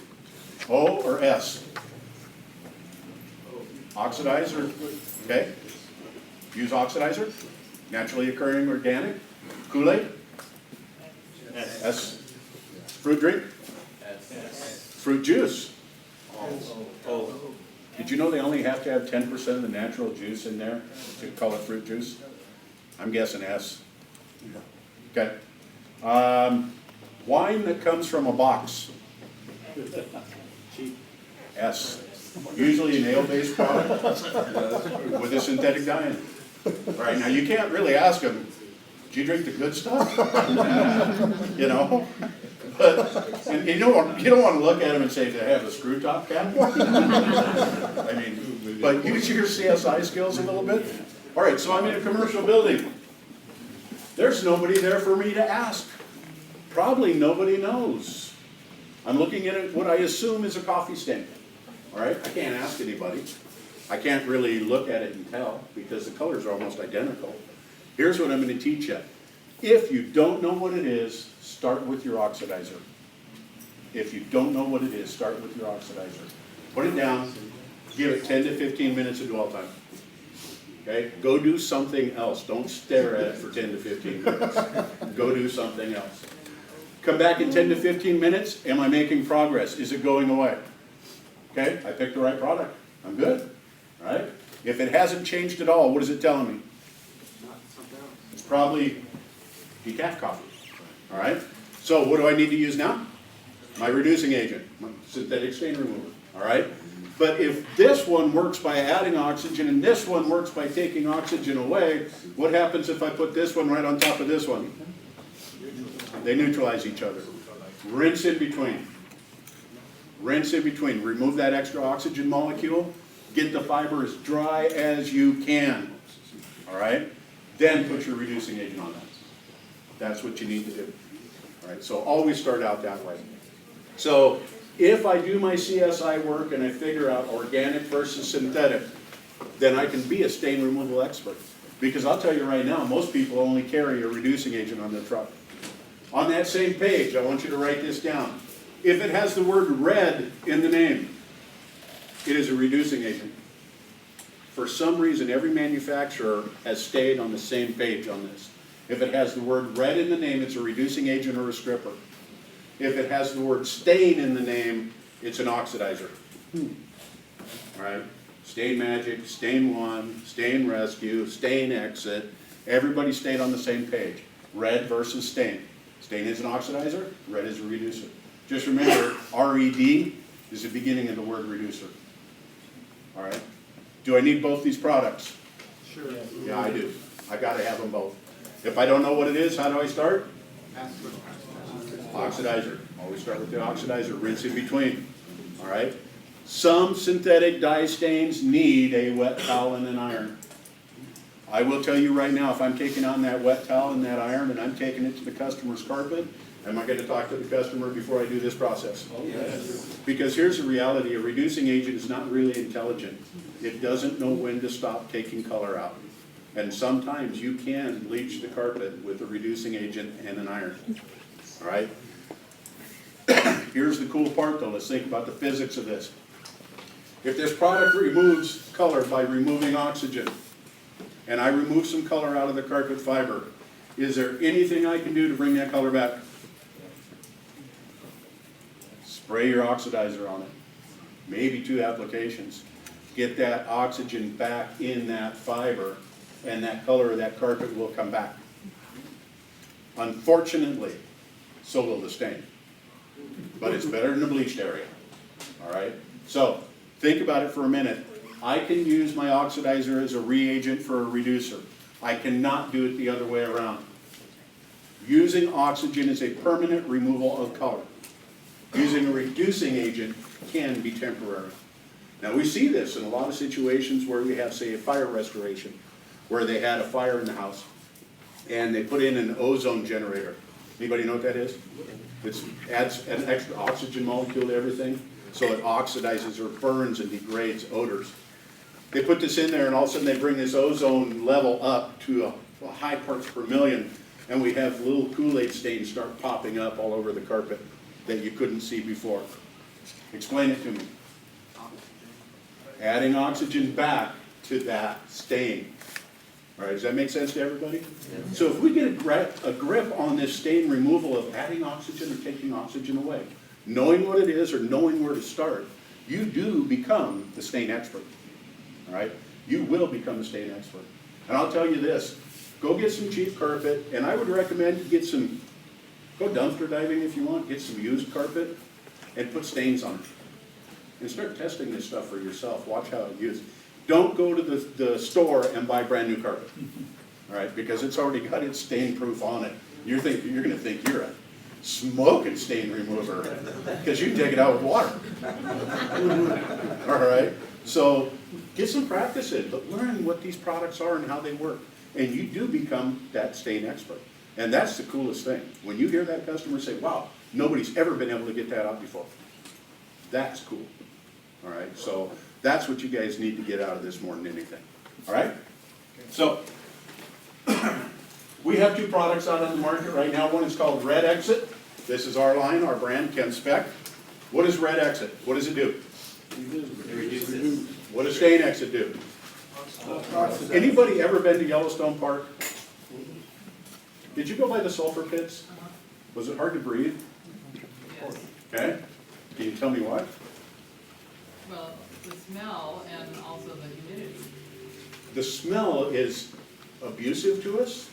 O or S? Oxidizer, okay? Use oxidizer, naturally occurring organic. Kool-Aid? S. Fruit drink? Fruit juice? O. Did you know they only have to have 10% of the natural juice in there to call it fruit juice? I'm guessing S. Okay. Wine that comes from a box? S. Usually an ale-based product with a synthetic dye in it. All right, now you can't really ask them, do you drink the good stuff? You know? But and you don't want to look at them and say, do they have a screw top cap? I mean, but use your CSI skills a little bit. All right, so I'm in a commercial building. There's nobody there for me to ask. Probably nobody knows. I'm looking at what I assume is a coffee stain. All right, I can't ask anybody. I can't really look at it and tell because the colors are almost identical. Here's what I'm going to teach you. If you don't know what it is, start with your oxidizer. If you don't know what it is, start with your oxidizer. Put it down, give it 10 to 15 minutes of dwell time. Okay? Go do something else. Don't stare at it for 10 to 15 minutes. Go do something else. Come back in 10 to 15 minutes. Am I making progress? Is it going away? Okay? I picked the right product. I'm good. All right? If it hasn't changed at all, what is it telling me? It's probably decaf coffee. All right? So what do I need to use now? My reducing agent, my synthetic stain remover. All right? But if this one works by adding oxygen and this one works by taking oxygen away, what happens if I put this one right on top of this one? They neutralize each other. Rinse in between. Rinse in between. Remove that extra oxygen molecule. Get the fiber as dry as you can. All right? Then put your reducing agent on that. That's what you need to do. All right? So always start out that way. So if I do my CSI work and I figure out organic versus synthetic, then I can be a stain removal expert. Because I'll tell you right now, most people only carry a reducing agent on their truck. On that same page, I want you to write this down. If it has the word red in the name, it is a reducing agent. For some reason, every manufacturer has stayed on the same page on this. If it has the word red in the name, it's a reducing agent or a stripper. If it has the word stain in the name, it's an oxidizer. All right? Stain Magic, Stain One, Stain Rescue, Stain Exit. Everybody stayed on the same page. Red versus stain. Stain is an oxidizer, red is a reducer. Just remember, RED is the beginning of the word reducer. All right? Do I need both these products? Sure. Yeah, I do. I got to have them both. If I don't know what it is, how do I start? Oxidizer. Always start with the oxidizer. Rinse in between. All right? Some synthetic dye stains need a wet towel and an iron. I will tell you right now, if I'm taking on that wet towel and that iron and I'm taking it to the customer's carpet, am I going to talk to the customer before I do this process? Oh, yes. Because here's the reality, a reducing agent is not really intelligent. It doesn't know when to stop taking color out. And sometimes you can bleach the carpet with a reducing agent and an iron. All right? Here's the cool part though, let's think about the physics of this. If this product removes color by removing oxygen, and I remove some color out of the carpet fiber, is there anything I can do to bring that color back? Spray your oxidizer on it. Maybe 2 applications. Get that oxygen back in that fiber, and that color of that carpet will come back. Unfortunately, so will the stain. But it's better than the bleached area, all right? So, think about it for a minute. I can use my oxidizer as a reagent for a reducer. I cannot do it the other way around. Using oxygen is a permanent removal of color. Using a reducing agent can be temporary. Now we see this in a lot of situations where we have, say, a fire restoration, where they had a fire in the house and they put in an ozone generator. Anybody know what that is? It adds an extra oxygen molecule to everything, so it oxidizes or burns and degrades odors. They put this in there and all of a sudden they bring this ozone level up to a high parts per million, and we have little Kool-Aid stains start popping up all over the carpet that you couldn't see before. Explain it to me. Adding oxygen back to that stain. All right, does that make sense to everybody? Yes. So if we get a grip on this stain removal of adding oxygen or taking oxygen away, knowing what it is or knowing where to start, you do become the stain expert. All right? You will become a stain expert. And I'll tell you this, go get some cheap carpet, and I would recommend you get some, go dumpster diving if you want, get some used carpet, and put stains on it. And start testing this stuff for yourself. Watch how it's used. Don't go to the store and buy brand new carpet, all right? Because it's already got its stain proof on it. You're going to think you're a smoking stain remover because you can take it out with water. All right? So get some practice in, but learn what these products are and how they work. And you do become that stain expert. And that's the coolest thing. When you hear that customer say, wow, nobody's ever been able to get that out before. That's cool. All right? So that's what you guys need to get out of this more than anything. All right? So we have two products out on the market right now. One is called Red Exit. This is our line, our brand, Chem Spec. What is Red Exit? What does it do? It reduces. What does Stain Exit do? Anybody ever been to Yellowstone Park? Did you go by the sulfur pits? Was it hard to breathe? Yes. Okay. Can you tell me why? Well, the smell and also the humidity. The smell is abusive to us,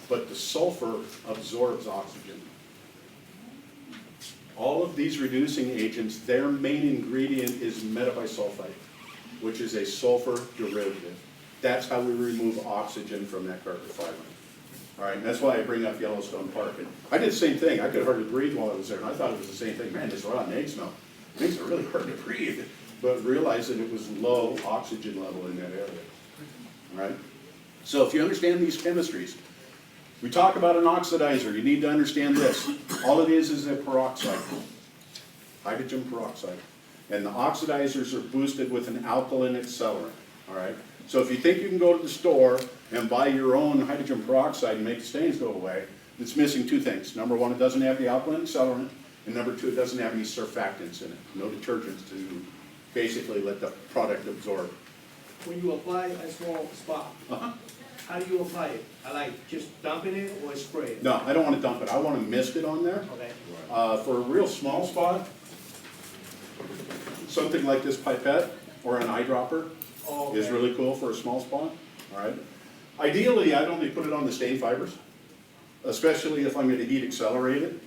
but the sulfur absorbs oxygen. All of these reducing agents, their main ingredient is metabisulfite, which is a sulfur derivative. That's how we remove oxygen from that carpet fiber. All right, and that's why I bring up Yellowstone Park. And I did the same thing. I could hardly breathe while I was there, and I thought it was the same thing. Man, this rotten egg smell makes it really hard to breathe. But realized that it was low oxygen level in that area. All right? So if you understand these chemistries, we talk about an oxidizer. You need to understand this. All it is a peroxide, hydrogen peroxide. And the oxidizers are boosted with an alkaline accelerant. All right? So if you think you can go to the store and buy your own hydrogen peroxide and make the stains go away, it's missing two things. Number one, it doesn't have the alkaline accelerant. And number two, it doesn't have any surfactants in it. No detergents to basically let the product absorb. When you apply a small spot, how do you apply it? I like just dumping it or spray it? No, I don't want to dump it. I want to mist it on there. Okay. For a real small spot, something like this pipette or an eyedropper is really cool for a small spot. All right. Ideally, I'd only put it on the stain fibers, especially if I'm going to heat accelerate it,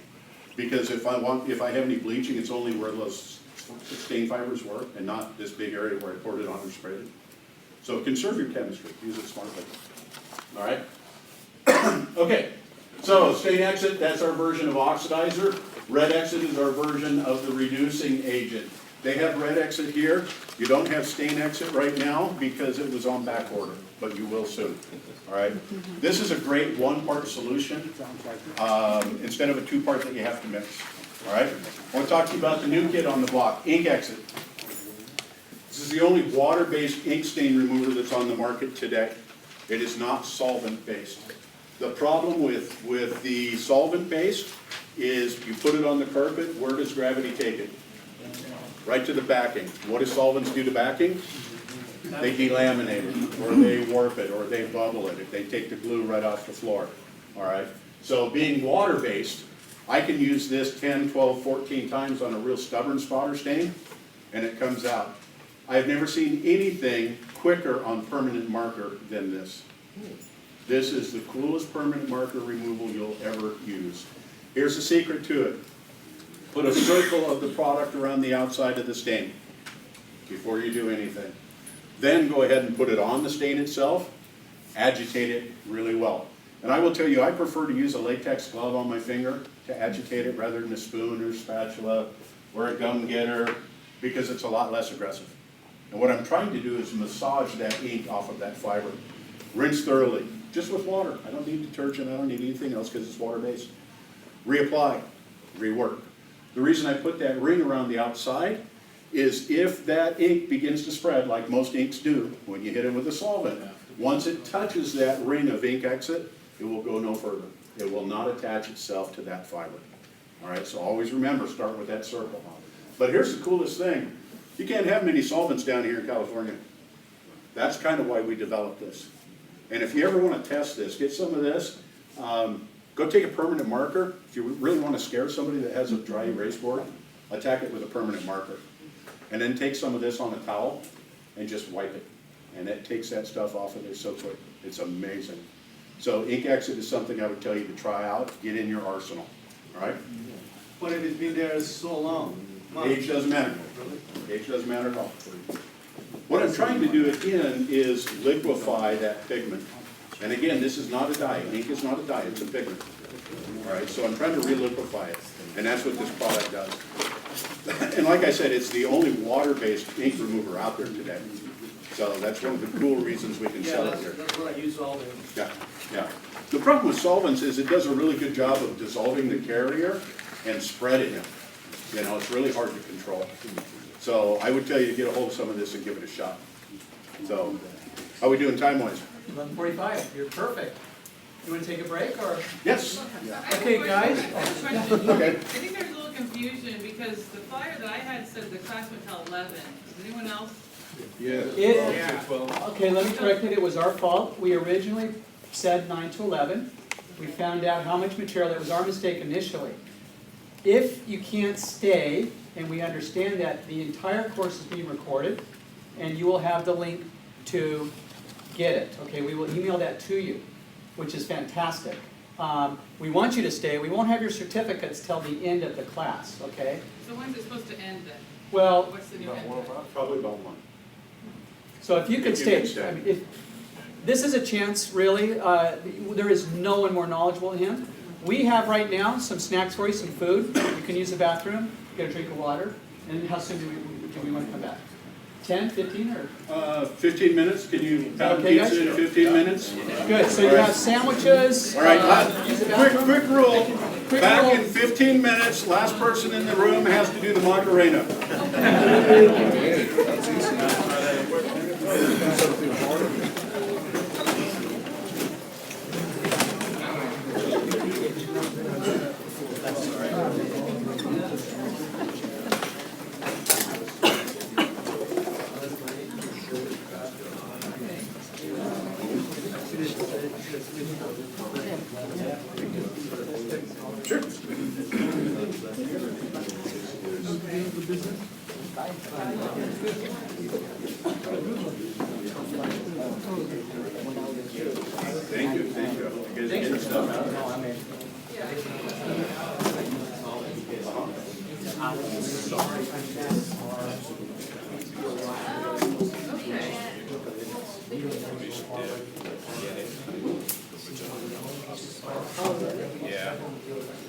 because if I have any bleaching, it's only where those stain fibers work and not this big area where I poured it on and sprayed it. So conserve your chemistry. Use it smartly. All right. Okay. So Stain Exit, that's our version of oxidizer. Red Exit is our version of the reducing agent. They have Red Exit here. You don't have Stain Exit right now because it was on back order, but you will soon. All right. This is a great one-part solution instead of a two-part that you have to mix. All right. I want to talk to you about the new kid on the block, Ink Exit. This is the only water-based ink stain remover that's on the market today. It is not solvent-based. The problem with the solvent-based is you put it on the carpet, where does gravity take it? Right to the backing. What do solvents do to backing? They delaminate it, or they warp it, or they bubble it. They take the glue right off the floor. All right? So being water-based, I can use this 10, 12, 14 times on a real stubborn spot or stain, and it comes out. I've never seen anything quicker on permanent marker than this. This is the coolest permanent marker removal you'll ever use. Here's the secret to it. Put a circle of the product around the outside of the stain before you do anything. Then go ahead and put it on the stain itself, agitate it really well. And I will tell you, I prefer to use a latex glove on my finger to agitate it rather than a spoon or spatula or a gum getter, because it's a lot less aggressive. And what I'm trying to do is massage that ink off of that fiber. Rinse thoroughly, just with water. I don't need detergent, I don't need anything else because it's water-based. Reapply, rework. The reason I put that ring around the outside is if that ink begins to spread, like most inks do, when you hit it with a solvent, once it touches that ring of ink exit, it will go no further. It will not attach itself to that fiber. All right, so always remember, start with that circle. But here's the coolest thing. You can't have many solvents down here in California. That's kind of why we developed this. And if you ever want to test this, get some of this. Go take a permanent marker. If you really want to scare somebody that has a dry erase board, attack it with a permanent marker. And then take some of this on a towel and just wipe it. And it takes that stuff off of there so quick. It's amazing. So ink exit is something I would tell you to try out, get in your arsenal. All right? But if it's been there so long? Age doesn't matter. Age doesn't matter at all. What I'm trying to do again is liquefy that pigment. And again, this is not a dye. Ink is not a dye, it's a pigment. All right, so I'm trying to reliquefy it. And that's what this product does. And like I said, it's the only water-based ink remover out there today. So that's one of the cool reasons we can sell it here. That's what I use all the. Yeah, yeah. The problem with solvents is it does a really good job of dissolving the carrier and spreading it. You know, it's really hard to control. So I would tell you to get a hold of some of this and give it a shot. So, how are we doing time-wise? 11:45, you're perfect. You want to take a break, or? Yes. Okay, guys. I have a question. Okay. I think there's a little confusion because the flyer that I had said the class went till 11. Does anyone else? Okay, let me correct it, it was our fault. We originally said 9 to 11. We found out how much material, it was our mistake initially. If you can't stay, and we understand that the entire course is being recorded, and you will have the link to get it. Okay, we will email that to you, which is fantastic. We want you to stay. We won't have your certificates till the end of the class, okay? So when's it supposed to end then? Well, What's the new end time? Probably about 1. so if you could If you stay, can stay. I mean, this is a chance, really. There is no one more knowledgeable than him. We have right now some snacks for you, some food. You can use the bathroom, get a drink of water. And how soon do we want to come back? 10, 15, or? 15 minutes. Can you pound Okay, guys? pizza in 15 minutes? Good, so you have sandwiches. All right, use the bathroom. quick rule. Quick Back rule. in 15 minutes, last person in the room has to do the Macarena. Sure. Thank you, thank you. You guys get your stuff out? Yeah.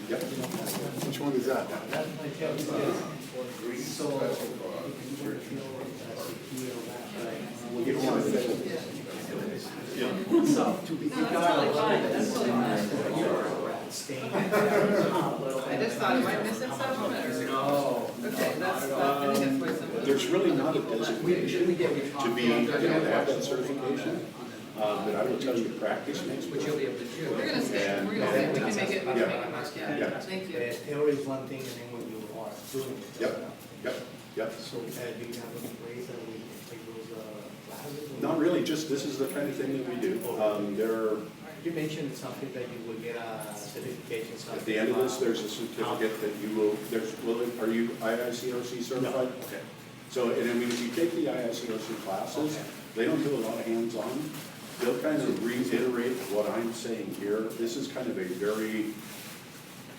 Yep. Which one is that? You don't want to I just thought, am I missing something or? No. Okay, that's, I think that's way simple. There's really not a designation to be, you know, to have that certification. But I will tell you, practice makes perfect. We're gonna stay, we can make it, Yeah. yeah, Yeah. thank you. Theory is one thing, and then when you are doing it. Yep, yep, yep. So, do you have any ways that we take those classes? or- Not really, just this is the kind of thing that we do. You mentioned something that you will get a certification. At the end of this, there's a certificate that you will, are you IICRC certified? Okay. So, and I mean, if you take the IICRC classes, they don't do a lot of hands-on. They'll kind of reiterate what I'm saying here. This is kind of a very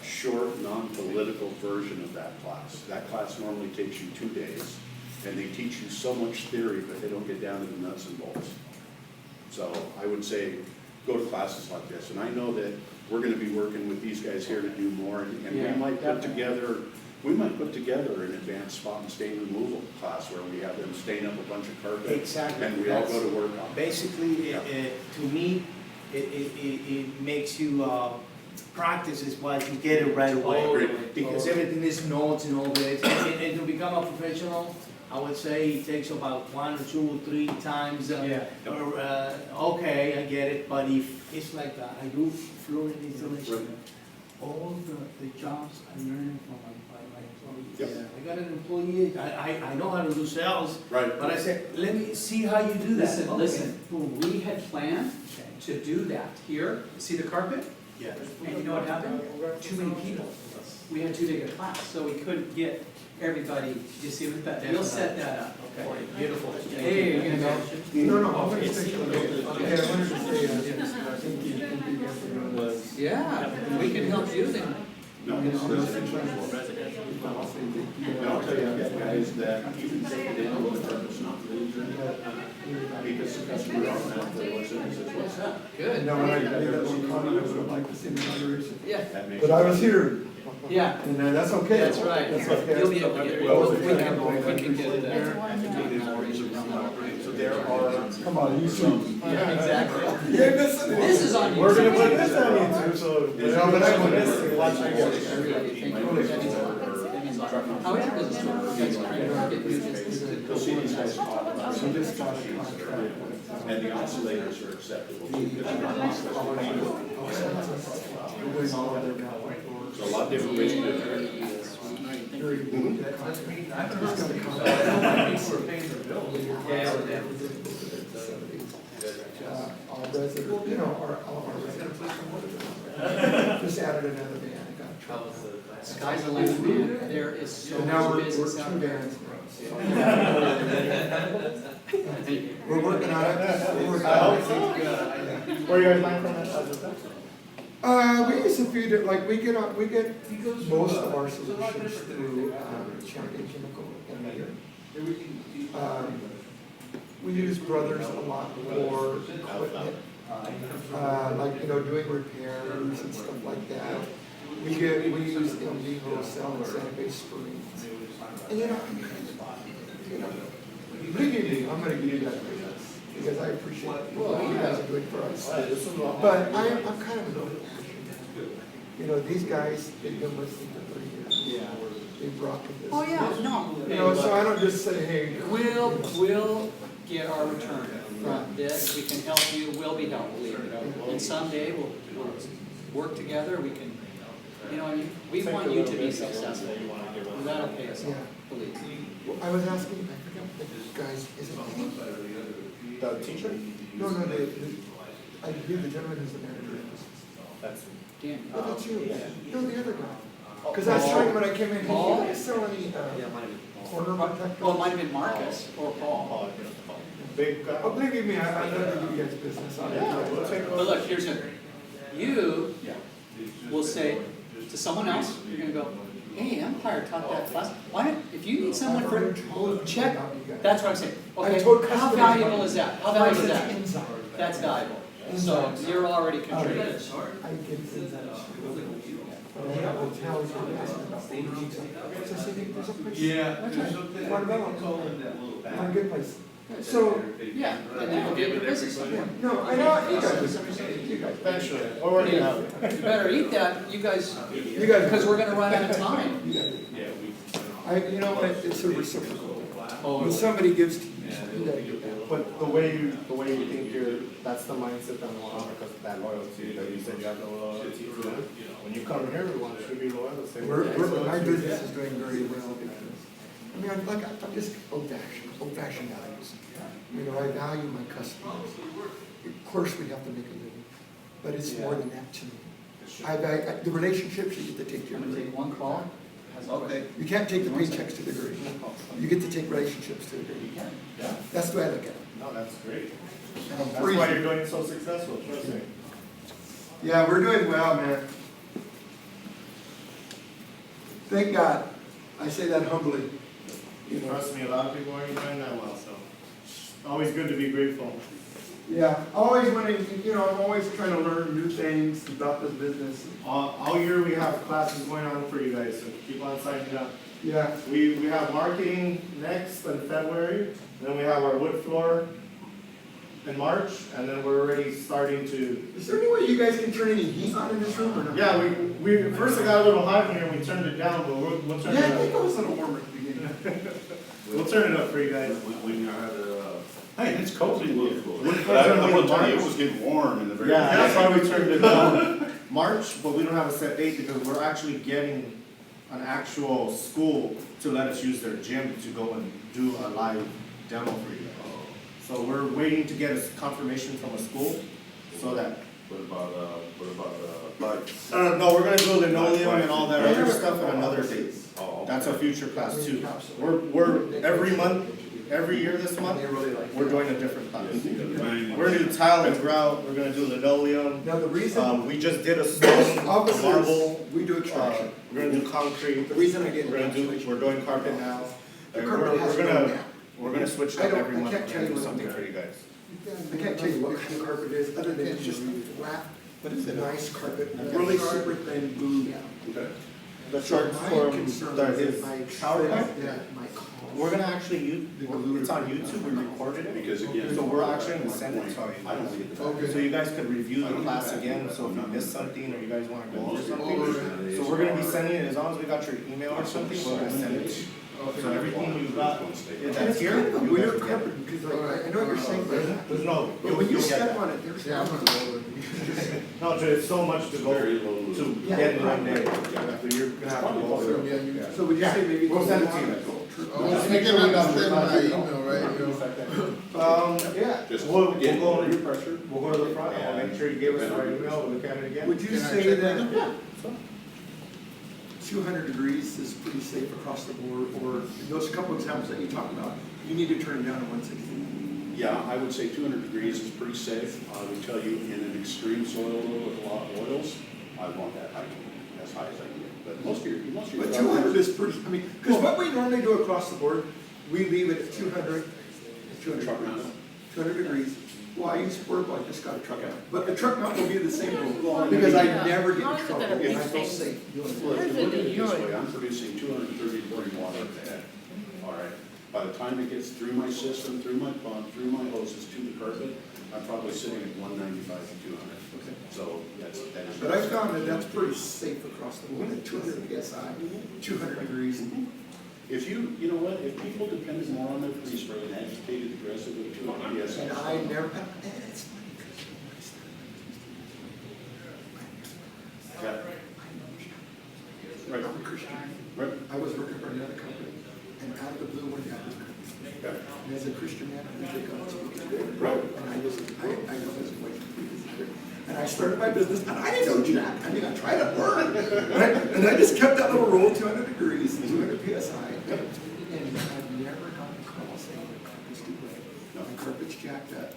short, non-political version of that class. That class normally takes you 2 days, and they teach you so much theory, but they don't get down to the nuts and bolts. So I would say, go to classes like this, and I know that we're gonna be working with these guys here to do more, and we Yeah, might put definitely. together an advanced spot and stain removal class where we have them stain up a bunch of carpet. Exactly. And we all go to work on it. Basically, Yeah. to me, it makes you, practice is why you get it right away. Totally. Because everything is notes and all that, and to become a professional, I would say it takes about 1 or 2 or 3 times, okay, I get it, but if, it's like, I do fluorine installation, all the jobs I learned from my employees. Yep. I got an employee, I know how to do sales, Right. but I said, let me see how you do that. Listen, Okay. listen, we had planned to do that here, see the carpet? Yeah. And you know what happened? Too many people. We had too big a class, so we couldn't get everybody, you see with that, we'll set that up for you. Beautiful. Hey, you're gonna go? No, I'm gonna stay for a minute. Okay, I wanted to say, thank you guys for doing this. Yeah, we can help you then. No, it's residential. And I'll tell you, I've got guys that even take it in with the purpose not to leave. Because the customer on that, what's in, says, what's that? Good. No, and I made that one comment, I would have liked to see the inauguration. Yeah, That makes But I sense. was here, yeah, and that's okay. that's right. That's okay. You'll be able to get, Well, we can get that. So there are. Come on, you see. Yeah, exactly. You're missing it. This is on We're gonna YouTube. put this on YouTube, so. No, but I'm gonna miss it, watch I it. really think how is your business doing? You'll see these guys talk about some discussions, and the oscillators are acceptable too, because they're not oscillators. So a lot of different ways to do it. All resident, you know, all our residents. Just added another band, I got in trouble. Sky's the limit, man. There is so And now much we're business 2 out there. bands. We're working on it. We're working on it. Where you guys buying from that? We use a few, like, we get most of our solutions through, Champion Chemical in here. We use Brothers a lot for equipment, like, you know, doing repairs and stuff like that. We use MD Cell and Santa Fe Springs. And you know, believe me, I'm gonna give you that business, because I appreciate what you guys are doing for us. But I'm kind of an you know, these guys, they've been listening for 30 years. Yeah. They've rocked this. Oh, yeah, no. You know, so I don't just say, hey. We'll get our return from this. We can help you, we'll be helpful. And someday we'll work together, we can, you know, what I mean, we want you to be successful. And that'll pay us off, believe me. Well, I was asking, I forgot the guys, is it The teacher? No, I believe the gentleman who's the manager. That's. Dan. Oh, that's you. No, the other guy. Because I was trying when I came in, Paul? he sell any, corner protectors? Well, it might have been Marcus or Paul. Big guy. Oh, believe me, I love to give you guys business. We'll take But look, here's the, you will say to someone else, you're gonna go, hey, Empire taught that class. Why don't, if you need someone for, check, that's what I'm saying. Okay, how valuable is that? How valuable is that? That's valuable. So you're already contributing. I get inside. They have hotels and so I think there's a place. Yeah. One good place. So, Yeah, and then we'll get your business. yeah, no, I know, you guys. Eventually, we're working out. You better eat that, you guys, You guys. because we're gonna run out of time. You guys. You know what, it's a reciprocal. When somebody gives to you, you gotta give back. But the way you think that's the mindset that I want, because of that loyalty that you said you have no loyalty for them. When you come in here, we want you to be loyal, the same way. My business is doing very well because, I mean, I'm just old-fashioned values. You know, I value my customers. Of course, we have to make a living, but it's more than that to me. I value, the relationships you get to take care I'm of. gonna take one call. Okay. You can't take the paychecks to the grave. You get to take relationships to the grave. Yeah. That's the way I look at it. No, that's great. And I'm That's free. why you're doing so successful, trust me. Yeah, we're doing well, man. Thank God. I say that humbly. You know. Trust me, a lot of people aren't doing that well, so always good to be grateful. Yeah, always when, I'm always trying to learn new things about this business. All year we have classes going on for you guys, so keep on signing up. Yeah. We have marketing next in February, then we have our wood floor in March, and then we're already starting to. Is there any way you guys can turn any heat on in this room or not? Yeah, we first it got a little hot in here, we turned it down, but we'll turn Yeah, I it think up. it was a little warmer at the beginning. We'll turn it up for you guys. When you had hey, it's cozy wood floor. Wood But floor's gonna I be will in tell you, it March. was getting warm in the very. Yeah, that's why we turned it down. March, but we don't have a set date because we're actually getting an actual school to let us use their gym to go and do a live demo for you. So we're waiting to get a confirmation from a school so that. What about, lights? No, we're gonna do linoleum and all that Right. other stuff at another date. Oh, That's a future class too. We're every month, every year this month, we're doing a different class. We're gonna do tile and grout, we're gonna do linoleum. Now, the reason, We just did a stone, offices, marble, we do extraction. we're gonna do concrete, The reason I did we're gonna do, encapsulation. we're doing carpet now. The And carpet has we're no gonna, nap. we're gonna switch I up don't- every I month, can't we're tell gonna you do what something I'm for you guys. I can't tell you what kind of carpet it is, other than it's just flat, nice carpet, really super thin glue. okay. The short My form, concern that is is my power stress cut. that might cause. We're gonna actually, it's on YouTube, we recorded it. Because again. So we're actually gonna send it to I don't you. get the. Okay. So you guys could review the class again, so if you missed something or you guys wanna go over something. So we're gonna be sending it, as long as we got your email or something, we're gonna send it to you. So everything you've got, And that's it's here, kind of a you guys weird will get it. carpet, because like, I know what you're saying, There's no, but when you you'll get step that. on it, there's. No, it's so much to go, Very low. to get in one day. So you're gonna have to go through. Yeah, So would you say maybe? We'll send it to you. you can understand my email, right? Yeah, Just, we'll again, go, under pressure. we'll go to the front, and we'll make sure you give us our email, we'll look at it again. Would you Can I say check that? that? 200 degrees is pretty safe across the board, or those couple examples that you talked about, you need to turn it down to 160? Yeah, I would say 200 degrees is pretty safe. I would tell you, in an extreme soil though, with a lot of oils, I want that high, as high as I can get. But most of your. But 200 is pretty, I mean, because what we normally do across the board, we leave it at 200, 200 Truck degrees. mount. 200 degrees. Well, I use portable, I just got a truck out. But the truck mount will be the same rule, Well, because I yeah. never get How in is it trouble, that a and I big feel thing- safe doing it. Well, if you look at it this Urine. way, I'm producing 230 to 40 water a head. All right. By the time it gets through my system, through my pump, through my hoses to the carpet, I'm probably sitting at 195 to 200. Okay. So that is. But I found that that's pretty safe across the board, at 200 PSI, 200 degrees. If you know what, if people depended more on their pre-spray and agitated aggressively to 200 PSI. And I never, and it's funny, because when I started, Yeah. Right. I'm a Christian. Right. I was working for another company, and out of the blue, one guy was cooking. And as a Christian man, I usually go to speak. Right. And I know this voice. And I started my business, and I didn't know jack. I mean, I tried to learn, right? And I just kept that little roll, 200 degrees, 200 PSI. And I've never gotten a call saying the carpet's too wet. No, the carpet's jacked up.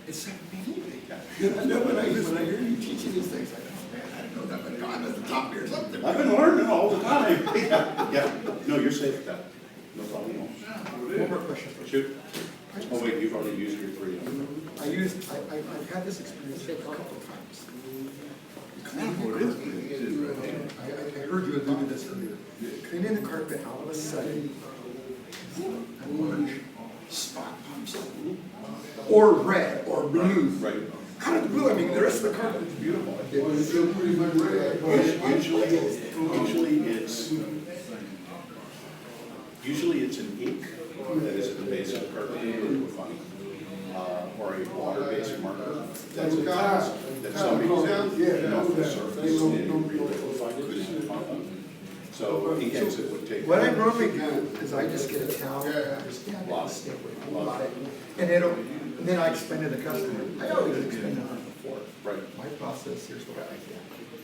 It's like, amazing. And I know when I hear you teaching these things, I go, oh, man, I didn't know that, but God must have taught me or something. I've been learning all the time. Yeah. No, you're safe with that. No problem. One more question. Shoot. Oh, wait, you've already used your three. I've had this experience a couple of times. I heard you allude to this earlier. Cleaning the carpet, all of a sudden, an orange spot pops up. Or red, or blue. Right. Out of the blue, I mean, the rest of the carpet is beautiful. It's still pretty much red. Usually it's an ink that is at the base of the carpet or a water-based marker that's somebody's off the surface and liquefied it and pump up. So ink exit would take. What I normally do is I just get a towel, and I just stand there and stamp it, blot it, and and then I explain to the customer. I always explain it on the floor. Right. My process, here's what I do.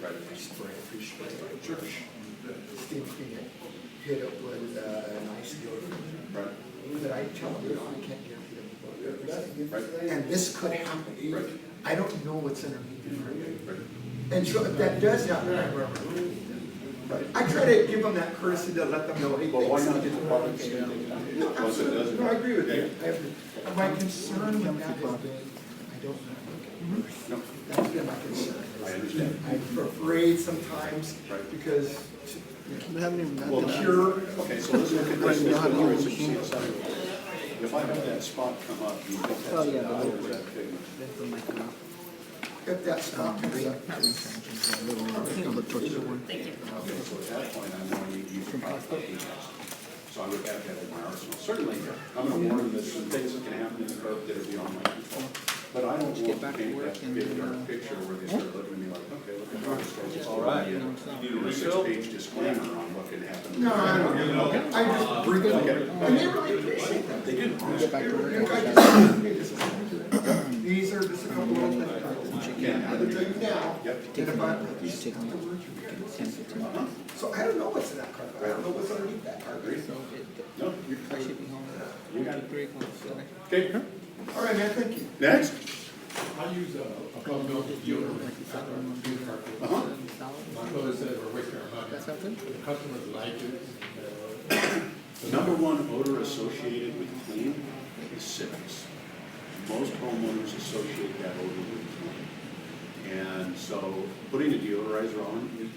Right. I spray it, pre-spray it, steam clean it, hit it with an ice deodorant. Right. But I tell them, I can't guarantee them. Right. And this could happen. Right. I don't know what's underneath the carpet. Right. And so if that does happen, I remember. I try to give them that courtesy to let them know, hey, Well, why thanks. not get the product standard? No, Once it does it. No, I agree with you. Okay. My concern with that is, I don't know. No, That's been my concern. I understand. I'm afraid sometimes, because Well, pure, okay, so let's look at this. Let's go through some CSI. If I have that spot come up, you think that's a dye or is that pigment? if that spot comes up, Okay, so at that point, I'm going to need you to probably so I would have that in my arsenal. Certainly, I'm going to warn them that some things that can happen in the carpet that are beyond my control. But I don't want to paint that big dark picture where they start looking at me like, okay, look at this guy's all right. You know, a 6-page disclaimer on what can happen. no, I don't, I just bring it up, and they really appreciate that. They do. These are just a couple of things I can tell you now, Yep. that if so I don't know what's in that carpet, I don't know what's underneath that carpet. No, you got it. Okay, All right, man, thank you. next. I use a club milk deodorant. Uh-huh. Because we're wasting our money. The customers like it. Number one odor associated with clean is citrus. Most homeowners associate that odor with clean. And so putting a deodorizer on,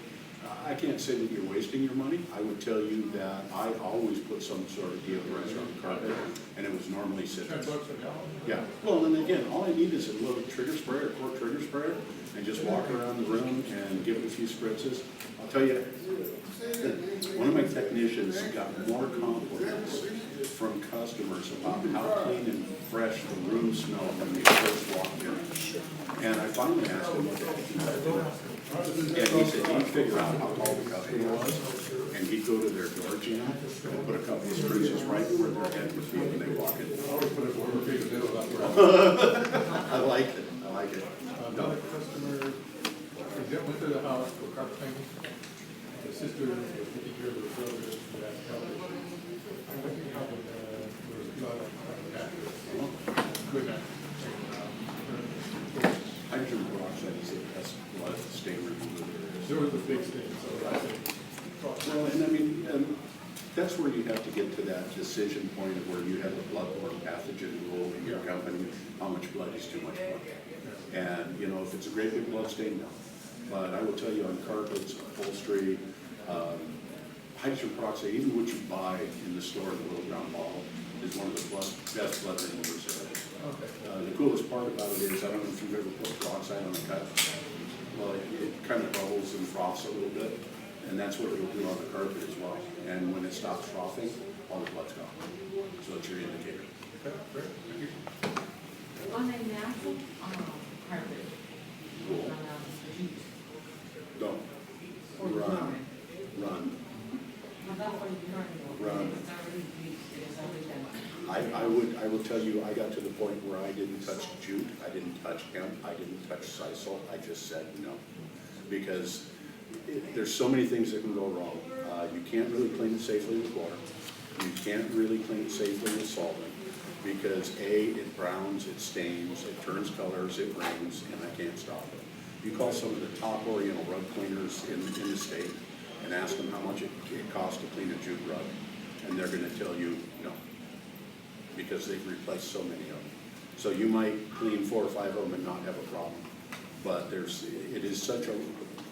I can't say that you're wasting your money. I would tell you that I always put some sort of deodorizer on the carpet, and it was normally citrus. $10 a gallon. Yeah, well, then again, all I need is a little trigger sprayer, a quart trigger sprayer, and just walk around the room and give it a few spritzes. I'll tell you, one of my technicians got more compliments from customers about how clean and fresh the room smelled when they first walked in. And I finally asked him what and he said he'd figure out how tall the customer was, and he'd go to their door jam and put a couple of spruces right where their head would be when they walk in. I like it, I like it. Another customer, went to the house for carpet painting. The sister was taking care of her brother who had help. I went to help him, there was blood on the back. Good night. Hydrogen peroxide is the best blood stain remover there is. There was a big stain, so I said, Well, and I mean, that's where you have to get to that decision point of where you have a bloodborne pathogen rule in your company, how much blood is too much blood. And, you know, if it's a great big blood stain, no. But I will tell you on carpets, upholstery, hydrogen peroxide, even what you buy in the store in the little brown bottle, is one of the best blood removers there is. The coolest part about it is, I don't know if you've ever put peroxide on a cut. Well, it kind of bubbles and froths a little bit, and that's what it'll do on the carpet as well. And when it stops frothing, all the blood's gone. So it's your indicator. On a natural carpet, Cool. Don't. Run. Run. Run. I will tell you, I got to the point where I didn't touch jute, I didn't touch hemp, I didn't touch sisal, I just said no. Because there's so many things that can go wrong. You can't really clean it safely with water. You can't really clean it safely with solvent. Because A, it browns, it stains, it turns colors, it rains, and I can't stop it. You call some of the top Oriental rug cleaners in the state and ask them how much it costs to clean a jute rug, and they're gonna tell you no, because they've replaced so many of them. So you might clean 4 or 5 of them and not have a problem, but it is such a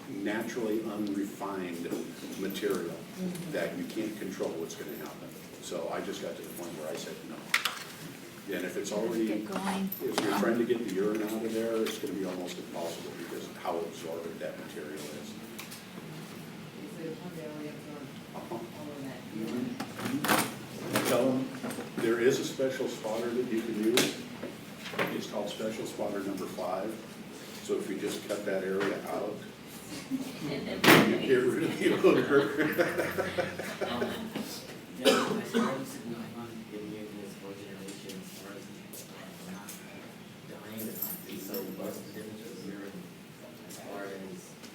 naturally unrefined material that you can't control what's gonna happen. So I just got to the point where I said no. And if it's already, if you're trying to get the urine out of there, it's gonna be almost impossible because of how absorbent that material is. Tell them there is a special spotter that you can use. It's called special spotter number 5. So if you just cut that area out, you get rid of the odor.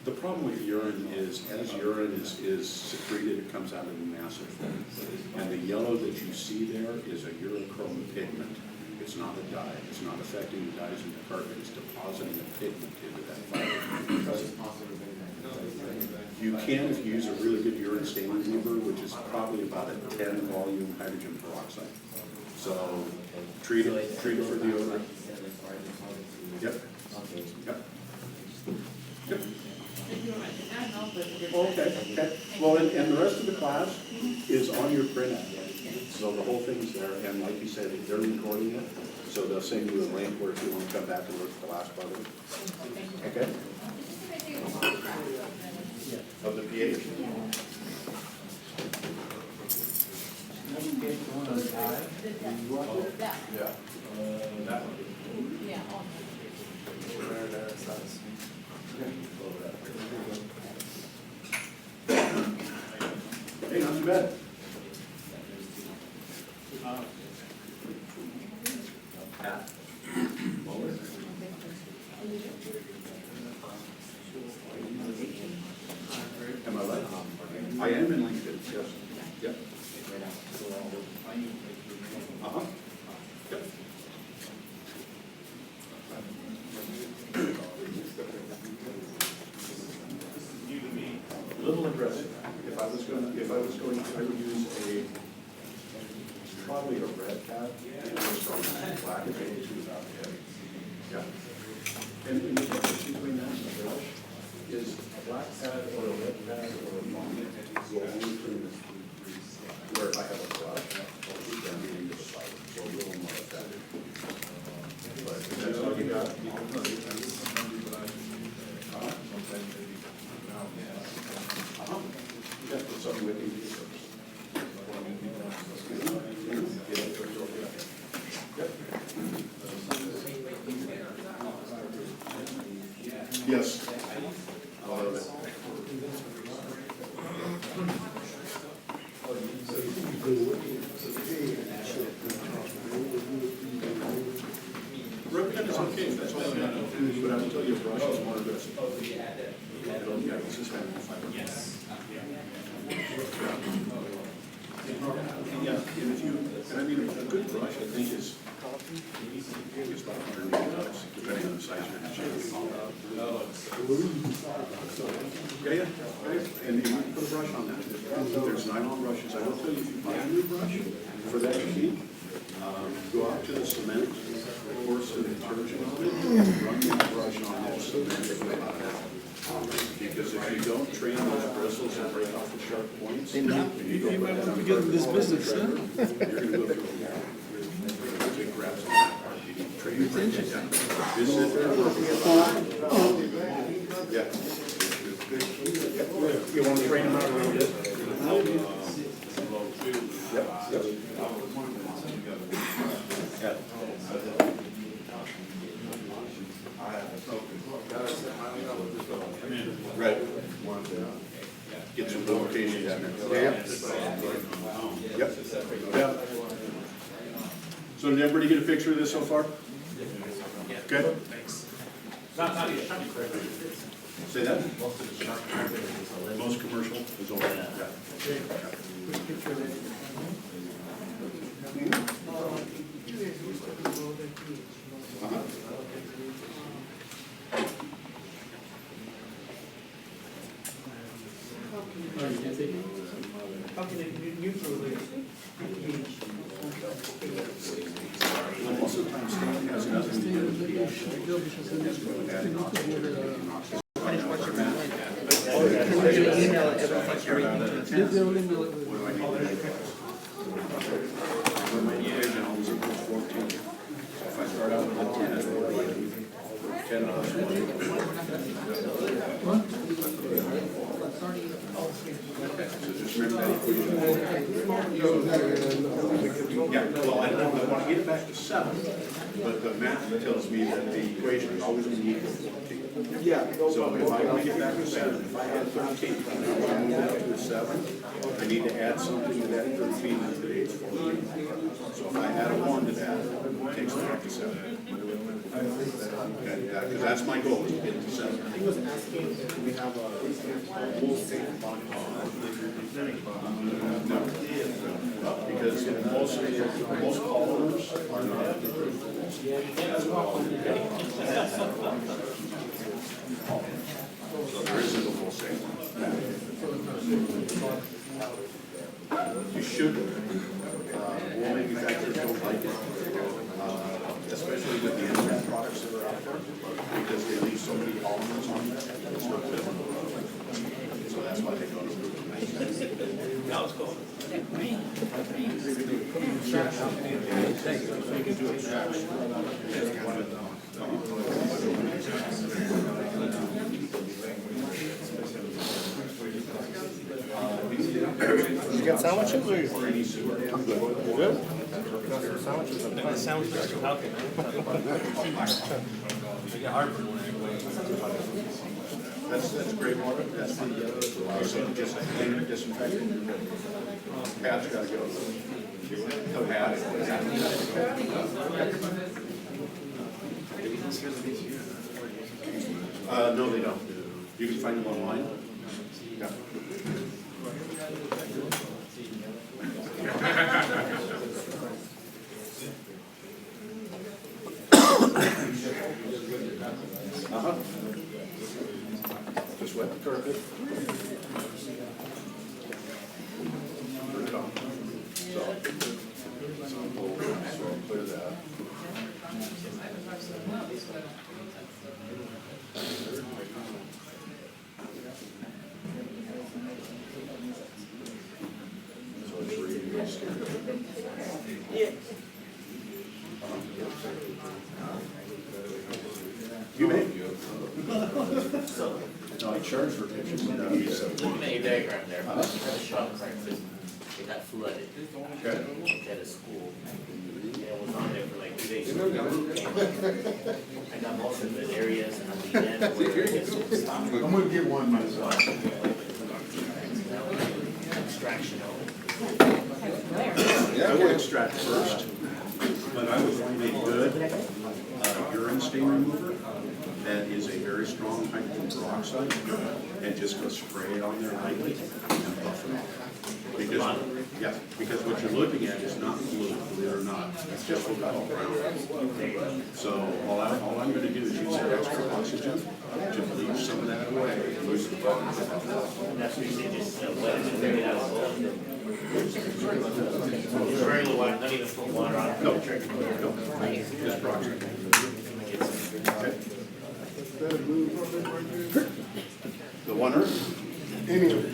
The problem with urine is, as urine is secreted, it comes out in massive form. And the yellow that you see there is a urochrome pigment. It's not a dye. It's not affecting the dyes in the carpet. It's depositing a pigment into that fiber. You can if you use a really good urine staining remover, which is probably about a 10 volume hydrogen peroxide. So treat it for the odor. Yep. Yep. Yep. Okay, okay. Well, and the rest of the class is on your printout. So the whole thing's there, and like you said, they're recording it, so they'll send you a link where if you want to come back and look at the last part of it. Okay? Of the pH? Yeah. That one. Yeah. Hey, not too bad. Am I right? I am in Lincoln, yes. Yep. Uh-huh. Yep. A little aggressive. If I was going to, I would use probably a red pad. Black is able to about it. Yeah. And the difference between that and a brush is a black pad or a red pad or a vomit will only clean this. Where if I have a brush, I'll keep them into the side, so a little more effective. But that's all you got. You have to put something with you first. Yes. I love it. Rub pen is okay, that's all I know. But I will tell you, a brush is more aggressive. Yeah, this is magnified. Yes. Yeah, and if you, and I mean, a good brush, I think, is about $180, depending on the size of your machine. Yeah, and you put a brush on that. There's nylon brushes. I will tell you, if you buy a new brush for that machine, go out to the cement, pour some detergent on it, run that brush on that cement. Because if you don't train those bristles and break off the sharp points, you might want to get in this business, huh? You're going to go through a big grabs on that part. You need to train it right down. Just sit there and work it. Yeah. You want to train them out a little bit? Yep. Right. Get some lubrication down there. Yep. Yep. Yep. So did everybody get a picture of this so far? Okay. Thanks. Say that? Most commercial is all that. Uh-huh. How can it neutralize? Most of the time, staining has nothing to do with the pH. My equation always equals 14. So if I start out with a 10, it's more like 10 plus 1. So just remember that equation. Yeah, well, I want to get it back to 7, but the math tells me that the equation is always going to equal 14. Yeah. So if I want to get back to 7, if I had 13, if I move that to a 7, I need to add something to that 13 and today it's 14. So if I add a 1 to that, it takes me back to 7. Okay, yeah, because that's my goal, is to get to 7. He was asking, do we have a full safe bond? No, because most polymers are not approved. That's what all the so there isn't a full safe. You should, wool manufacturers don't like it, especially with the internet products that are out there, because they leave so many elements on there, it's not good. So that's why they go to Grooming. Now it's cool. You got sandwiches or you? Good? That's great water, that's the, so just clean, disinfectant. Pat's gotta go. The pad. No, they don't. You can find them online. Yeah. Uh-huh. Just wet the carpet. Turn it on. So clear that. So it's really Yeah. You may. No, I charge for pictures. Hey, diagram there, I had a shop practice, it got flooded Okay. at a school. And it was on there for like 2 days. I got most of the areas on the end where it gets stopped. I'm gonna get one myself. Extraction. I would extract first, but I would find a good urine stain remover that is a very strong hydrogen peroxide, and just go spray it on there lightly and buff it off. Because, yeah, because what you're looking at is not glue, believe it or not, it's just what got all around. So all I'm gonna do is use that extra oxygen to leave some of that away and use the bottom of that. That's what you say, just wet it and bring it out. Very little water, not even put water on it. No, just peroxide. Okay. The oneer? Anyway.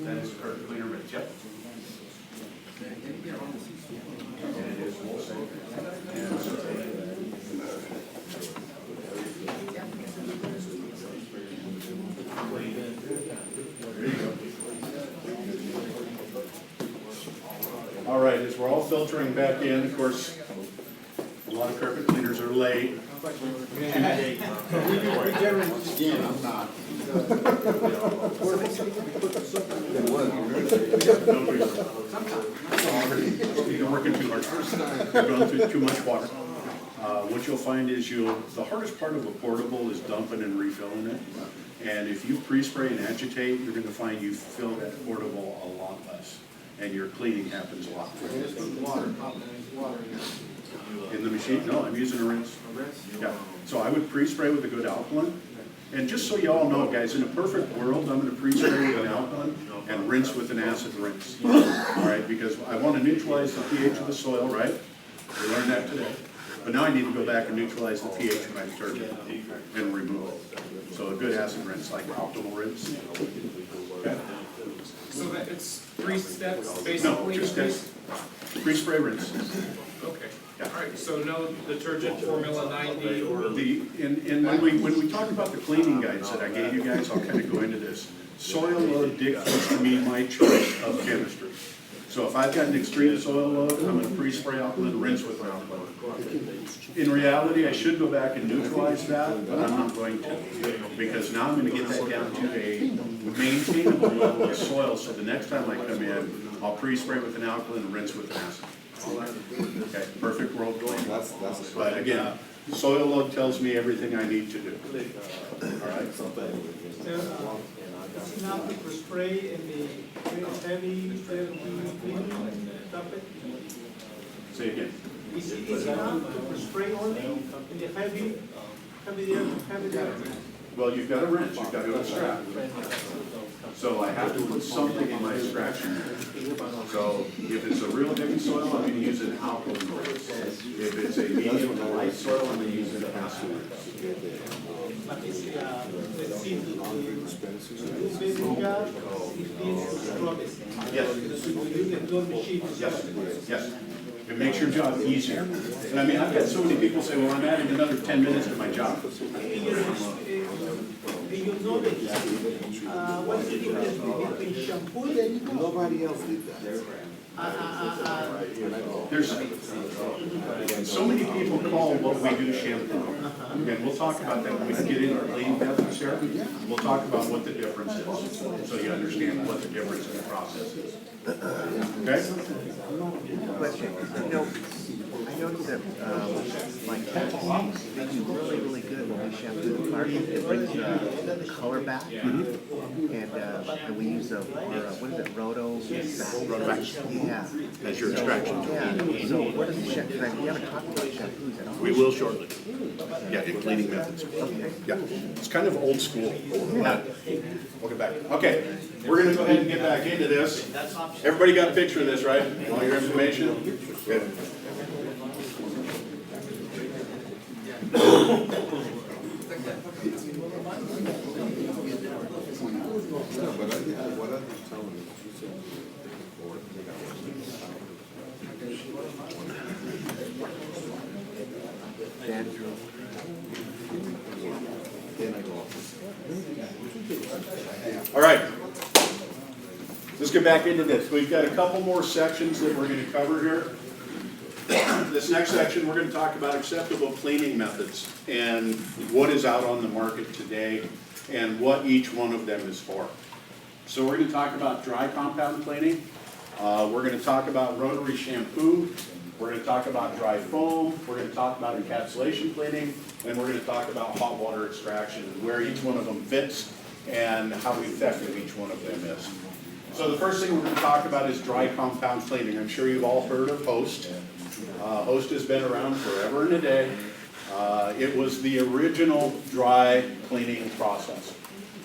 That is current cleaner rinse, yep. And it is wool safe. There you go. All right, as we're all filtering back in, of course, a lot of carpet cleaners are late. Again, I'm not. You're working too hard. You're going through too much water. What you'll find is the hardest part of a portable is dumping and refilling it. And if you pre-spray and agitate, you're going to find you fill that portable a lot less. And your cleaning happens a lot quicker. In the machine? No, I'm using a rinse. Yeah. So I would pre-spray with a good alkaline. And just so you all know, guys, in a perfect world, I'm going to pre-spray with an alkaline and rinse with an acid rinse. All right, because I want to neutralize the pH of the soil, right? We learned that today. But now I need to go back and neutralize the pH of my detergent and remove it. So a good acid rinse, like optimal rinse. Okay. So that it's 3 steps, No, basically? just pre-spray rinse. Okay, Yeah. all right, so no detergent formula 90 or? And when we talk about the cleaning guides that I gave you guys, I'll kind of go into this. Soil load dictates to me my choice of chemistry. So if I've got an extreme soil load, I'm going to pre-spray alkaline, rinse with alkaline. In reality, I should go back and neutralize that, but I'm not going to. Because now I'm going to get that down to a maintainable level of soil, so the next time I come in, I'll pre-spray with an alkaline and rinse with an acid. Okay, perfect world clean. But again, soil load tells me everything I need to do. All right? Synoptic was spray and the heavy, stop it? Say again. Is it enough to spray only in the heavy Well, you've got a wrench, you've got to extract. So I have to put something in my extraction. So if it's a real heavy soil, I'm gonna use an alkaline rinse. If it's a medium to light soil, I'm gonna use an acid rinse. But it's, let's see, to do this job, it needs to scrub it. Yes. So you use the door machine to scrub Yes, it. yes. It makes your job easier. And I mean, I've had so many people say, well, I'm adding another 10 minutes to my job. You know that, what's the difference between shampoo? Nobody else did that. There's, so many people call what we do shampoo. And we'll talk about that when we get into cleaning methods here. We'll talk about what the difference is, so you understand what the difference in the process is. Okay? Question, I noticed that, like, they do really, really good when we shampoo the carpet. It brings the color back. And we use what is it, Roto? Rotovac. Yeah. That's your extraction. Yeah, so what is the shampoo? We haven't talked about shampoos at all. We will shortly. Yeah, in cleaning methods. Okay. Yeah, it's kind of old school. But we'll get back. Okay, we're gonna go ahead and get back into this. Everybody got a picture of this, right? All your information? Good. All right, let's get back into this. We've got a couple more sections that we're going to cover here. This next section, we're going to talk about acceptable cleaning methods and what is out on the market today and what each one of them is for. So we're going to talk about dry compound cleaning. We're going to talk about rotary shampoo. We're going to talk about dry foam. We're going to talk about encapsulation cleaning. And we're going to talk about hot water extraction and where each one of them fits and how effective each one of them is. So the first thing we're going to talk about is dry compound cleaning. I'm sure you've all heard of Host. Host has been around forever and a day. It was the original dry cleaning process.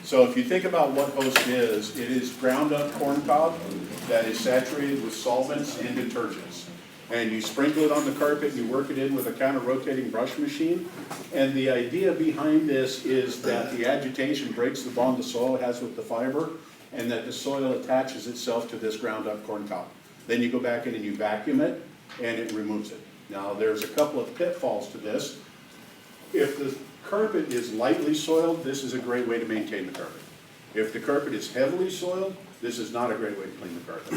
So if you think about what Host is, it is ground up corn cob that is saturated with solvents and detergents. And you sprinkle it on the carpet, and you work it in with a counter-rotating brush machine. And the idea behind this is that the agitation breaks the bond the soil has with the fiber, and that the soil attaches itself to this ground-up corn cob. Then you go back in and you vacuum it, and it removes it. Now, there's a couple of pitfalls to this. If the carpet is lightly soiled, this is a great way to maintain the carpet. If the carpet is heavily soiled, this is not a great way to clean the carpet.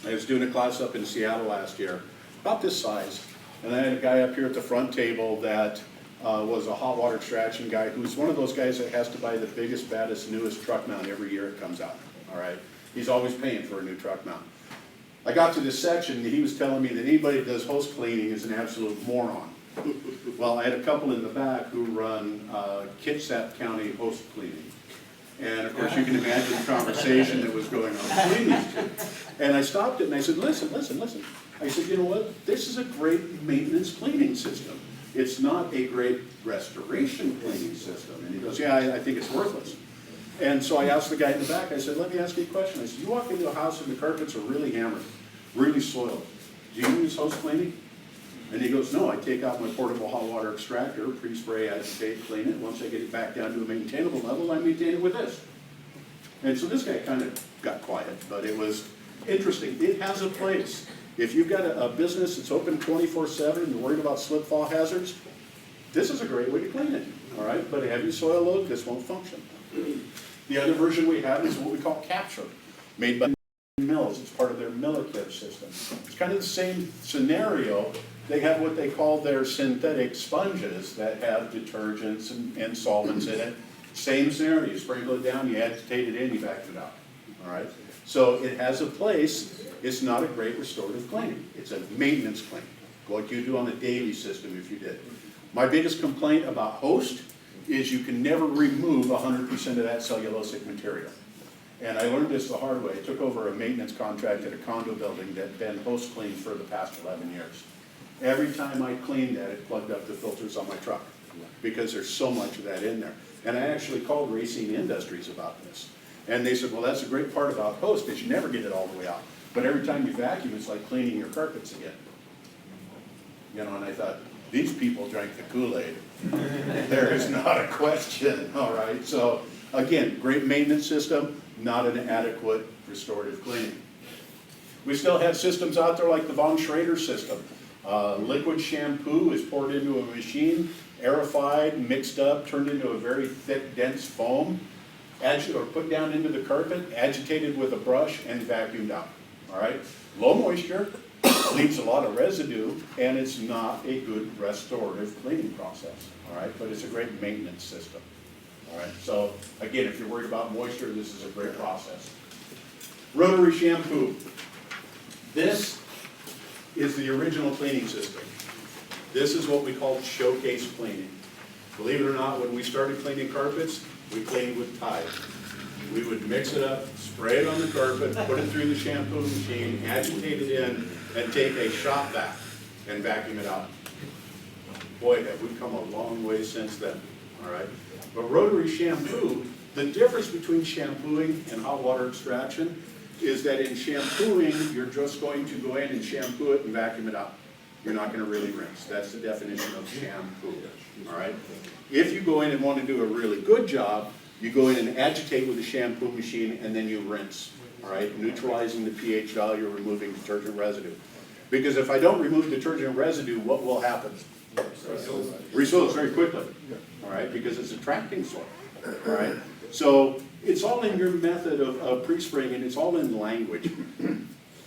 I was doing a class up in Seattle last year, about this size, and I had a guy up here at the front table that was a hot water extraction guy who's one of those guys that has to buy the biggest, baddest, newest truck mount every year it comes out, all right? He's always paying for a new truck mount. I got to this section, and he was telling me that anybody that does host cleaning is an absolute moron. Well, I had a couple in the back who run Kitsap County host cleaning. And of course, you can imagine the conversation that was going on between these two. And I stopped it and I said, listen. I said, you know what? This is a great maintenance cleaning system. It's not a great restoration cleaning system. And he goes, yeah, I think it's worthless. And so I asked the guy in the back, I said, let me ask you a question. I said, you walk into a house and the carpets are really hammered, really soiled. Do you use host cleaning? And he goes, no, I take out my portable hot water extractor, pre-spray, agitate, clean it. Once I get it back down to a maintainable level, I maintain it with this. And so this guy kind of got quiet, but it was interesting. It has a place. If you've got a business that's open 24/7 and you're worried about slip fall hazards, this is a great way to clean it, all right? But a heavy soil load, this won't function. The other version we have is what we call Capture, made by Mills. It's part of their Millicare system. It's kind of the same scenario. They have what they call their synthetic sponges that have detergents and solvents in it. Same scenario, you sprinkle it down, you agitate it in, you vacuum it out, all right? So it has a place. It's not a great restorative cleaning. It's a maintenance cleaning, what you do on a daily system if you did. My biggest complaint about Host is you can never remove 100% of that cellulosic material. And I learned this the hard way. I took over a maintenance contract at a condo building that Ben Host cleaned for the past 11 years. Every time I cleaned that, it plugged up the filters on my truck, because there's so much of that in there. And I actually called Racine Industries about this. And they said, well, that's a great part about Post, is you never get it all the way out. But every time you vacuum, it's like cleaning your carpets again. You know, and I thought, these people drank the Kool-Aid. There is not a question, all right? So, again, great maintenance system, not an adequate restorative cleaning. We still have systems out there like the Von Schrader system. Liquid shampoo is poured into a machine, aerified, mixed up, turned into a very thick, dense foam, or put down into the carpet, agitated with a brush, and vacuumed out, all right? Low moisture, leaves a lot of residue, and it's not a good restorative cleaning process, all right? But it's a great maintenance system, all right? So, again, if you're worried about moisture, this is a great process. Rotary shampoo. This is the original cleaning system. This is what we call showcase cleaning. Believe it or not, when we started cleaning carpets, we cleaned with Tide. We would mix it up, spray it on the carpet, put it through the shampoo machine, agitate it in, and take a shop vac and vacuum it out. Boy, have we come a long way since then, all right? But rotary shampoo, the difference between shampooing and hot water extraction is that in shampooing, you're just going to go in and shampoo it and vacuum it out. You're not going to really rinse. That's the definition of shampoo, all right? If you go in and want to do a really good job, you go in and agitate with a shampoo machine and then you rinse, all right? Neutralizing the pH value, removing detergent residue. Because if I don't remove detergent residue, what will happen? Resoils very quickly, all right? Because it's attracting soil, all right? So it's all in your method of pre-spraying, and it's all in language.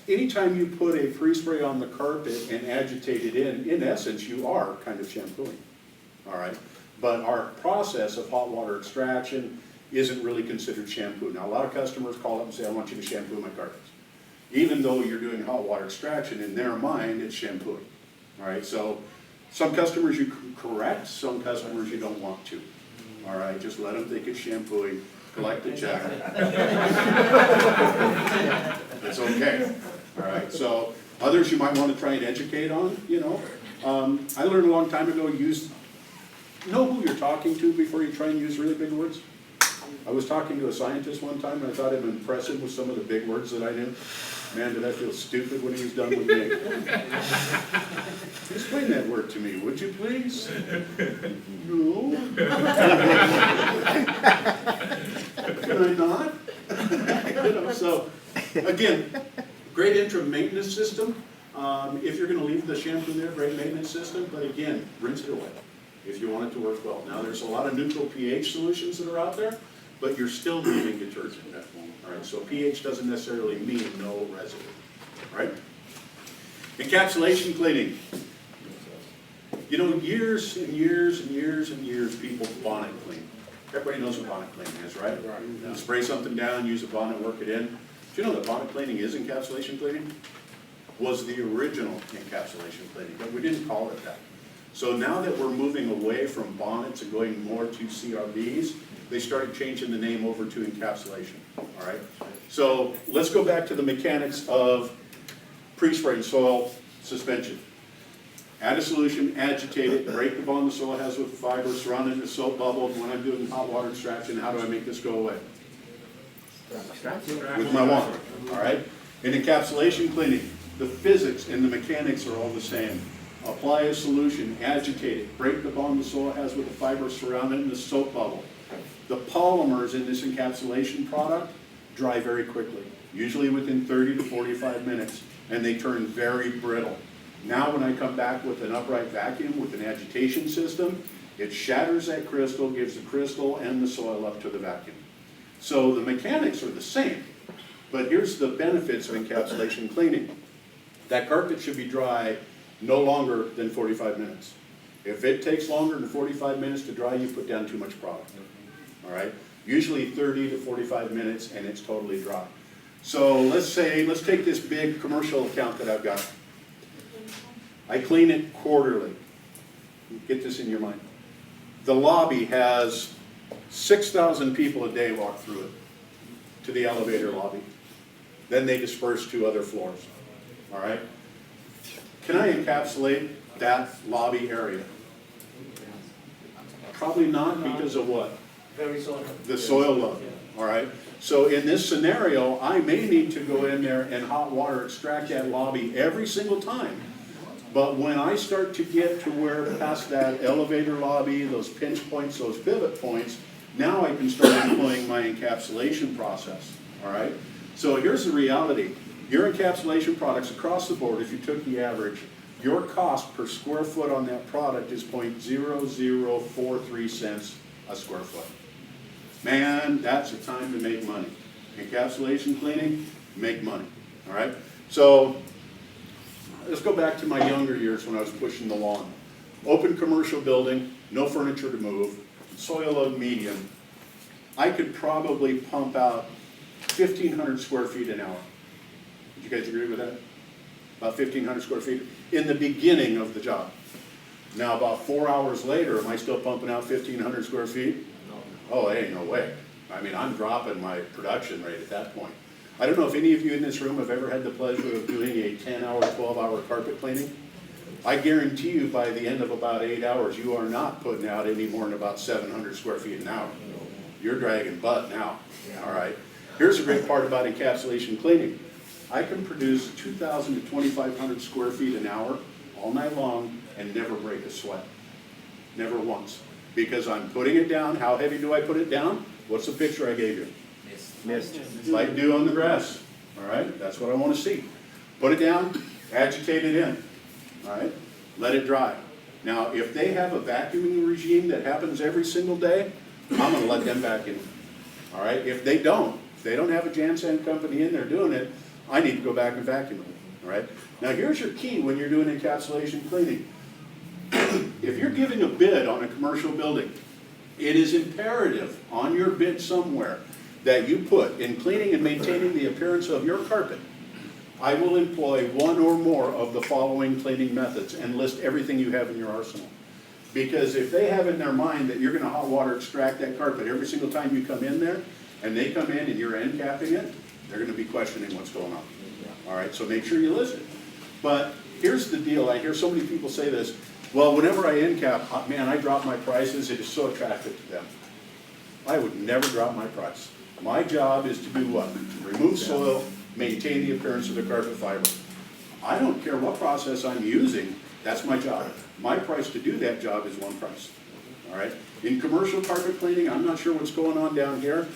Anytime you put a pre-spray on the carpet and agitate it in essence, you are kind of shampooing, all right? But our process of hot water extraction isn't really considered shampoo. Now, a lot of customers call up and say, I want you to shampoo my carpets. Even though you're doing hot water extraction, in their mind, it's shampooing, all right? So some customers you correct, some customers you don't want to, all right? Just let them think it's shampooing, collect the check. It's okay, all right? So others you might want to try and educate on, you know. I learned a long time ago, know who you're talking to before you try and use really big words. I was talking to a scientist one time, and I thought I'd impress him with some of the big words that I knew. Man, did I feel stupid when he was done with me. Explain that word to me, would you please? No. Can I not? You know, so, again, great interim maintenance system. If you're going to leave the shampoo there, great maintenance system, but again, rinse it away if you want it to work well. Now, there's a lot of neutral pH solutions that are out there, but you're still leaving detergent at home. All right, so pH doesn't necessarily mean no residue. Right? Encapsulation cleaning. You know, years and years and years and years, people bonnet clean. Everybody knows what bonnet cleaning is, right? You spray something down, use a bonnet, work it in. Do you know that bonnet cleaning is encapsulation cleaning? Was the original encapsulation cleaning, but we didn't call it that. So now that we're moving away from bonnets and going more to CRBs, they started changing the name over to encapsulation, all right? So let's go back to the mechanics of pre-spraying soil suspension. Add a solution, agitate it, break the bond the soil has with the fiber, surround it in a soap bubble. When I'm doing hot water extraction, how do I make this go away? With my wand, all right? In encapsulation cleaning, the physics and the mechanics are all the same. Apply a solution, agitate it, break the bond the soil has with the fiber, surround it in a soap bubble. The polymers in this encapsulation product dry very quickly, usually within 30 to 45 minutes, and they turn very brittle. Now when I come back with an upright vacuum with an agitation system, it shatters that crystal, gives the crystal and the soil up to the vacuum. So the mechanics are the same, but here's the benefits of encapsulation cleaning. That carpet should be dry no longer than 45 minutes. If it takes longer than 45 minutes to dry, you put down too much product, all right? Usually 30 to 45 minutes and it's totally dry. So let's take this big commercial account that I've got. I clean it quarterly. Get this in your mind. The lobby has 6,000 people a day walk through it to the elevator lobby. Then they disperse to other floors, all right? Can I encapsulate that lobby area? Probably not because of what? Very soil. The soil load, all right? So in this scenario, I may need to go in there and hot water extract that lobby every single time. But when I start to get to where past that elevator lobby, those pinch points, those pivot points, now I can start employing my encapsulation process, all right? So here's the reality. Your encapsulation products across the board, if you took the average, your cost per square foot on that product is 0.0043 cents a square foot. Man, that's a time to make money. Encapsulation cleaning, make money, all right? So let's go back to my younger years when I was pushing the lawn. Open commercial building, no furniture to move, soil load medium. I could probably pump out 1,500 square feet an hour. Would you guys agree with that? About 1,500 square feet in the beginning of the job. Now about 4 hours later, am I still pumping out 1,500 square feet? No. Oh, ain't no way. I mean, I'm dropping my production rate at that point. I don't know if any of you in this room have ever had the pleasure of doing a 10-hour, 12-hour carpet cleaning. I guarantee you by the end of about 8 hours, you are not putting out any more than about 700 square feet an hour. You're dragging butt now, all right? Here's the great part about encapsulation cleaning. I can produce 2,000 to 2,500 square feet an hour all night long and never break a sweat. Never once. Because I'm putting it down. How heavy do I put it down? What's the picture I gave you? Mist. Like dew on the grass. All right? That's what I want to see. Put it down, agitate it in. All right? Let it dry. Now, if they have a vacuuming regime that happens every single day, I'm going to let them vacuum. All right? If they don't have a Jansen company in there doing it, I need to go back and vacuum it. All right? Now, here's your key when you're doing encapsulation cleaning. If you're giving a bid on a commercial building, it is imperative on your bid somewhere that you put in cleaning and maintaining the appearance of your carpet, I will employ one or more of the following cleaning methods and list everything you have in your arsenal. Because if they have in their mind that you're going to hot water extract that carpet every single time you come in there, and they come in and you're end capping it, they're going to be questioning what's going on. All right, so make sure you list it. But here's the deal. I hear so many people say this. Well, whenever I end cap, man, I drop my prices. It is so attractive to them. I would never drop my price. My job is to do what? Remove soil, maintain the appearance of the carpet fiber. I don't care what process I'm using. That's my job. My price to do that job is one price. All right? In commercial carpet cleaning, I'm not sure what's going on down here.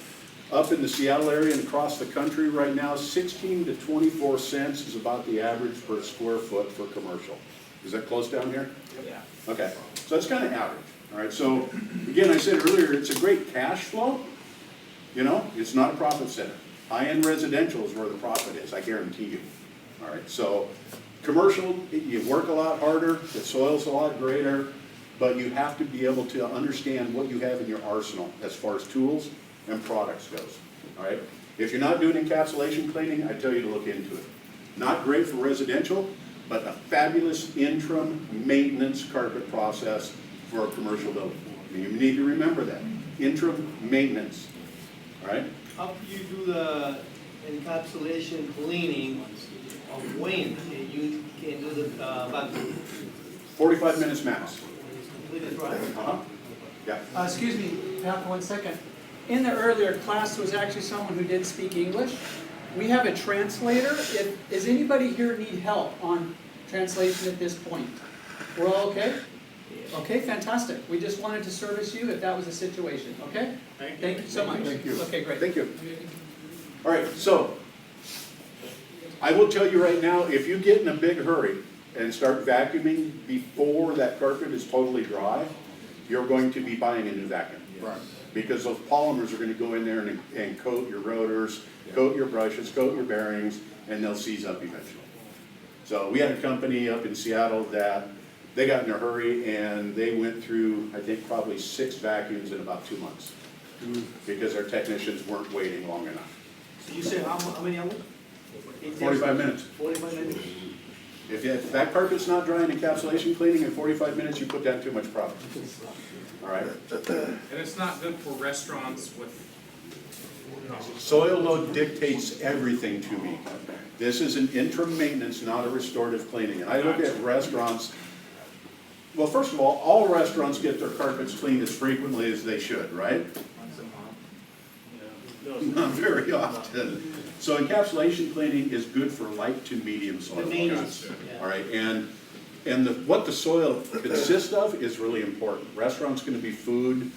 Up in the Seattle area and across the country right now, 16 to 24 cents is about the average per square foot for commercial. Is that close down here? Yeah. Okay, so that's kind of average. All right, so again, I said earlier, it's a great cash flow. You know, it's not a profit center. High-end residential is where the profit is, I guarantee you. All right, so commercial, you work a lot harder, the soil's a lot greater, but you have to be able to understand what you have in your arsenal as far as tools and products goes. All right, if you're not doing encapsulation cleaning, I tell you to look into it. Not great for residential, but a fabulous interim maintenance carpet process for a commercial building. You need to remember that. Interim maintenance. All right? How do you do the encapsulation cleaning of wind? You can do the vacuum. 45 minutes max. Completely dry. Uh-huh. Yeah. Excuse me, Pat, 1 second. In the earlier class, there was actually someone who did speak English. We have a translator. Does anybody here need help on translation at this point? We're all okay? Okay, fantastic. We just wanted to service you if that was the situation, okay? Thank you so much. Thank you. Okay, great. Thank you. All right, so I will tell you right now, if you get in a big hurry and start vacuuming before that carpet is totally dry, you're going to be buying a new vacuum. Right. Because those polymers are going to go in there and coat your rotors, coat your brushes, coat your bearings, and they'll seize up eventually. So we had a company up in Seattle that they got in a hurry and they went through, I think, probably 6 vacuums in about 2 months because our technicians weren't waiting long enough. So you said how many hours? 45 minutes. 45 minutes. If that carpet's not dry in encapsulation cleaning in 45 minutes, you put down too much product. All right? And it's not good for restaurants with, Soil load dictates everything to me. This is an interim maintenance, not a restorative cleaning. And I look at restaurants, Well, first of all restaurants get their carpets cleaned as frequently as they should, right? Once a month. Not very often. So encapsulation cleaning is good for light to medium soil. The maintenance, Gotcha. yeah. All right, and what the soil consists of is really important. Restaurant's gonna be food,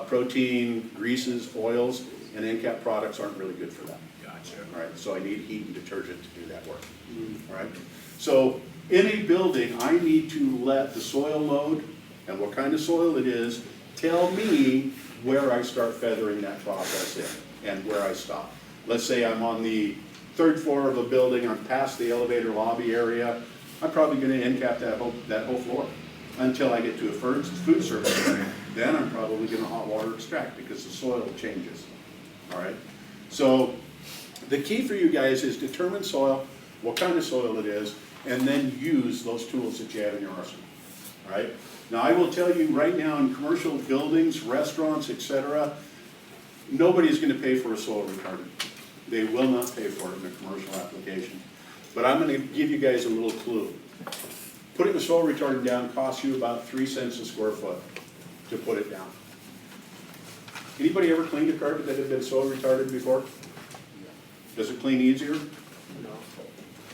protein, greases, oils, and Encap products aren't really good for that. Gotcha. All right, so I need heat and detergent to do that work. All right, so in a building, I need to let the soil load and what kind of soil it is tell me where I start feathering that process in and where I stop. Let's say I'm on the 3rd floor of a building, I'm past the elevator lobby area, I'm probably gonna Encap that whole floor until I get to a food service area. Then I'm probably gonna hot water extract because the soil changes. All right, so the key for you guys is determine soil, what kind of soil it is, and then use those tools that you have in your arsenal. All right, now I will tell you right now in commercial buildings, restaurants, etc., nobody's going to pay for a soil retardant. They will not pay for it in a commercial application. But I'm going to give you guys a little clue. Putting a soil retardant down costs you about 3 cents a square foot to put it down. Anybody ever cleaned a carpet that had been soil retardant before? Does it clean easier? No.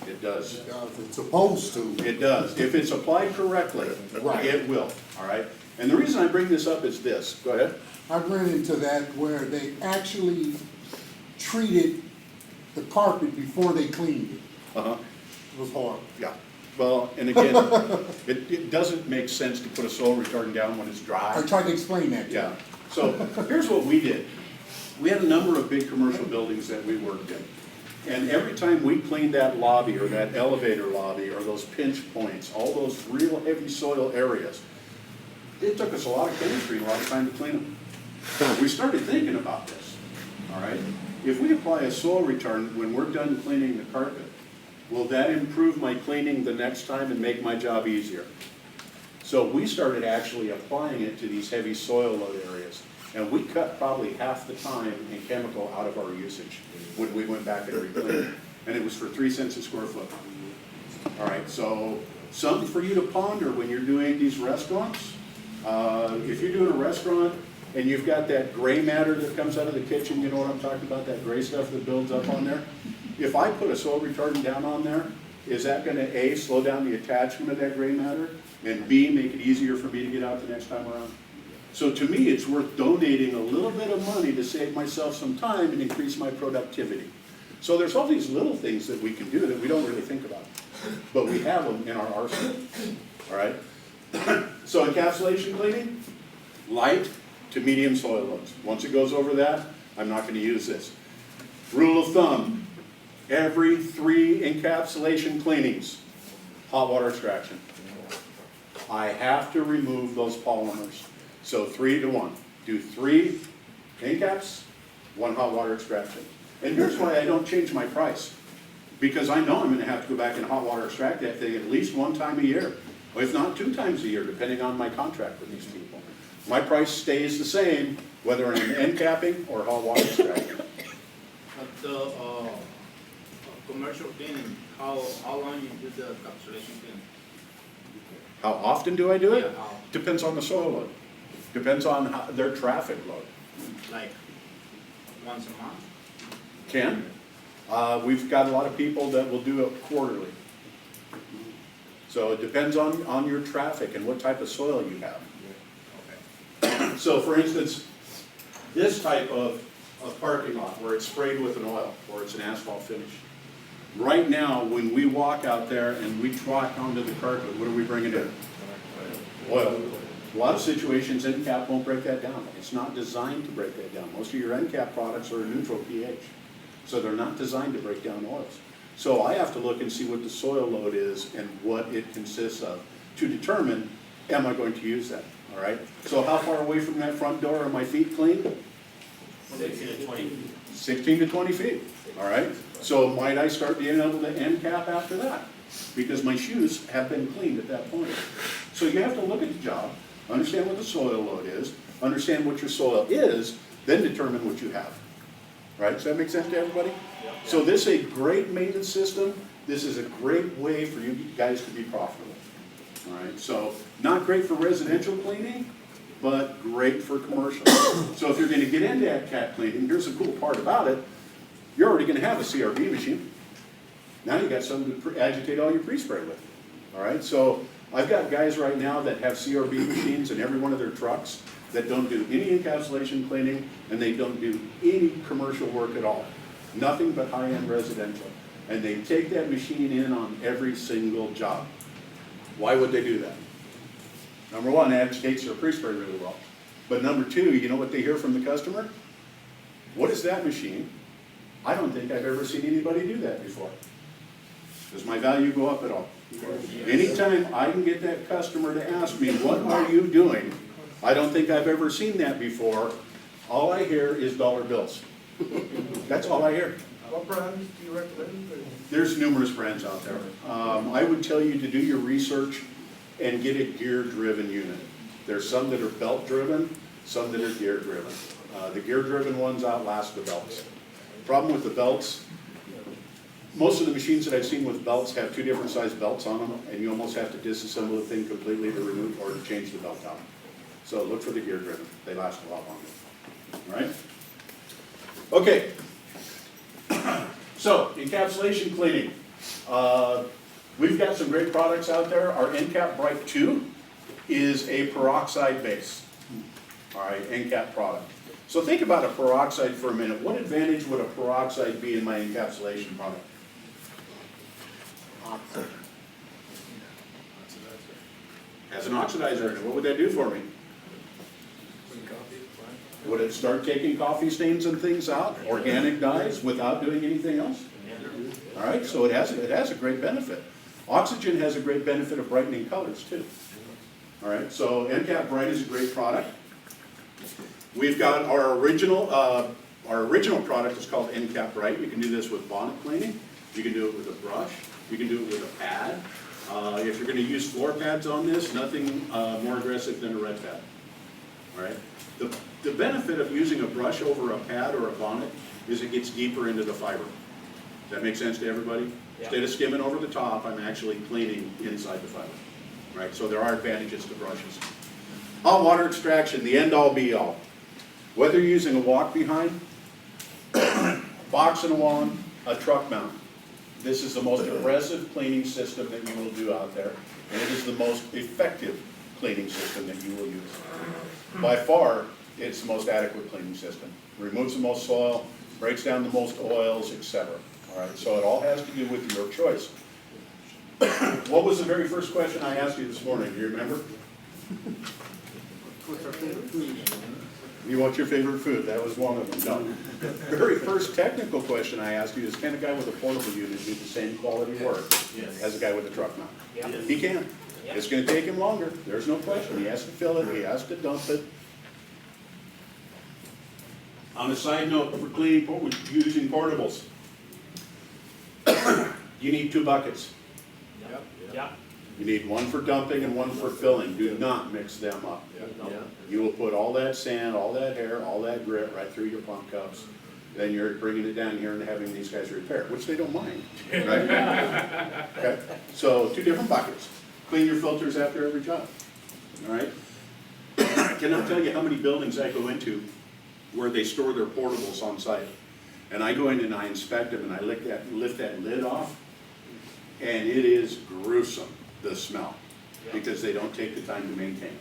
It does. It's supposed to. It does. If it's applied correctly, Right. it will, all right? And the reason I bring this up is this. Go ahead. I've run into that where they actually treated the carpet before they cleaned it. Uh-huh. It was horrible. Yeah. Well, and again, it doesn't make sense to put a soil retardant down when it's dry. I tried to explain that to Yeah. them. So here's what we did. We had a number of big commercial buildings that we worked in. And every time we cleaned that lobby or that elevator lobby or those pinch points, all those real heavy soil areas, it took us a lot of chemistry and a lot of time to clean them. We started thinking about this, all right? If we apply a soil retardant when we're done cleaning the carpet, will that improve my cleaning the next time and make my job easier? So we started actually applying it to these heavy soil load areas. And we cut probably half the time and chemical out of our usage when we went back and recleaned it. And it was for 3 cents a square foot. All right, so something for you to ponder when you're doing these restaurants. If you're doing a restaurant and you've got that gray matter that comes out of the kitchen, you know what I'm talking about, that gray stuff that builds up on there? If I put a soil retardant down on there, is that gonna A, slow down the attachment of that gray matter, and B, make it easier for me to get out the next time around? So to me, it's worth donating a little bit of money to save myself some time and increase my productivity. So there's all these little things that we can do that we don't really think about, but we have them in our arsenal, all right? So encapsulation cleaning, light to medium soil loads. Once it goes over that, I'm not going to use this. Rule of thumb, every 3 encapsulation cleanings, hot water extraction. I have to remove those polymers. So 3 to 1. Do 3 encaps, 1 hot water extraction. And here's why I don't change my price. Because I know I'm going to have to go back and hot water extract that thing at least 1 time a year. Or if not 2 times a year, depending on my contract with these people. My price stays the same, whether I'm encapping or hot water extracting. But the commercial cleaning, how long you do the encapsulation cleaning? How often do I do it? Yeah, how? Depends on the soil load. Depends on their traffic load. Like once a month? Can. We've got a lot of people that will do it quarterly. So it depends on your traffic and what type of soil you have. Okay. So for instance, this type of parking lot where it's sprayed with an oil or it's an asphalt finish. Right now, when we walk out there and we walk onto the carpet, what are we bringing in? Oil. A lot of situations, Encap won't break that down. It's not designed to break that down. Most of your Encap products are a neutral pH. So they're not designed to break down oils. So I have to look and see what the soil load is and what it consists of to determine, am I going to use that, all right? So how far away from that front door are my feet clean? 16 to 20. 16 to 20 feet, all right? So might I start being able to Encap after that? Because my shoes have been cleaned at that point. So you have to look at the job, understand what the soil load is, understand what your soil is, then determine what you have. Right? Does that make sense to everybody? So this is a great maintenance system. This is a great way for you guys to be profitable. All right, so not great for residential cleaning, but great for commercial. So if you're gonna get into that cat cleaning, here's the cool part about it. You're already gonna have a CRB machine. Now you got something to agitate all your pre-spray with. All right, so I've got guys right now that have CRB machines in every one of their trucks that don't do any encapsulation cleaning, and they don't do any commercial work at all. Nothing but high-end residential. And they take that machine in on every single job. Why would they do that? Number one, it agitates their pre-spray really well. But number two, you know what they hear from the customer? What is that machine? I don't think I've ever seen anybody do that before. Does my value go up at all? Anytime I can get that customer to ask me, what are you doing? I don't think I've ever seen that before. All I hear is dollar bills. That's all I hear. What brands do you recommend? There's numerous brands out there. I would tell you to do your research and get a gear-driven unit. There's some that are belt-driven, some that are gear-driven. The gear-driven ones outlast the belts. Problem with the belts, most of the machines that I've seen with belts have two different size belts on them, and you almost have to disassemble the thing completely to remove or to change the belt out. So look for the gear-driven. They last a lot longer. All right? Okay. So, encapsulation cleaning. We've got some great products out there. Our Encap Bright 2 is a peroxide base. All right, Encap product. So think about a peroxide for a minute. What advantage would a peroxide be in my encapsulation product? Oxygen. As an oxidizer in it, what would that do for me? Would it start taking coffee stains and things out, organic dyes, without doing anything else? All right, so it has a great benefit. Oxygen has a great benefit of brightening colors too. All right, so Encap Bright is a great product. We've got our original product is called Encap Bright. You can do this with bonnet cleaning. You can do it with a brush. You can do it with a pad. If you're going to use floor pads on this, nothing more aggressive than a red pad. All right. The benefit of using a brush over a pad or a bonnet is it gets deeper into the fiber. Does that make sense to everybody? Yeah. Instead of skimming over the top, I'm actually cleaning inside the fiber. Right. So there are advantages to brushes. Hot water extraction, the end-all be-all. Whether you're using a walk-behind, box and a wand, a truck mount, this is the most aggressive cleaning system that you will do out there, and it is the most effective cleaning system that you will use. By far, it's the most adequate cleaning system. Removes the most soil, breaks down the most oils, etc. All right, so it all has to do with your choice. What was the very first question I asked you this morning? Do you remember? What's our favorite food? You want your favorite food? That was one of them. No. The very first technical question I asked you is, can a guy with a portable unit do the same quality work as a guy with a truck mount? Yes. He can. Yep. It's going to take him longer. There's no question. He has to fill it. He has to dump it. On a side note, for cleaning, using portables, you need 2 buckets. Yep. Yep. You need one for dumping and one for filling. Do not mix them up. Yeah. You will put all that sand, all that hair, all that grit right through your pump cups. Then you're bringing it down here and having these guys repair, which they don't mind, right? Okay. So 2 different buckets. Clean your filters after every job. All right. I cannot tell you how many buildings I go into where they store their portables on site, and I go in and I inspect them and I lift that lid off, and it is gruesome, the smell, because they don't take the time to maintain it.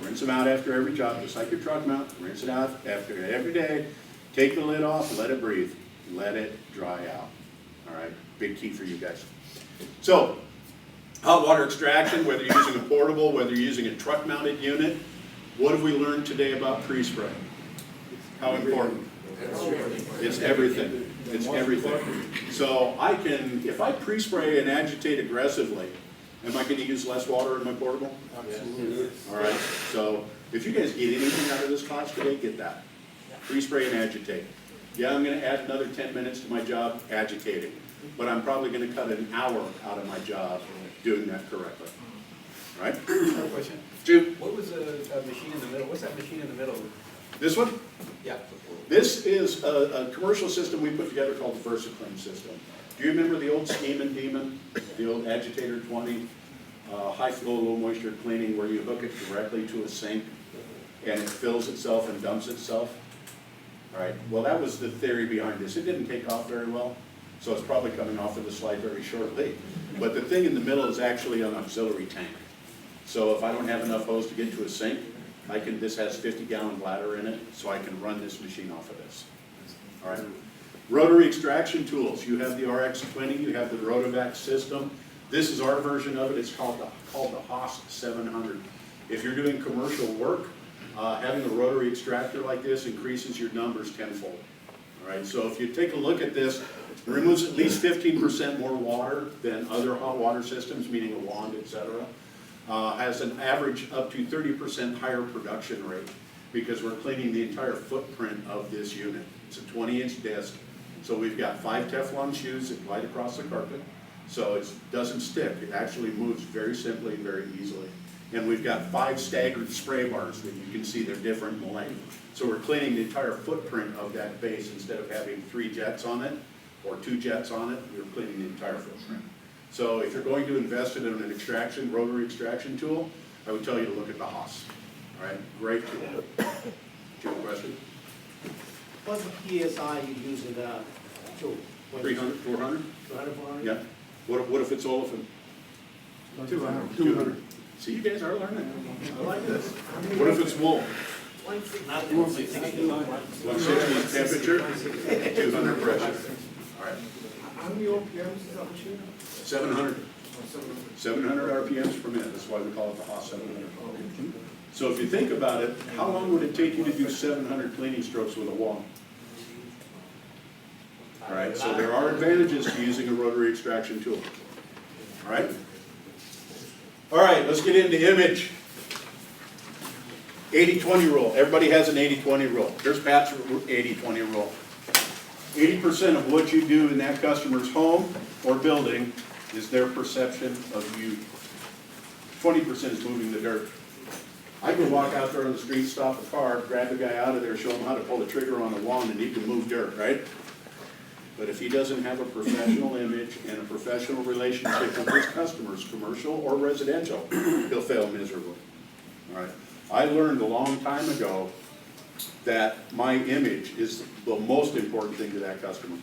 Rinse them out after every job, just like your truck mount. Rinse it out after every day. Take the lid off, let it breathe. Let it dry out. All right, big key for you guys. So, hot water extraction, whether you're using a portable, whether you're using a truck mounted unit, what have we learned today about pre-spray? How important? It's everything. It's everything. So I can, if I pre-spray and agitate aggressively, am I going to use less water in my portable? Absolutely. All right. So if you guys get anything out of this class today, get that. Pre-spray and agitate. Yeah, I'm going to add another 10 minutes to my job agitating, but I'm probably going to cut an hour out of my job doing that correctly. All right? Another question. Jude? What was a machine in the middle? What's that machine in the middle? This one? Yeah. This is a commercial system we put together called the VersaClean system. Do you remember the old Steam and Demon, the old Agitator 20? high flow, low moisture cleaning where you hook it directly to a sink and it fills itself and dumps itself. All right, well, that was the theory behind this. It didn't take off very well, so it's probably coming off of the slide very shortly. But the thing in the middle is actually an auxiliary tank. So if I don't have enough hose to get to a sink, this has 50-gallon bladder in it, so I can run this machine off of this. All right. Rotary extraction tools. You have the RX-20, you have the Rotovac system. This is our version of it. It's called the Haas 700. If you're doing commercial work, having a rotary extractor like this increases your numbers tenfold. All right. So if you take a look at this, it removes at least 15% more water than other hot water systems, meaning a wand, etc. Has an average up to 30% higher production rate because we're cleaning the entire footprint of this unit. It's a 20-inch disc. So we've got 5 Teflon shoes that glide across the carpet. So it doesn't stick. It actually moves very simply and very easily. And we've got 5 staggered spray bars that you can see they're different in length. So we're cleaning the entire footprint of that base instead of having 3 jets on it or 2 jets on it. We're cleaning the entire footprint. So if you're going to invest in an rotary extraction tool, I would tell you to look at the Haas. All right, great tool. Do you have a question? What's the PSI you use in the tool? 300, 400? 200, 400? Yeah. What if it's Olefin? 200. See, you guys are learning. I like this. What if it's wool? 160 temperature, 200 pressure. All right. How many RPMs is that machine? 700. 700 RPMs per minute. That's why we call it the Haas 700. So if you think about it, how long would it take you to do 700 cleaning strokes with a wand? All right, so there are advantages to using a rotary extraction tool. All right? All right, let's get into image. 80-20 rule. Everybody has an 80-20 rule. Here's Pat's 80-20 rule. 80% of what you do in that customer's home or building is their perception of you. 20% is moving the dirt. I can walk out there on the street, stop a car, grab the guy out of there, show him how to pull the trigger on the wand, and he can move dirt, right? But if he doesn't have a professional image and a professional relationship with his customers, commercial or residential, he'll fail miserably. All right. I learned a long time ago that my image is the most important thing to that customer.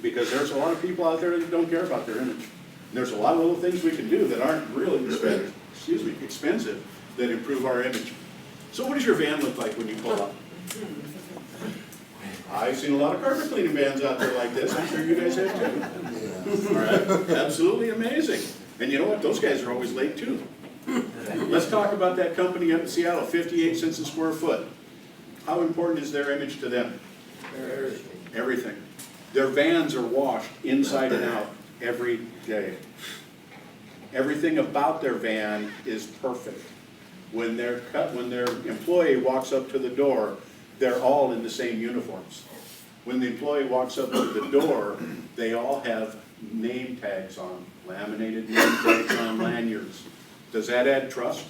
Because there's a lot of people out there that don't care about their image. And there's a lot of little things we can do that aren't really expensive that improve our image. So what does your van look like when you pull up? I've seen a lot of carpet cleaning vans out there like this. I'm sure you guys have too. All right, absolutely amazing. And you know what? Those guys are always late too. Let's talk about that company up in Seattle, 58 cents a square foot. How important is their image to them? Everything. Their vans are washed inside and out every day. Everything about their van is perfect. When their employee walks up to the door, they're all in the same uniforms. When the employee walks up to the door, they all have name tags on, laminated name tags on lanyards. Does that add trust?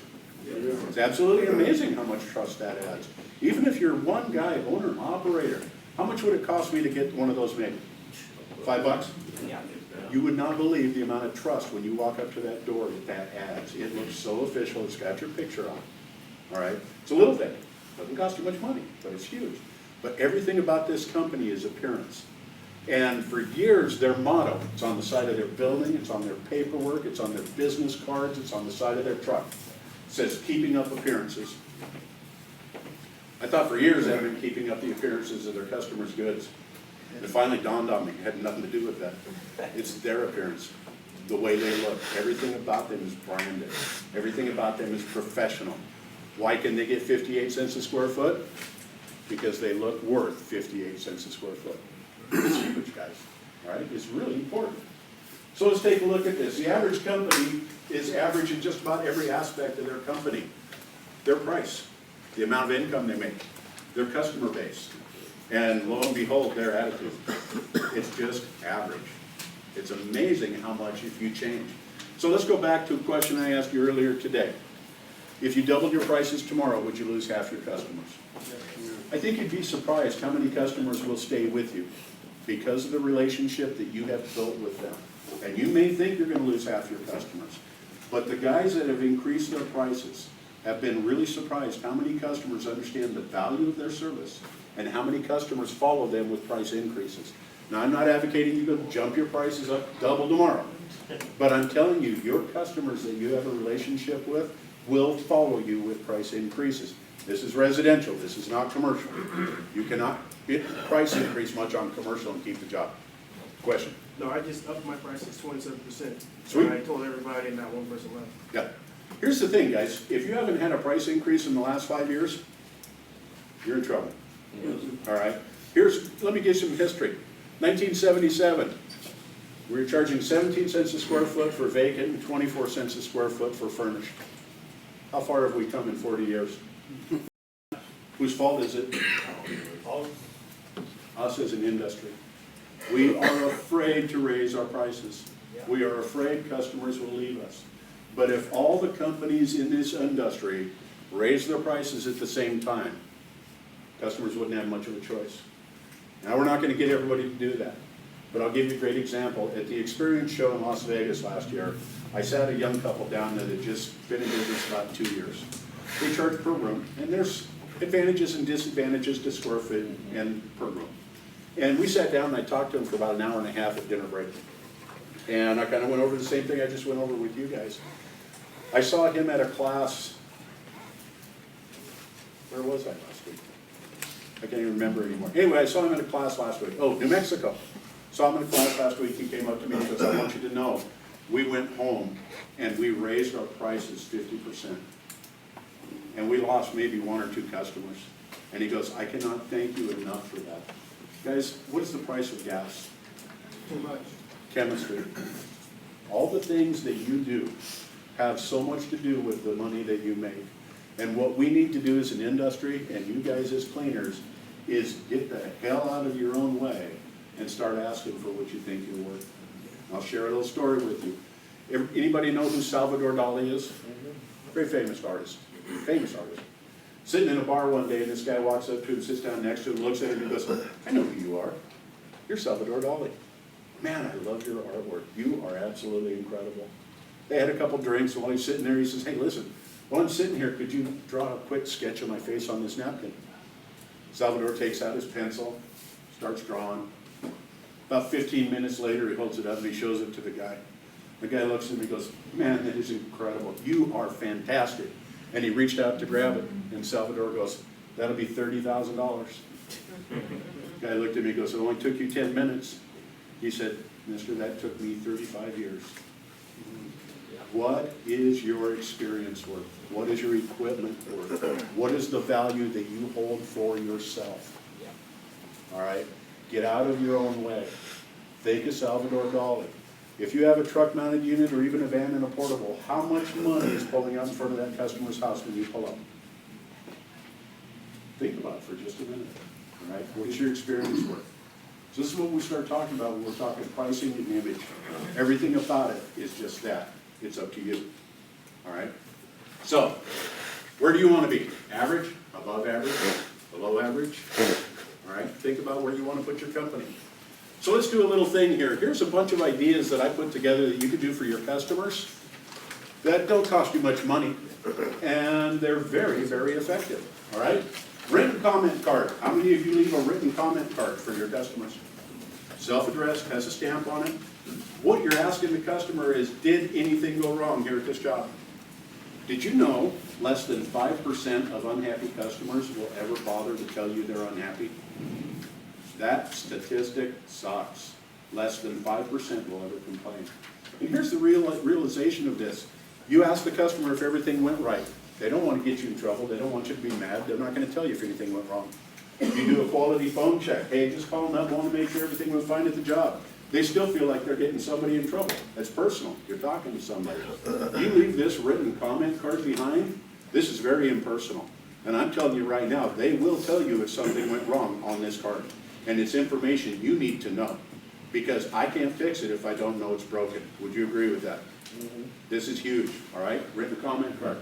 It's absolutely amazing how much trust that adds. Even if you're one guy, owner, operator, how much would it cost me to get one of those made? $5? Yeah. You would not believe the amount of trust when you walk up to that door that adds. It looks so official, it's got your picture on it. All right? It's a little thing. Doesn't cost you much money, but it's huge. But everything about this company is appearance. And for years, their motto, it's on the side of their building, it's on their paperwork, it's on their business cards, it's on the side of their truck. It says, keeping up appearances. I thought for years that meant keeping up the appearances of their customers' goods. And it finally dawned on me, it had nothing to do with that. It's their appearance, the way they look. Everything about them is branded. Everything about them is professional. Why can they get 58 cents a square foot? Because they look worth 58 cents a square foot. It's huge, guys. All right? It's really important. So let's take a look at this. The average company is average in just about every aspect of their company. Their price, the amount of income they make, their customer base, and lo and behold, their attitude. It's just average. It's amazing how much if you change. So let's go back to a question I asked you earlier today. If you doubled your prices tomorrow, would you lose half your customers? I think you'd be surprised how many customers will stay with you because of the relationship that you have built with them. And you may think you're going to lose half your customers. But the guys that have increased their prices have been really surprised how many customers understand the value of their service and how many customers follow them with price increases. Now, I'm not advocating you go jump your prices up double tomorrow, but I'm telling you, your customers that you have a relationship with will follow you with price increases. This is residential, this is not commercial. You cannot get price increase much on commercial and keep the job. Question? No, I just upped my prices 27%. Sweet. And I told everybody and not one person left. Yeah. Here's the thing, guys. If you haven't had a price increase in the last 5 years, you're in trouble. All right? Let me give you some history. 1977, we were charging 17 cents a square foot for vacant and 24 cents a square foot for furnished. How far have we come in 40 years? Whose fault is it? Us as an industry. We are afraid to raise our prices. We are afraid customers will leave us. But if all the companies in this industry raise their prices at the same time, customers wouldn't have much of a choice. Now, we're not going to get everybody to do that. But I'll give you a great example. At the Experience Show in Las Vegas last year, I sat a young couple down that had just been in business about 2 years. They charge per room, and there's advantages and disadvantages to square feet and per room. And we sat down and I talked to them for about an hour and a half at dinner break. And I kind of went over the same thing I just went over with you guys. I saw him at a class, where was I last week? I can't even remember anymore. Anyway, I saw him at a class last week. Oh, New Mexico. Saw him in a class last week. He came up to me and goes, I want you to know, we went home and we raised our prices 50%. And we lost maybe 1 or 2 customers. And he goes, I cannot thank you enough for that. Guys, what is the price of gas? Too much. Chemistry. All the things that you do have so much to do with the money that you make. And what we need to do as an industry, and you guys as cleaners, is get the hell out of your own way and start asking for what you think you're worth. I'll share a little story with you. Anybody know who Salvador Dali is? Very famous artist. Famous artist. Sitting in a bar one day, and this guy walks up to him, sits down next to him, looks at him, and goes, I know who you are. You're Salvador Dali. Man, I love your artwork. You are absolutely incredible. They had a couple drinks, and while he's sitting there, he says, hey, listen, while I'm sitting here, could you draw a quick sketch of my face on this napkin? Salvador takes out his pencil, starts drawing. About 15 minutes later, he holds it up and he shows it to the guy. The guy looks at him and goes, man, that is incredible. You are fantastic. And he reached out to grab it, and Salvador goes, that'll be $30,000. The guy looked at me and goes, it only took you 10 minutes. He said, mister, that took me 35 years. What is your experience worth? What is your equipment worth? What is the value that you hold for yourself? All right? Get out of your own way. Think of Salvador Dali. If you have a truck-mounted unit or even a van and a portable, how much money is pulling out in front of that customer's house when you pull up? Think about it for just a minute. All right? What is your experience worth? So this is what we start talking about when we're talking pricing and image. Everything about it is just that. It's up to you. All right? So, where do you want to be? Average? Above average? Below average? All right? Think about where you want to put your company. So let's do a little thing here. Here's a bunch of ideas that I put together that you could do for your customers that don't cost you much money, and they're very, very effective. All right? Written comment card. How many of you leave a written comment card for your customers? Self-addressed, has a stamp on it. What you're asking the customer is, did anything go wrong here at this job? Did you know less than 5% of unhappy customers will ever bother to tell you they're unhappy? That statistic sucks. Less than 5% will ever complain. And here's the realization of this. You ask the customer if everything went right. They don't want to get you in trouble. They don't want you to be mad. They're not going to tell you if anything went wrong. You do a quality phone check. Hey, just calling up, want to make sure everything went fine at the job. They still feel like they're getting somebody in trouble. That's personal. You're talking to somebody. You leave this written comment card behind, this is very impersonal. And I'm telling you right now, they will tell you if something went wrong on this card. And it's information you need to know. Because I can't fix it if I don't know it's broken. Would you agree with that? This is huge, all right? Written comment card.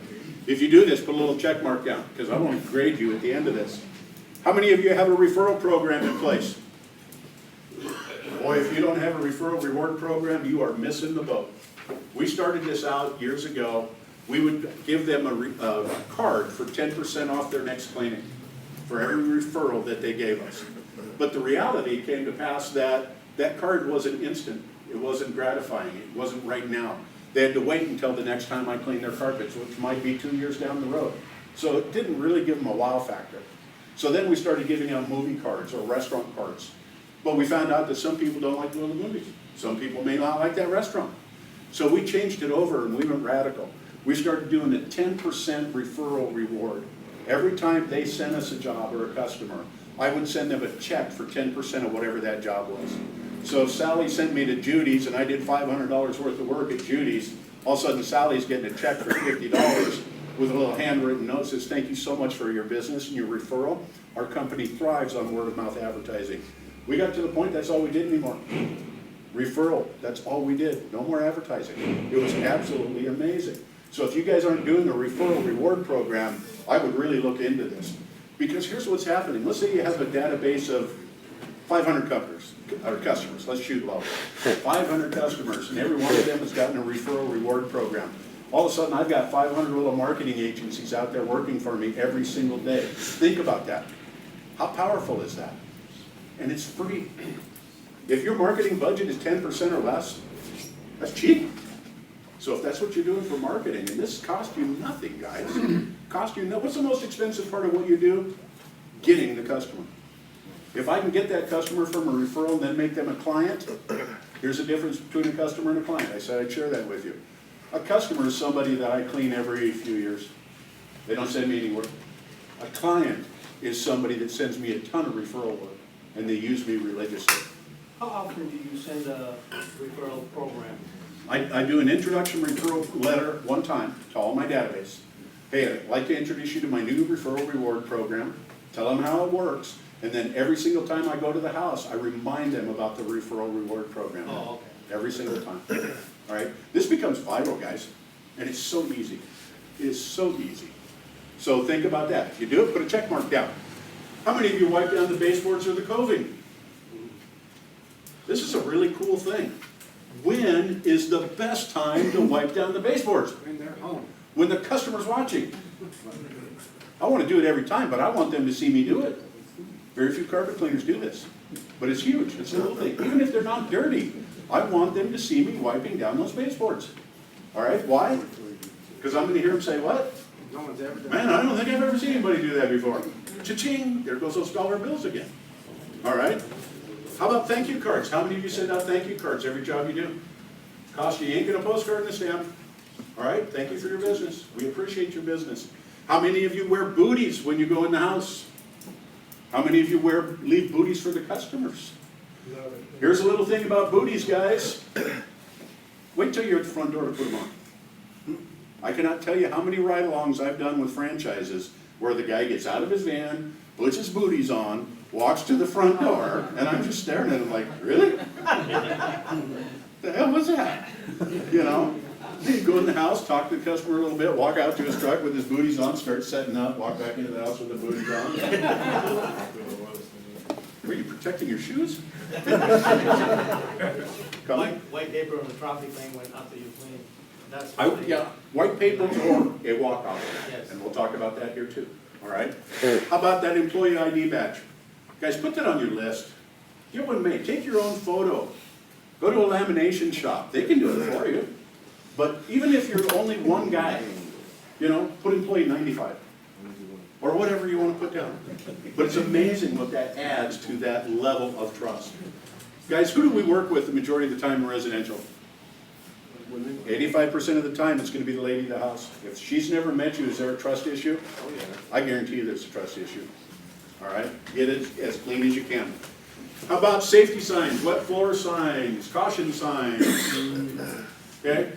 If you do this, put a little check mark down, because I want to grade you at the end of this. How many of you have a referral program in place? Boy, if you don't have a referral reward program, you are missing the boat. We started this out years ago. We would give them a card for 10% off their next cleaning for every referral that they gave us. But the reality came to pass that that card wasn't instant. It wasn't gratifying. It wasn't right now. They had to wait until the next time I cleaned their carpets, which might be 2 years down the road. So it didn't really give them a wow factor. So then we started giving out movie cards or restaurant cards. But we found out that some people don't like going to the movies. Some people may not like that restaurant. So we changed it over and we went radical. We started doing a 10% referral reward. Every time they sent us a job or a customer, I would send them a check for 10% of whatever that job was. So if Sally sent me to Judy's and I did $500 worth of work at Judy's, all of a sudden Sally's getting a check for $50 with a little handwritten note that says, thank you so much for your business and your referral. Our company thrives on word of mouth advertising. We got to the point that's all we did anymore. Referral, that's all we did. No more advertising. It was absolutely amazing. So if you guys aren't doing a referral reward program, I would really look into this. Because here's what's happening. Let's say you have a database of 500 customers. Let's shoot low. 500 customers, and every one of them has gotten a referral reward program. All of a sudden, I've got 500 little marketing agencies out there working for me every single day. Think about that. How powerful is that? And it's free. If your marketing budget is 10% or less, that's cheap. So if that's what you're doing for marketing, and this costs you nothing, guys. Cost you nothing. What's the most expensive part of what you do? Getting the customer. If I can get that customer from a referral and then make them a client, here's the difference between a customer and a client. I said I'd share that with you. A customer is somebody that I clean every few years. They don't send me anywhere. A client is somebody that sends me a ton of referral work, and they use me religiously. How often do you send a referral program? I do an introduction referral letter one time to all my database. Hey, I'd like to introduce you to my new referral reward program, tell them how it works, and then every single time I go to the house, I remind them about the referral reward program. Oh, okay. Every single time. All right? This becomes viral, guys, and it's so easy. It is so easy. So think about that. If you do it, put a check mark down. How many of you wipe down the baseboards or the coving? This is a really cool thing. When is the best time to wipe down the baseboards? When they're home. When the customer's watching. I want to do it every time, but I want them to see me do it. Very few carpet cleaners do this, but it's huge. It's a little thing. Even if they're not dirty, I want them to see me wiping down those baseboards. All right, why? Because I'm going to hear them say, what? No one's ever done. Man, I don't think I've ever seen anybody do that before. Cha-ching, there goes those dollar bills again. All right? How about thank you cards? How many of you send out thank you cards every job you do? Cost you ink and a postcard and a stamp. All right, thank you for your business. We appreciate your business. How many of you wear booties when you go in the house? How many of you leave booties for the customers? Here's a little thing about booties, guys. Wait till you're at the front door to put them on. I cannot tell you how many ride-alongs I've done with franchises where the guy gets out of his van, puts his booties on, walks to the front door, and I'm just staring at him like, really? The hell was that? You know? He'd go in the house, talk to the customer a little bit, walk out to his truck with his booties on, start setting up, walk back into the house with the booties on. Were you protecting your shoes? White paper on the traffic lane when after you clean. That's Yeah, white paper or a walkout. Yes. And we'll talk about that here too, all right? How about that employee ID badge? Guys, put that on your list. Get one made. Take your own photo. Go to a lamination shop. They can do it for you. But even if you're only one guy, you know, put employee 95. Or whatever you want to put down. But it's amazing what that adds to that level of trust. Guys, who do we work with the majority of the time in residential? 85% of the time, it's going to be the lady of the house. If she's never met you, is there a trust issue? Oh, yeah. I guarantee you there's a trust issue. All right? Get it as clean as you can. How about safety signs, wet floor signs, caution signs? Okay?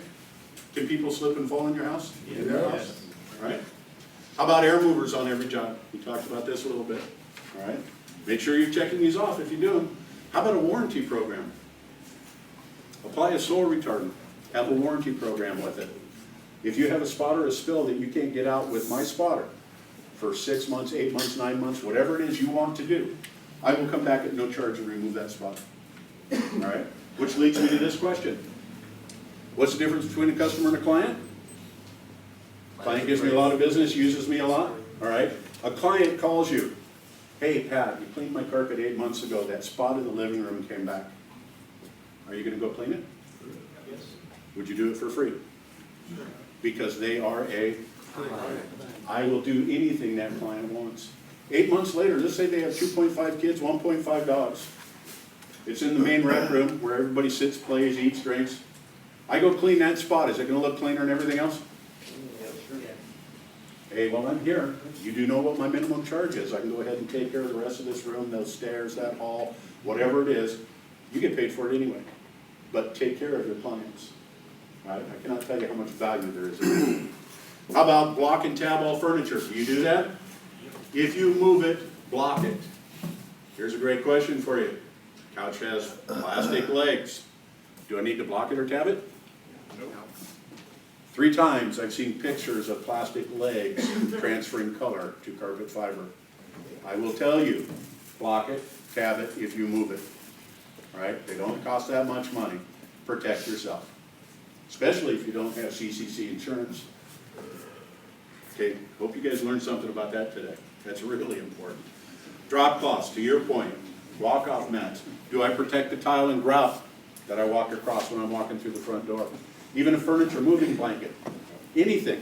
Can people slip and fall in your house? In their house? All right? How about air movers on every job? We talked about this a little bit. All right? Make sure you're checking these off if you do them. How about a warranty program? Apply a soil retardant. Have a warranty program with it. If you have a spot or a spill that you can't get out with my spotter for 6 months, 8 months, 9 months, whatever it is you want to do, I will come back at no charge and remove that spot. All right? Which leads me to this question. What's the difference between a customer and a client? Client gives me a lot of business, uses me a lot, all right? A client calls you, hey Pat, you cleaned my carpet 8 months ago, that spot in the living room came back. Are you gonna go clean it? Yes. Would you do it for free? Because they are a client. I will do anything that client wants. 8 months later, let's say they have 2.5 kids, 1.5 dogs. It's in the main rec room where everybody sits, plays, eats, drinks. I go clean that spot, is it gonna look cleaner than everything else? Hey, well, I'm here. You do know what my minimum charge is. I can go ahead and take care of the rest of this room, those stairs, that hall, whatever it is. You get paid for it anyway. But take care of your clients. All right? I cannot tell you how much value there is in it. How about block and tab all furniture? Do you do that? If you move it, block it. Here's a great question for you. Couch has plastic legs. Do I need to block it or tab it? 3 times I've seen pictures of plastic legs transferring color to carpet fiber. I will tell you, block it, tab it if you move it. All right? They don't cost that much money. Protect yourself. Especially if you don't have CCC insurance. Okay, hope you guys learned something about that today. That's really important. Drop cloths, to your point. Walk-off mats. Do I protect the tile and grout that I walk across when I'm walking through the front door? Even a furniture moving blanket. Anything.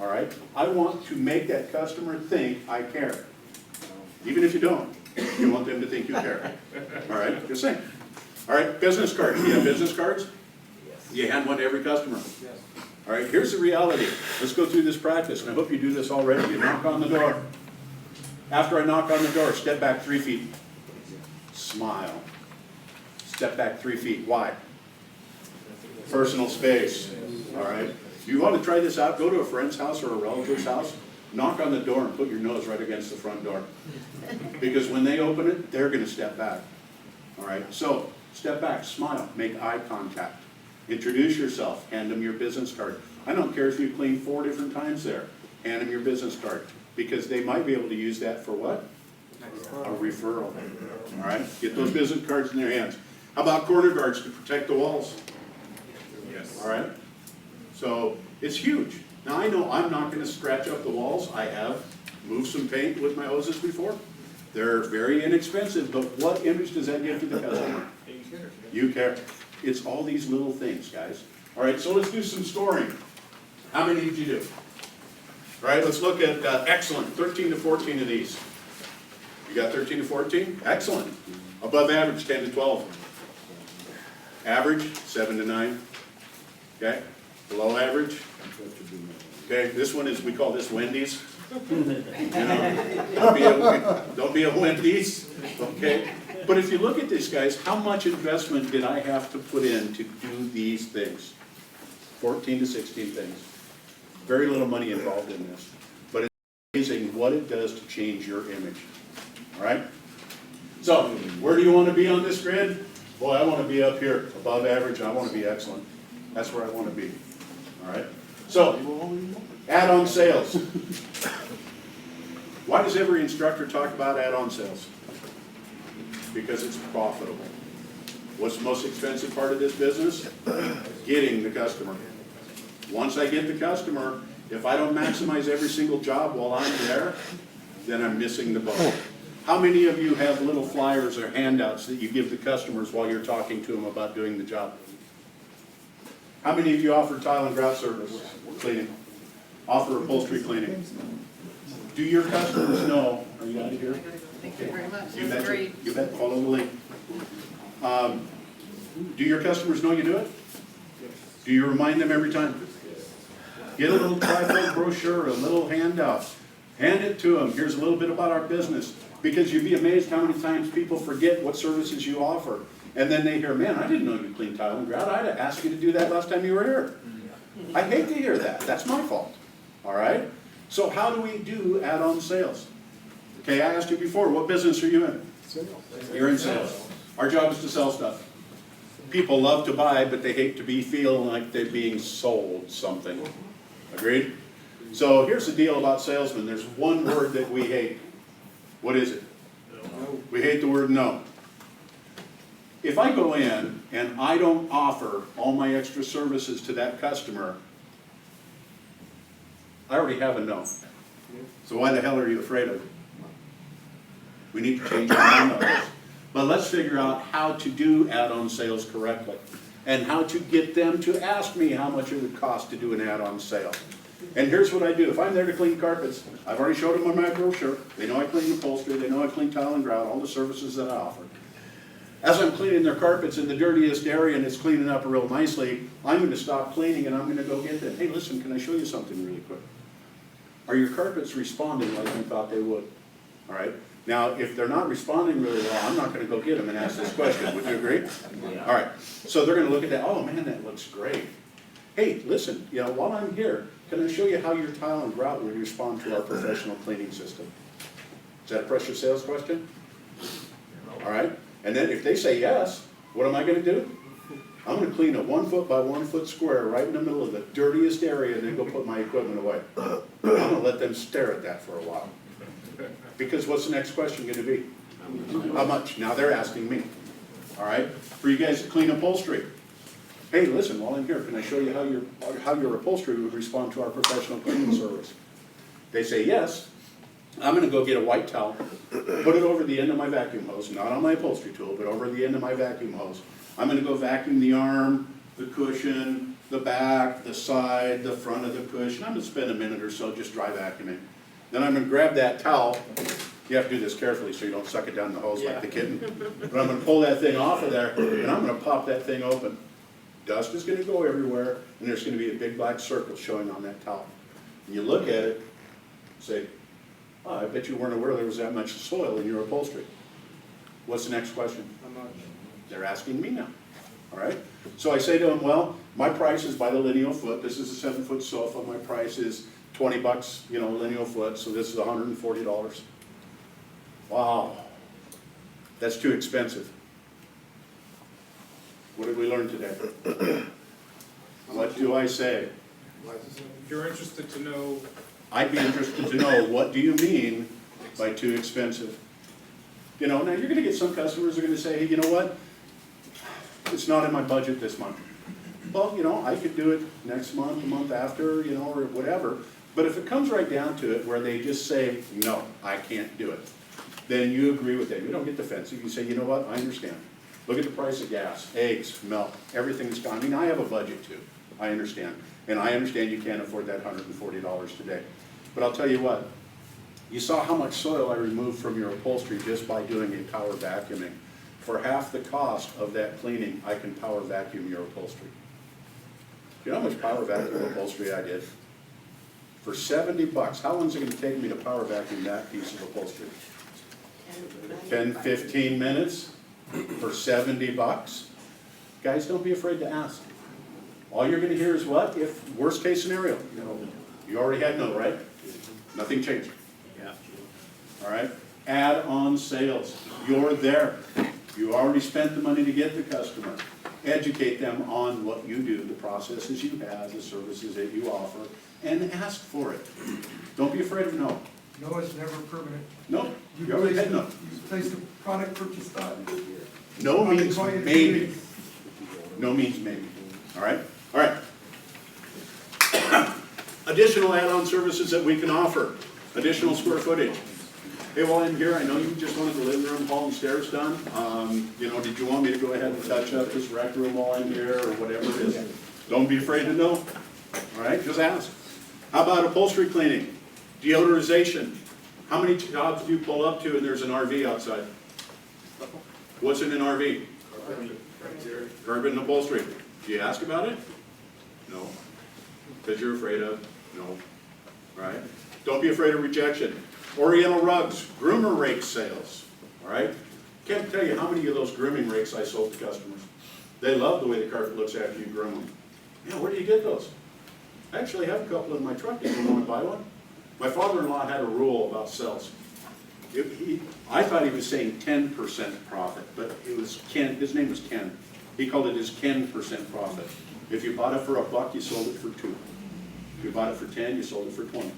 All right? I want to make that customer think I care. Even if you don't. You want them to think you care. All right? Just saying. All right, business cards. Do you have business cards? You hand one to every customer. Yes. All right, here's the reality. Let's go through this practice, and I hope you do this already. You knock on the door. After I knock on the door, step back 3 feet. Smile. Step back 3 feet. Why? Personal space. All right? You want to try this out? Go to a friend's house or a relative's house. Knock on the door and put your nose right against the front door. Because when they open it, they're going to step back. All right? So, step back, smile, make eye contact. Introduce yourself, hand them your business card. I don't care if you clean 4 different times there. Hand them your business card. Because they might be able to use that for what? A referral. All right? Get those business cards in their hands. How about corner guards to protect the walls? Yes. All right? So, it's huge. Now, I know I'm not going to scratch up the walls. I have moved some paint with my hoses before. They're very inexpensive, but what image does that give to the customer? You care. It's all these little things, guys. All right, so let's do some scoring. How many did you do? All right, let's look at excellent, 13 to 14 of these. You got 13 to 14? Excellent. Above average, 10 to 12. Average, 7 to 9. Okay? Below average? Okay, this one is, we call this Wendy's. You know, don't be a Wendy's, okay? But if you look at this, guys, how much investment did I have to put in to do these things? 14 to 16 things. Very little money involved in this. But it's amazing what it does to change your image. All right? So, where do you want to be on this grid? Boy, I want to be up here, above average. I want to be excellent. That's where I want to be. All right? So, add-on sales. Why does every instructor talk about add-on sales? Because it's profitable. What's the most expensive part of this business? Getting the customer. Once I get the customer, if I don't maximize every single job while I'm there, then I'm missing the boat. How many of you have little flyers or handouts that you give the customers while you're talking to them about doing the job? How many of you offer tile and grout service cleaning? Offer upholstery cleaning? Do your customers know, are you out of here? Thank you very much. You That's bet, great. you bet, follow the link. Do your customers know you do it? Do you remind them every time? Get a little trifold brochure, a little handout. Hand it to them. Here's a little bit about our business. Because you'd be amazed how many times people forget what services you offer. And then they hear, man, I didn't know you cleaned tile and grout. I'd have asked you to do that last time you were here. I hate to hear that. That's my fault. All right? So how do we do add-on sales? Okay, I asked you before, what business are you in? You're in sales. Our job is to sell stuff. People love to buy, but they hate to be feeling like they're being sold something. Agreed? So here's the deal about salesmen. There's one word that we hate. What is it? We hate the word no. if I go in and I don't offer all my extra services to that customer, I already have a no. So why the hell are you afraid of it? We need to change our mind on this. But let's figure out how to do add-on sales correctly and how to get them to ask me how much it would cost to do an add-on sale. And here's what I do. If I'm there to clean carpets, I've already showed them on my brochure. They know I clean upholstery. They know I clean tile and grout, all the services that I offer. As I'm cleaning their carpets in the dirtiest area and it's cleaning up real nicely, I'm going to stop cleaning and I'm going to go get them. Hey, listen, can I show you something really quick? Are your carpets responding like you thought they would? All right. Now, if they're not responding really well, I'm not going to go get them and ask this question. Would you agree? All right. So they're going to look at that. Oh, man, that looks great. Hey, listen, while I'm here, can I show you how your tile and grout would respond to our professional cleaning system? Is that a pressure sales question? All right. And then if they say yes, what am I going to do? I'm going to clean a 1 foot by 1 foot square right in the middle of the dirtiest area and then go put my equipment away. I'm going to let them stare at that for a while. Because what's the next question going to be? How much? Now they're asking me. All right? For you guys to clean upholstery. Hey, listen, while I'm here, can I show you how your upholstery would respond to our professional cleaning service? They say yes. I'm going to go get a white towel, put it over the end of my vacuum hose, not on my upholstery tool, but over the end of my vacuum hose. I'm going to go vacuum the arm, the cushion, the back, the side, the front of the cushion. I'm going to spend a minute or so just dry vacuuming. Then I'm going to grab that towel. You have to do this carefully so you don't suck it down the hose like the kitten. But I'm going to pull that thing off of there, and I'm going to pop that thing open. Dust is going to go everywhere, and there's going to be a big black circle showing on that towel. And you look at it, say, oh, I bet you weren't aware there was that much soil in your upholstery. What's the next question? How much? They're asking me now. All right? So I say to them, well, my price is by the lineal foot. This is a 7-foot sofa. My price is $20, lineal foot, so this is $140. Wow. That's too expensive. What did we learn today? What do I say? If you're interested to know, I'd be interested to know, what do you mean by too expensive? Now you're going to get some customers who are going to say, hey, you know what? It's not in my budget this month. Well, I could do it next month, the month after, or whatever. But if it comes right down to it where they just say, no, I can't do it, then you agree with them. You don't get defensive. You say, you know what? I understand. Look at the price of gas, eggs, milk, everything's gone. I mean, I have a budget too. I understand. And I understand you can't afford that $140 today. But I'll tell you what. You saw how much soil I removed from your upholstery just by doing a power vacuuming. For half the cost of that cleaning, I can power vacuum your upholstery. Do you know how much power vacuum upholstery I did? For $70, how long is it going to take me to power vacuum that piece of upholstery? 10, 15 minutes for $70? Guys, don't be afraid to ask. All you're going to hear is what? If worst case scenario. You already had no, right? Nothing changed. Yeah. All right? Add-on sales. You're there. You already spent the money to get the customer. Educate them on what you do, the processes you have, the services that you offer, and ask for it. Don't be afraid of no. No, it's never permanent. No, you already had no. You place the product purchase on. No means maybe. No means maybe. All right? All right. Additional add-on services that we can offer. Additional square footage. Hey, while I'm here, I know you just wanted the living room, hall, and stairs done. Did you want me to go ahead and touch up this rec room while I'm here, or whatever it is? Don't be afraid to know. All right? Just ask. How about upholstery cleaning? Deodorization. How many jobs do you pull up to and there's an RV outside? What's in an RV? Carpet and upholstery. Do you ask about it? No. Because you're afraid of? No. All right? Don't be afraid of rejection. Oriental rugs, groomer rake sales. All right? Can't tell you how many of those grooming rakes I sold to customers. They love the way the carpet looks after you groom them. Yeah, where do you get those? I actually have a couple in my truck. Do you want to buy one? My father-in-law had a rule about sales. I thought he was saying 10% profit, but it was Ken. His name was Ken. He called it his 10% profit. If you bought it for $1, you sold it for $2. If you bought it for 10, you sold it for 20.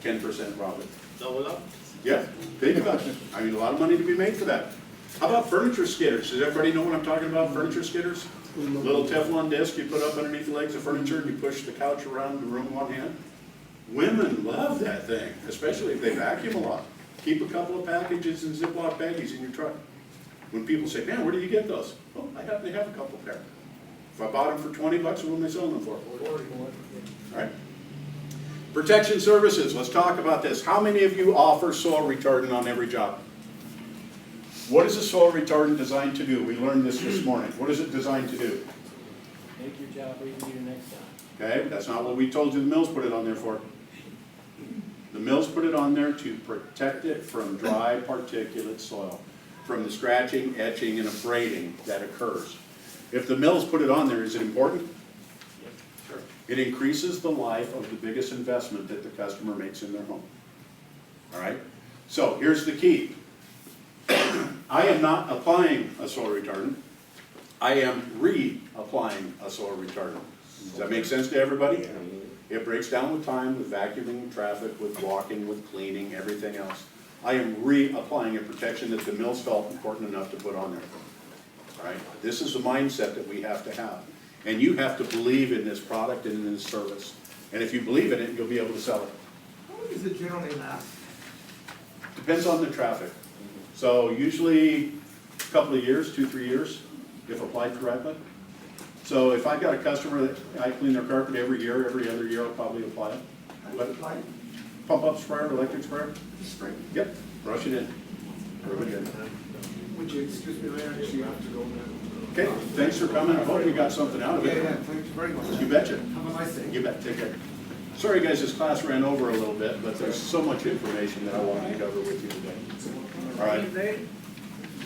10% profit. Double up? Yeah, think about it. I mean, a lot of money to be made for that. How about furniture skidders? Does everybody know what I'm talking about, furniture skidders? Little Teflon disc you put up underneath the legs of furniture and you push the couch around the room one hand. Women love that thing, especially if they vacuum a lot. Keep a couple of packages in Ziploc baggies in your truck. When people say, man, where do you get those? Oh, I happen to have a couple pair. If I bought them for 20 bucks, what am I selling them for? All right. Protection services, let's talk about this. How many of you offer soil retardant on every job? What is a soil retardant designed to do? We learned this morning. What is it designed to do? Make your job easier next time. Okay, that's not what we told you the mills put it on there for. The mills put it on there to protect it from dry particulate soil, from the scratching, etching, and abrading that occurs. If the mills put it on there, is it important? Sure. It increases the life of the biggest investment that the customer makes in their home. All right? So here's the key. I am not applying a soil retardant. I am reapplying a soil retardant. Does that make sense to everybody? It breaks down with time, with vacuuming, traffic, with walking, with cleaning, everything else. I am reapplying a protection that the mills felt important enough to put on there. All right? This is the mindset that we have to have. And you have to believe in this product and in this service. And if you believe in it, you'll be able to sell it. How long does it generally last? Depends on the traffic. So usually a couple of years, 2-3 years, if applied correctly. So if I've got a customer that I clean their carpet every year, every other year, I'll probably apply it. But pump up sprayer, electric sprayer? Spray. Yep, brush it in. Rub it in. Would you excuse me, Larry, actually you have to go now. Okay, thanks for coming. I hope you got something out of it. Yeah, thank you very much. You betcha. Have a nice day. You bet, take care. Sorry guys, this class ran over a little bit, but there's so much information that I wanted to cover with you today. All right.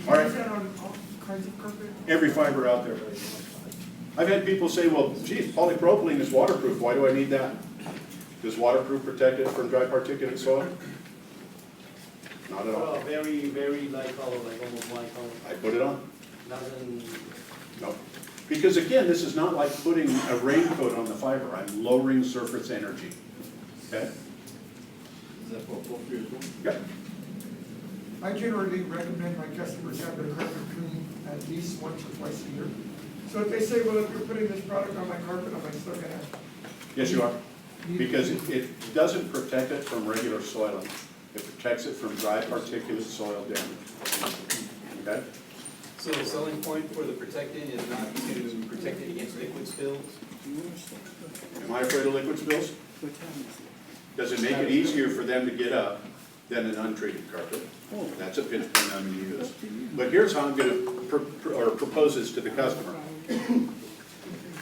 All right. Is that on all kinds of carpet? Every fiber out there. I've had people say, well, geez, polypropylene is waterproof. Why do I need that? Does waterproof protect it from dry particulate soil? Not at all. Very, very light color, like almost white color. I put it on. Nothing. No. Because again, this is not like putting a raincoat on the fiber. I'm lowering surface energy. Okay? Is that what both of you are doing? Yep. I generally recommend my customers have their carpet cleaned at least once or twice a year. So if they say, well, if you're putting this product on my carpet, am I still gonna? Yes, you are. Because it doesn't protect it from regular soiling. It protects it from dry particulate soil damage. Okay? So the selling point for the protectant is not to protect it against liquid spills? Am I afraid of liquid spills? Does it make it easier for them to get up than an untreated carpet? That's a pinch point I'm going to use. But here's how I'm going to propose this to the customer.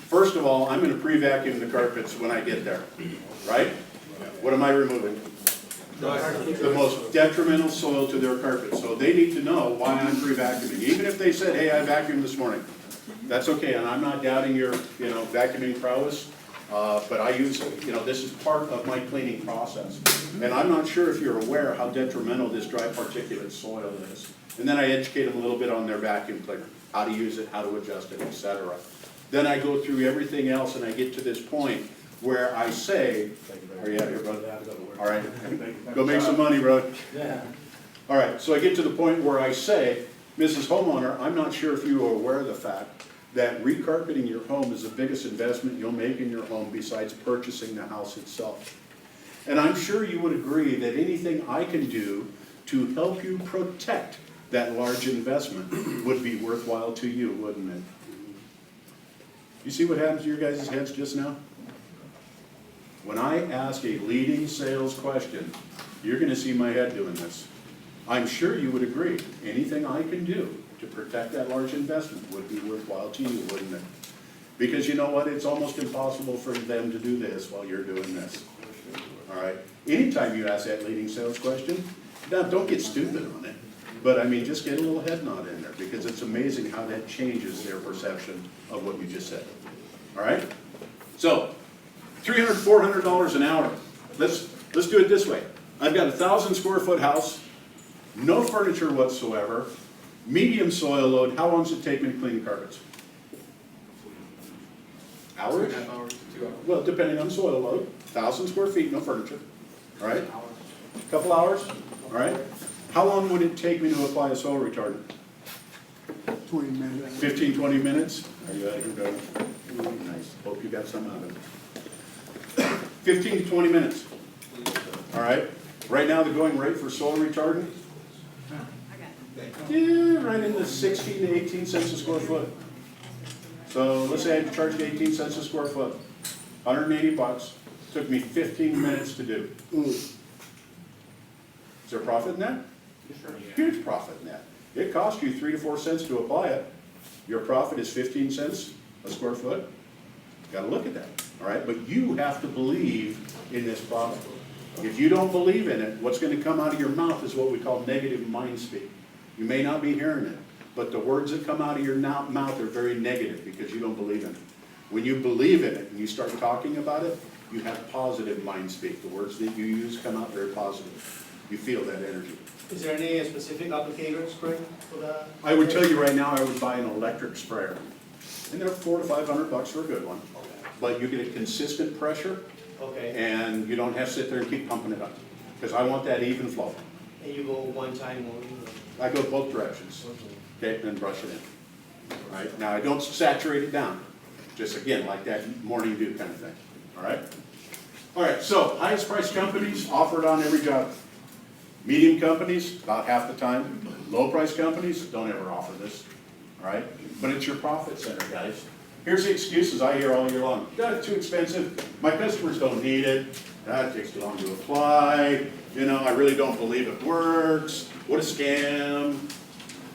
First of all, I'm going to pre-vacuum the carpets when I get there, right? What am I removing? The most detrimental soil to their carpet. So they need to know why I'm pre-vacuuming. Even if they said, hey, I vacuumed this morning. That's okay, and I'm not doubting your, vacuuming prowess. But I use, this is part of my cleaning process. And I'm not sure if you're aware how detrimental this dry particulate soil is. And then I educate them a little bit on their vacuum cleaner, how to use it, how to adjust it, etc. Then I go through everything else and I get to this point where I say, are you out here, brother? All right, go make some money, brother. Yeah. All right, so I get to the point where I say, Mrs. Homeowner, I'm not sure if you are aware of the fact that recarpeting your home is the biggest investment you'll make in your home besides purchasing the house itself. And I'm sure you would agree that anything I can do to help you protect that large investment would be worthwhile to you, wouldn't it? You see what happens to your guys' heads just now? When I ask a leading sales question, you're going to see my head doing this. I'm sure you would agree. Anything I can do to protect that large investment would be worthwhile to you, wouldn't it? Because you know what? It's almost impossible for them to do this while you're doing this. All right? Anytime you ask that leading sales question, now don't get stupid on it. But I mean, just get a little head nod in there because it's amazing how that changes their perception of what you just said. All right? So, $300, $400 an hour. Let's do it this way. I've got a 1,000 square foot house, no furniture whatsoever, medium soil load. How long does it take me to clean carpets? Hours? 2.5 hours to 2 hours. Well, depending on soil load. 1,000 square feet, no furniture. All right? A couple hours? All right? How long would it take me to apply a soil retardant? 20 minutes. 15, 20 minutes? Are you out of here, Doug? Nice. Hope you got some out of it. 15 to 20 minutes. All right. Right now, the going rate for soil retardant? Yeah, right in the 16 to 18 cents a square foot. So let's say I charged 18 cents a square foot, 180 bucks. Took me 15 minutes to do. Is there profit in that? Huge profit in that. It cost you 3 to 4 cents to apply it. Your profit is 15 cents a square foot. Got to look at that, all right? But you have to believe in this product. If you don't believe in it, what's going to come out of your mouth is what we call negative mind speak. You may not be hearing it, but the words that come out of your mouth are very negative because you don't believe in it. When you believe in it and you start talking about it, you have positive mind speak. The words that you use come out very positive. You feel that energy. Is there any specific applicator spray for that? I would tell you right now, I would buy an electric sprayer. And they're $400 to $500 for a good one. But you get a consistent pressure, Okay, and you don't have to sit there and keep pumping it up. Because I want that even flow. and you go one time only? I go both directions, okay, and then brush it in. All right, now I don't saturate it down. Just again, like that morning dew kind of thing, all right? All right, so highest priced companies offer it on every job. Medium companies, about half the time. Low price companies don't ever offer this, all right? But it's your profit center, guys. Here's the excuses I hear all year long. God, it's too expensive. My customers don't need it. It takes too long to apply. You know, I really don't believe it works. What a scam.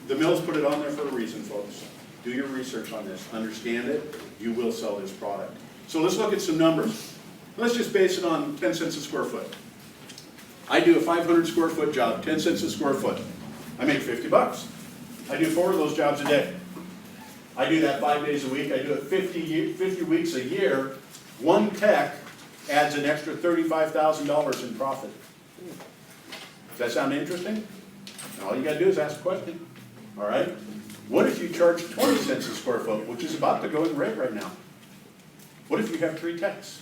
The mills put it on there for a reason, folks. Do your research on this. Understand it. You will sell this product. So let's look at some numbers. Let's just base it on 10 cents a square foot. I do a 500 square foot job, 10 cents a square foot. I make 50 bucks. I do 4 of those jobs a day. I do that 5 days a week. I do it 50 weeks a year. One tech adds an extra $35,000 in profit. Does that sound interesting? All you got to do is ask a question. All right? What if you charge 20 cents a square foot, which is about the going rate right now? What if you have 3 techs?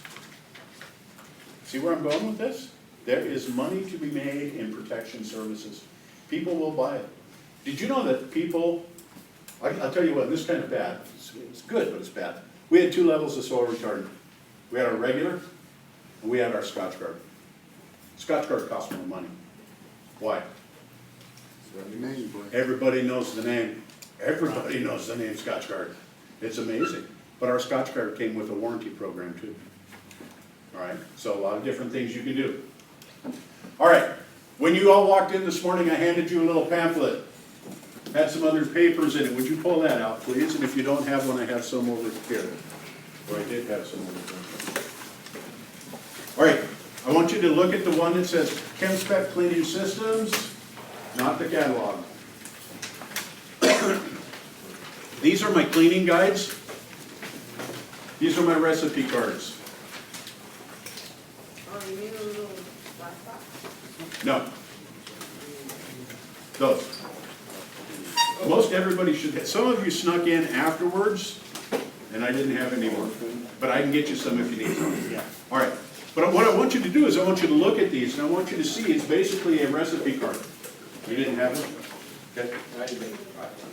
See where I'm going with this? There is money to be made in protection services. People will buy it. Did you know that people, I'll tell you what, this is kind of bad. It's good, but it's bad. We had 2 levels of soil retardant. We had our regular, and we had our Scotch Guard. Scotch Guard costs more money. Why? Everybody knows the name. Everybody knows the name Scotch Guard. It's amazing. But our Scotch Guard came with a warranty program too. All right, so a lot of different things you can do. All right, when you all walked in this morning, I handed you a little pamphlet. Had some other papers in it. Would you pull that out, please? And if you don't have one, I have some over here. Or I did have some over there. All right, I want you to look at the one that says ChemSpec Cleaning Systems, not the catalog. These are my cleaning guides. These are my recipe cards. Oh, you mean a little black box? No. Those. Most everybody should have. Some of you snuck in afterwards, and I didn't have any more. But I can get you some if you need some. Yeah. All right. But what I want you to do is I want you to look at these, and I want you to see it's basically a recipe card. You didn't have it? Okay.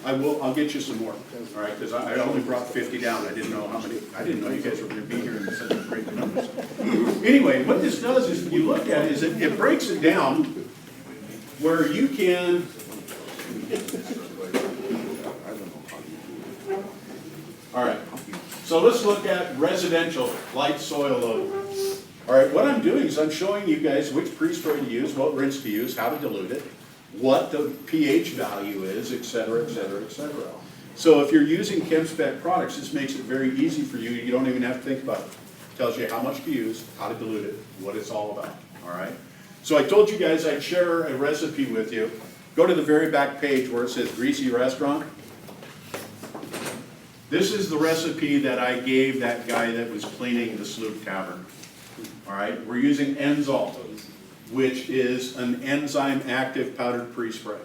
I'll get you some more. All right, because I only brought 50 down. I didn't know how many. I didn't know you guys were going to be here in such great numbers. Anyway, what this does is, when you look at it, is it breaks it down where you can. All right. So let's look at residential light soil load. All right. What I'm doing is I'm showing you guys which pre-spray to use, what rinse to use, how to dilute it, what the pH value is, et cetera, et cetera, et cetera. So if you're using ChemSpec products, this makes it very easy for you. You don't even have to think about it. It tells you how much to use, how to dilute it, what it's all about. All right. So I told you guys I'd share a recipe with you. Go to the very back page where it says Greasy Restaurant. This is the recipe that I gave that guy that was cleaning the Sloop Tavern. All right. We're using Enzol, which is an enzyme active powdered pre-spray.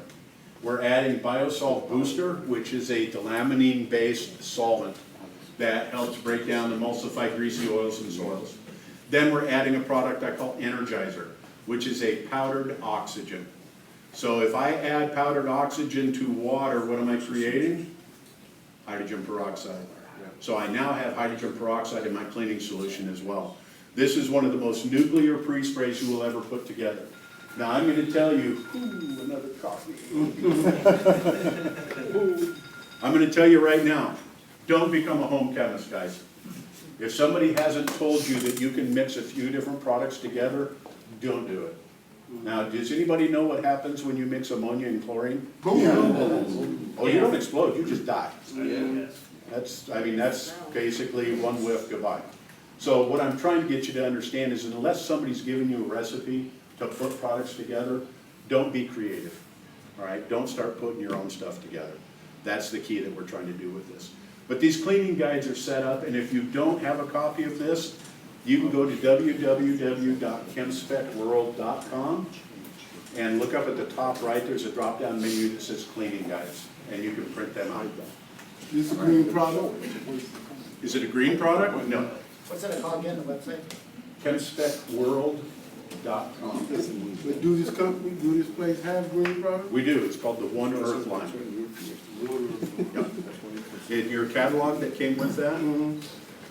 We're adding Biosol Booster, which is a delamine-based solvent that helps break down emulsify greasy oils and soils. Then we're adding a product I call Energizer, which is a powdered oxygen. So if I add powdered oxygen to water, what am I creating? Hydrogen peroxide. So I now have hydrogen peroxide in my cleaning solution as well. This is one of the most nuclear pre-sprays you will ever put together. Now I'm going to tell you, ooh, another coffee. I'm going to tell you right now, don't become a home chemist, guys. If somebody hasn't told you that you can mix a few different products together, don't do it. Now, does anybody know what happens when you mix ammonia and chlorine? Boom. Oh, you don't explode, you just die. Yes. That's basically one whiff, goodbye. So what I'm trying to get you to understand is unless somebody's giving you a recipe to put products together, don't be creative, all right? Don't start putting your own stuff together. That's the key that we're trying to do with this. But these cleaning guides are set up, and if you don't have a copy of this, you can go to www.chemspecworld.com and look up at the top right, there's a drop-down menu that says cleaning guides, and you can print them out. This is a green product? Is it a green product? No. What's that called again, the website? Chemspecworld.com. But do this company, do this place have green product? We do, it's called the One Earth line. Yep. In your catalog that came with that,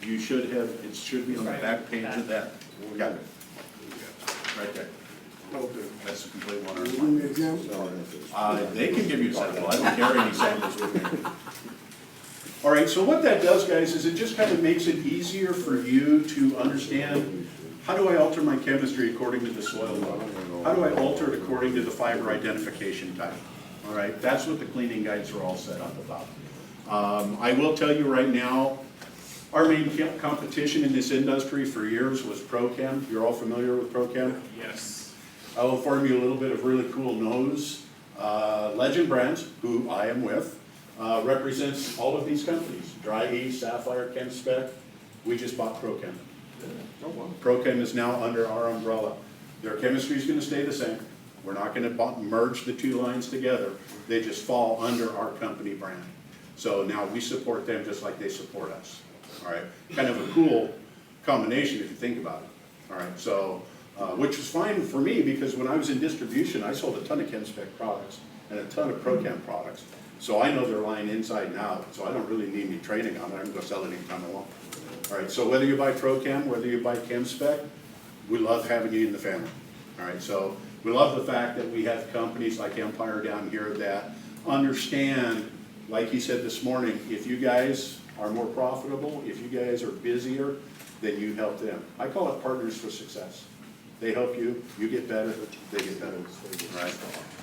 you should have, it should be on the back page of that. Got it. Right there. Okay. That's the complete One Earth Give line. me an example. They can give you a sample, I don't carry any samples with me. All right, so what that does, guys, is it just kind of makes it easier for you to understand, how do I alter my chemistry according to the soil law? How do I alter it according to the fiber identification type? All right, that's what the cleaning guides are all set up about. I will tell you right now, our main competition in this industry for years was ProChem. You're all familiar with ProChem? Yes. I will inform you a little bit of really cool news. Legend Brands, who I am with, represents all of these companies. Dry East, Sapphire, ChemSpec. We just bought ProChem. ProChem is now under our umbrella. Their chemistry is going to stay the same. We're not going to merge the two lines together. They just fall under our company brand. So now we support them just like they support us. All right, kind of a cool combination if you think about it. All right, so which was fine for me because when I was in distribution, I sold a ton of ChemSpec products and a ton of ProChem products. So I know their line inside and out. So I don't really need any training on it. I can go sell it anytime I want. All right, so whether you buy ProChem, whether you buy ChemSpec, we love having you in the family. All right, so we love the fact that we have companies like Empire down here that understand, like he said this morning, if you guys are more profitable, if you guys are busier, then you help them. I call it partners for success. They help you, you get better, they get better. All right.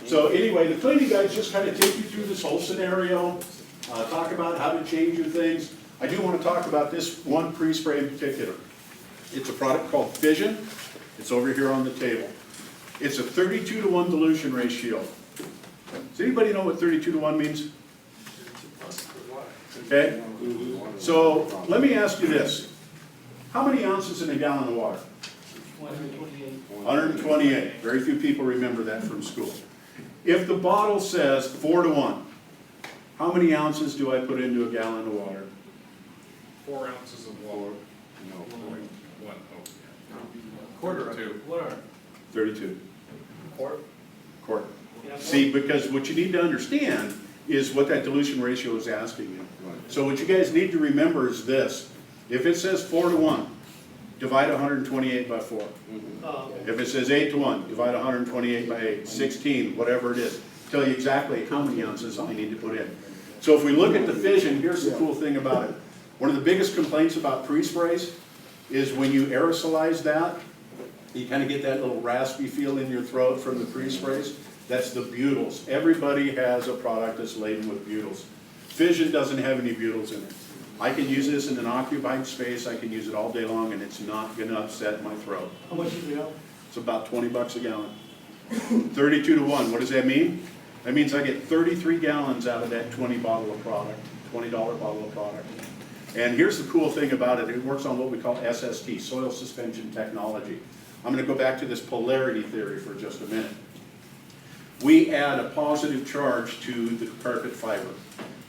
So anyway, the cleaning guides just kind of take you through this whole scenario, talk about how to change your things. I do want to talk about this one pre-spray in particular. It's a product called Fission. It's over here on the table. It's a 32-to-1 dilution ratio. Does anybody know what 32-to-1 means? Okay, so let me ask you this. How many ounces in a gallon of water? 128. Very few people remember that from school. If the bottle says 4-to-1, how many ounces do I put into a gallon of water? 4 ounces of water. No. 1. Quarter. 2. 32. Quart. Quart. See, because what you need to understand is what that dilution ratio is asking you. So what you guys need to remember is this. If it says 4-to-1, divide 128 by 4. If it says 8-to-1, divide 128 by 8, 16, whatever it is. Tell you exactly how many ounces I need to put in. So if we look at the Fission, here's the cool thing about it. One of the biggest complaints about pre-sprays is when you aerosolize that, you kind of get that little raspy feel in your throat from the pre-sprays. That's the butyls. Everybody has a product that's laden with butyls. Fission doesn't have any butyls in it. I can use this in an occupied space. I can use it all day long, and it's not going to upset my throat. How much is it? It's about 20 bucks a gallon. 32-to-1. What does that mean? That means I get 33 gallons out of that $20 bottle of product. And here's the cool thing about it. It works on what we call SST, soil suspension technology. I'm going to go back to this polarity theory for just a minute. We add a positive charge to the carpet fiber.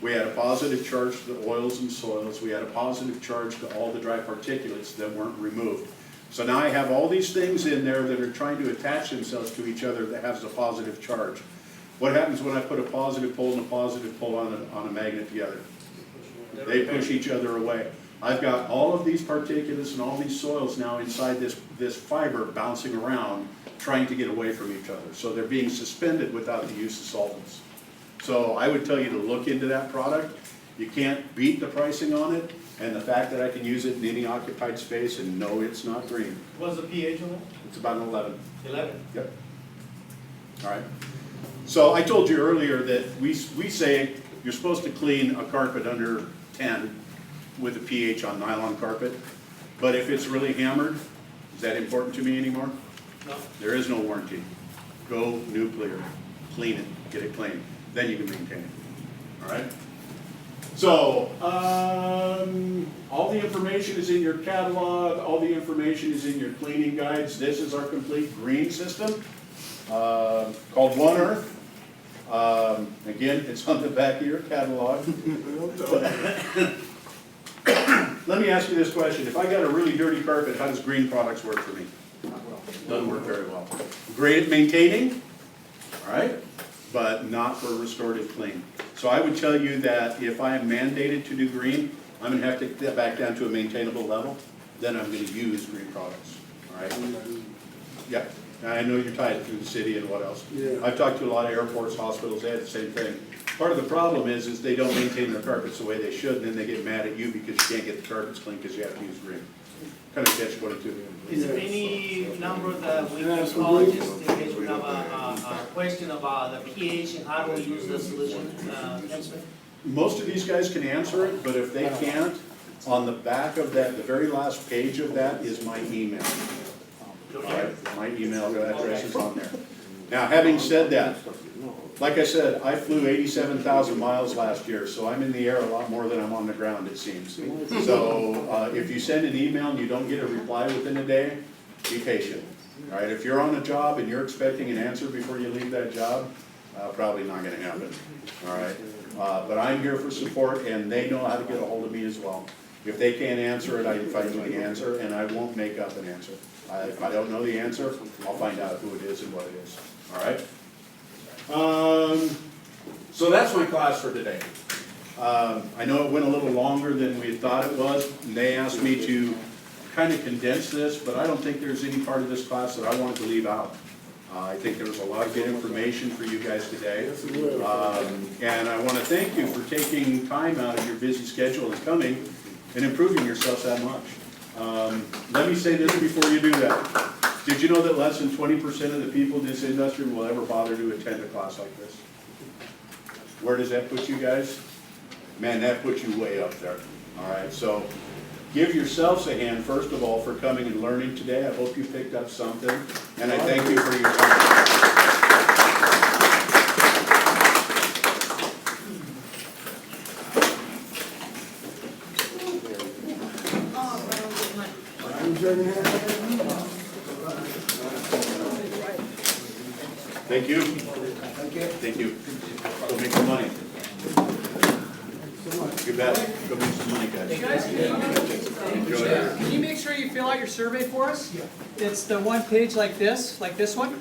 We add a positive charge to the oils and soils. We add a positive charge to all the dry particulates that weren't removed. So now I have all these things in there that are trying to attach themselves to each other that has a positive charge. What happens when I put a positive pole and a positive pole on a magnet together? They push each other away. I've got all of these particulates and all these soils now inside this fiber bouncing around, trying to get away from each other. So they're being suspended without the use of solvents. So I would tell you to look into that product. You can't beat the pricing on it, and the fact that I can use it in any occupied space, and no, it's not green. What's the pH on it? It's about an 11. 11. Yep. All right. So I told you earlier that we say you're supposed to clean a carpet under 10 with a pH on nylon carpet, but if it's really hammered, is that important to me anymore? No. There is no warranty. Go nuclear, clean it, get it clean, then you can maintain it. All right? So, all the information is in your catalog, all the information is in your cleaning guides. This is our complete green system, called One Earth. Again, it's on the back of your catalog. Let me ask you this question. If I got a really dirty carpet, how does green products work for me? Doesn't work very well. Great at maintaining, all right, but not for restorative clean. So I would tell you that if I am mandated to do green, I'm gonna have to get back down to a maintainable level, then I'm gonna use green products, all right? Yep, I know you're tied to the city and what else. Yeah. I've talked to a lot of airports, hospitals, they have the same thing. Part of the problem is they don't maintain their carpets the way they should, and then they get mad at you because you can't get the carpets clean because you have to use green. Kind of catch-22. Is there any number that we can call just in case we have a question about the pH and how do we use the solution? Most of these guys can answer it, but if they can't, on the back of that, the very last page of that is my email. All right, my email address is on there. Now, having said that, like I said, I flew 87,000 miles last year, so I'm in the air a lot more than I'm on the ground, it seems. So if you send an email and you don't get a reply within a day, be patient. All right, if you're on a job and you're expecting an answer before you leave that job, probably not going to happen. All right, but I'm here for support, and they know how to get a hold of me as well. If they can't answer it, I find the answer, and I won't make up an answer. If I don't know the answer, I'll find out who it is and what it is. All right. So that's my class for today. I know it went a little longer than we thought it was, and they asked me to kind of condense this, but I don't think there's any part of this class that I wanted to leave out. I think there was a lot of good information for you guys today. And I want to thank you for taking time out of your busy schedule and coming and improving yourselves that much. Let me say this before you do that. Did you know that less than 20% of the people in this industry will ever bother to attend a class like this? Where does that put you guys? Man, that puts you way up there. All right, so give yourselves a hand, first of all, for coming and learning today. I hope you picked up something, and I thank you for your time. Thank you. Thank you. Go make some money. You bet. Go make some money, guys. Hey guys, can you make sure you fill out your survey for us? It's the one page like this one.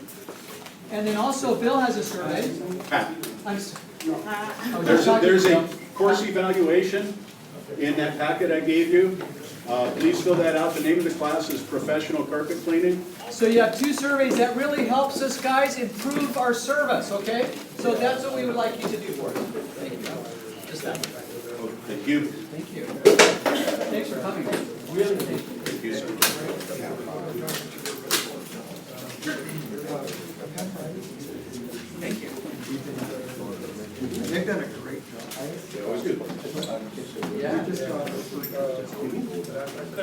And then also Bill has a survey. There's a course evaluation in that packet I gave you. Please fill that out. The name of the class is Professional Carpet Cleaning. So you have two surveys. That really helps us guys improve our service, okay? So that's what we would like you to do for us. Thank you. Just that. Thank you. Thank you. Thanks for coming. Really thank you. Thank you, sir. Thank you. They've done a great job. They always do. Yeah.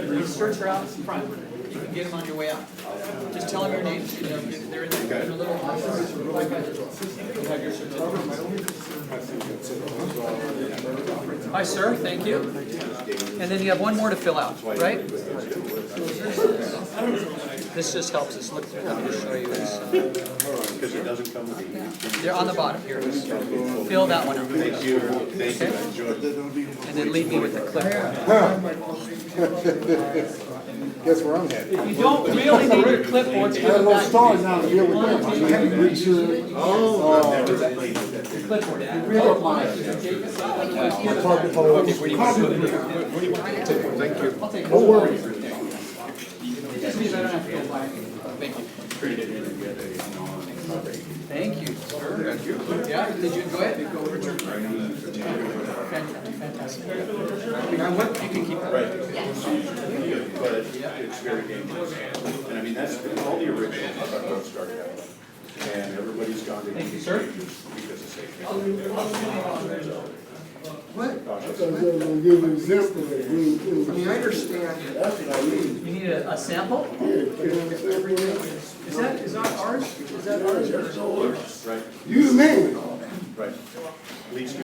These shirts are out front. You can get them on your way out. Just tell them your name. They're in a little office. You have your certificate. Hi, sir. Thank you. And then you have one more to fill out, right? This just helps us look through. Let me just show you this. Because it doesn't come with the... They're on the bottom. Here it is. Fill that one out. Thank you. Thank you. I enjoyed it. And then leave me with the clip. Guess where I'm headed? If you don't really need your clipboards, I give had a it little back. story now to deal with them. I had to reach Clipboard. If you really want it, you can take it. Otherwise, give it back. Thank you. I'll take it. Don't worry. It just means I don't have to go buy it. Thank you, sir. Yeah, did you enjoy it? Fantastic. You can keep that. Right. But it's very dangerous. And I mean, that's all the original tugboats started out. And everybody's gone to. Thank you, sir. Because of safety. What? I thought you were gonna give an example of it. I mean, I understand. That's what I mean. You need a sample? Is that ours? Is that ours? Right, You name it. right. Leaks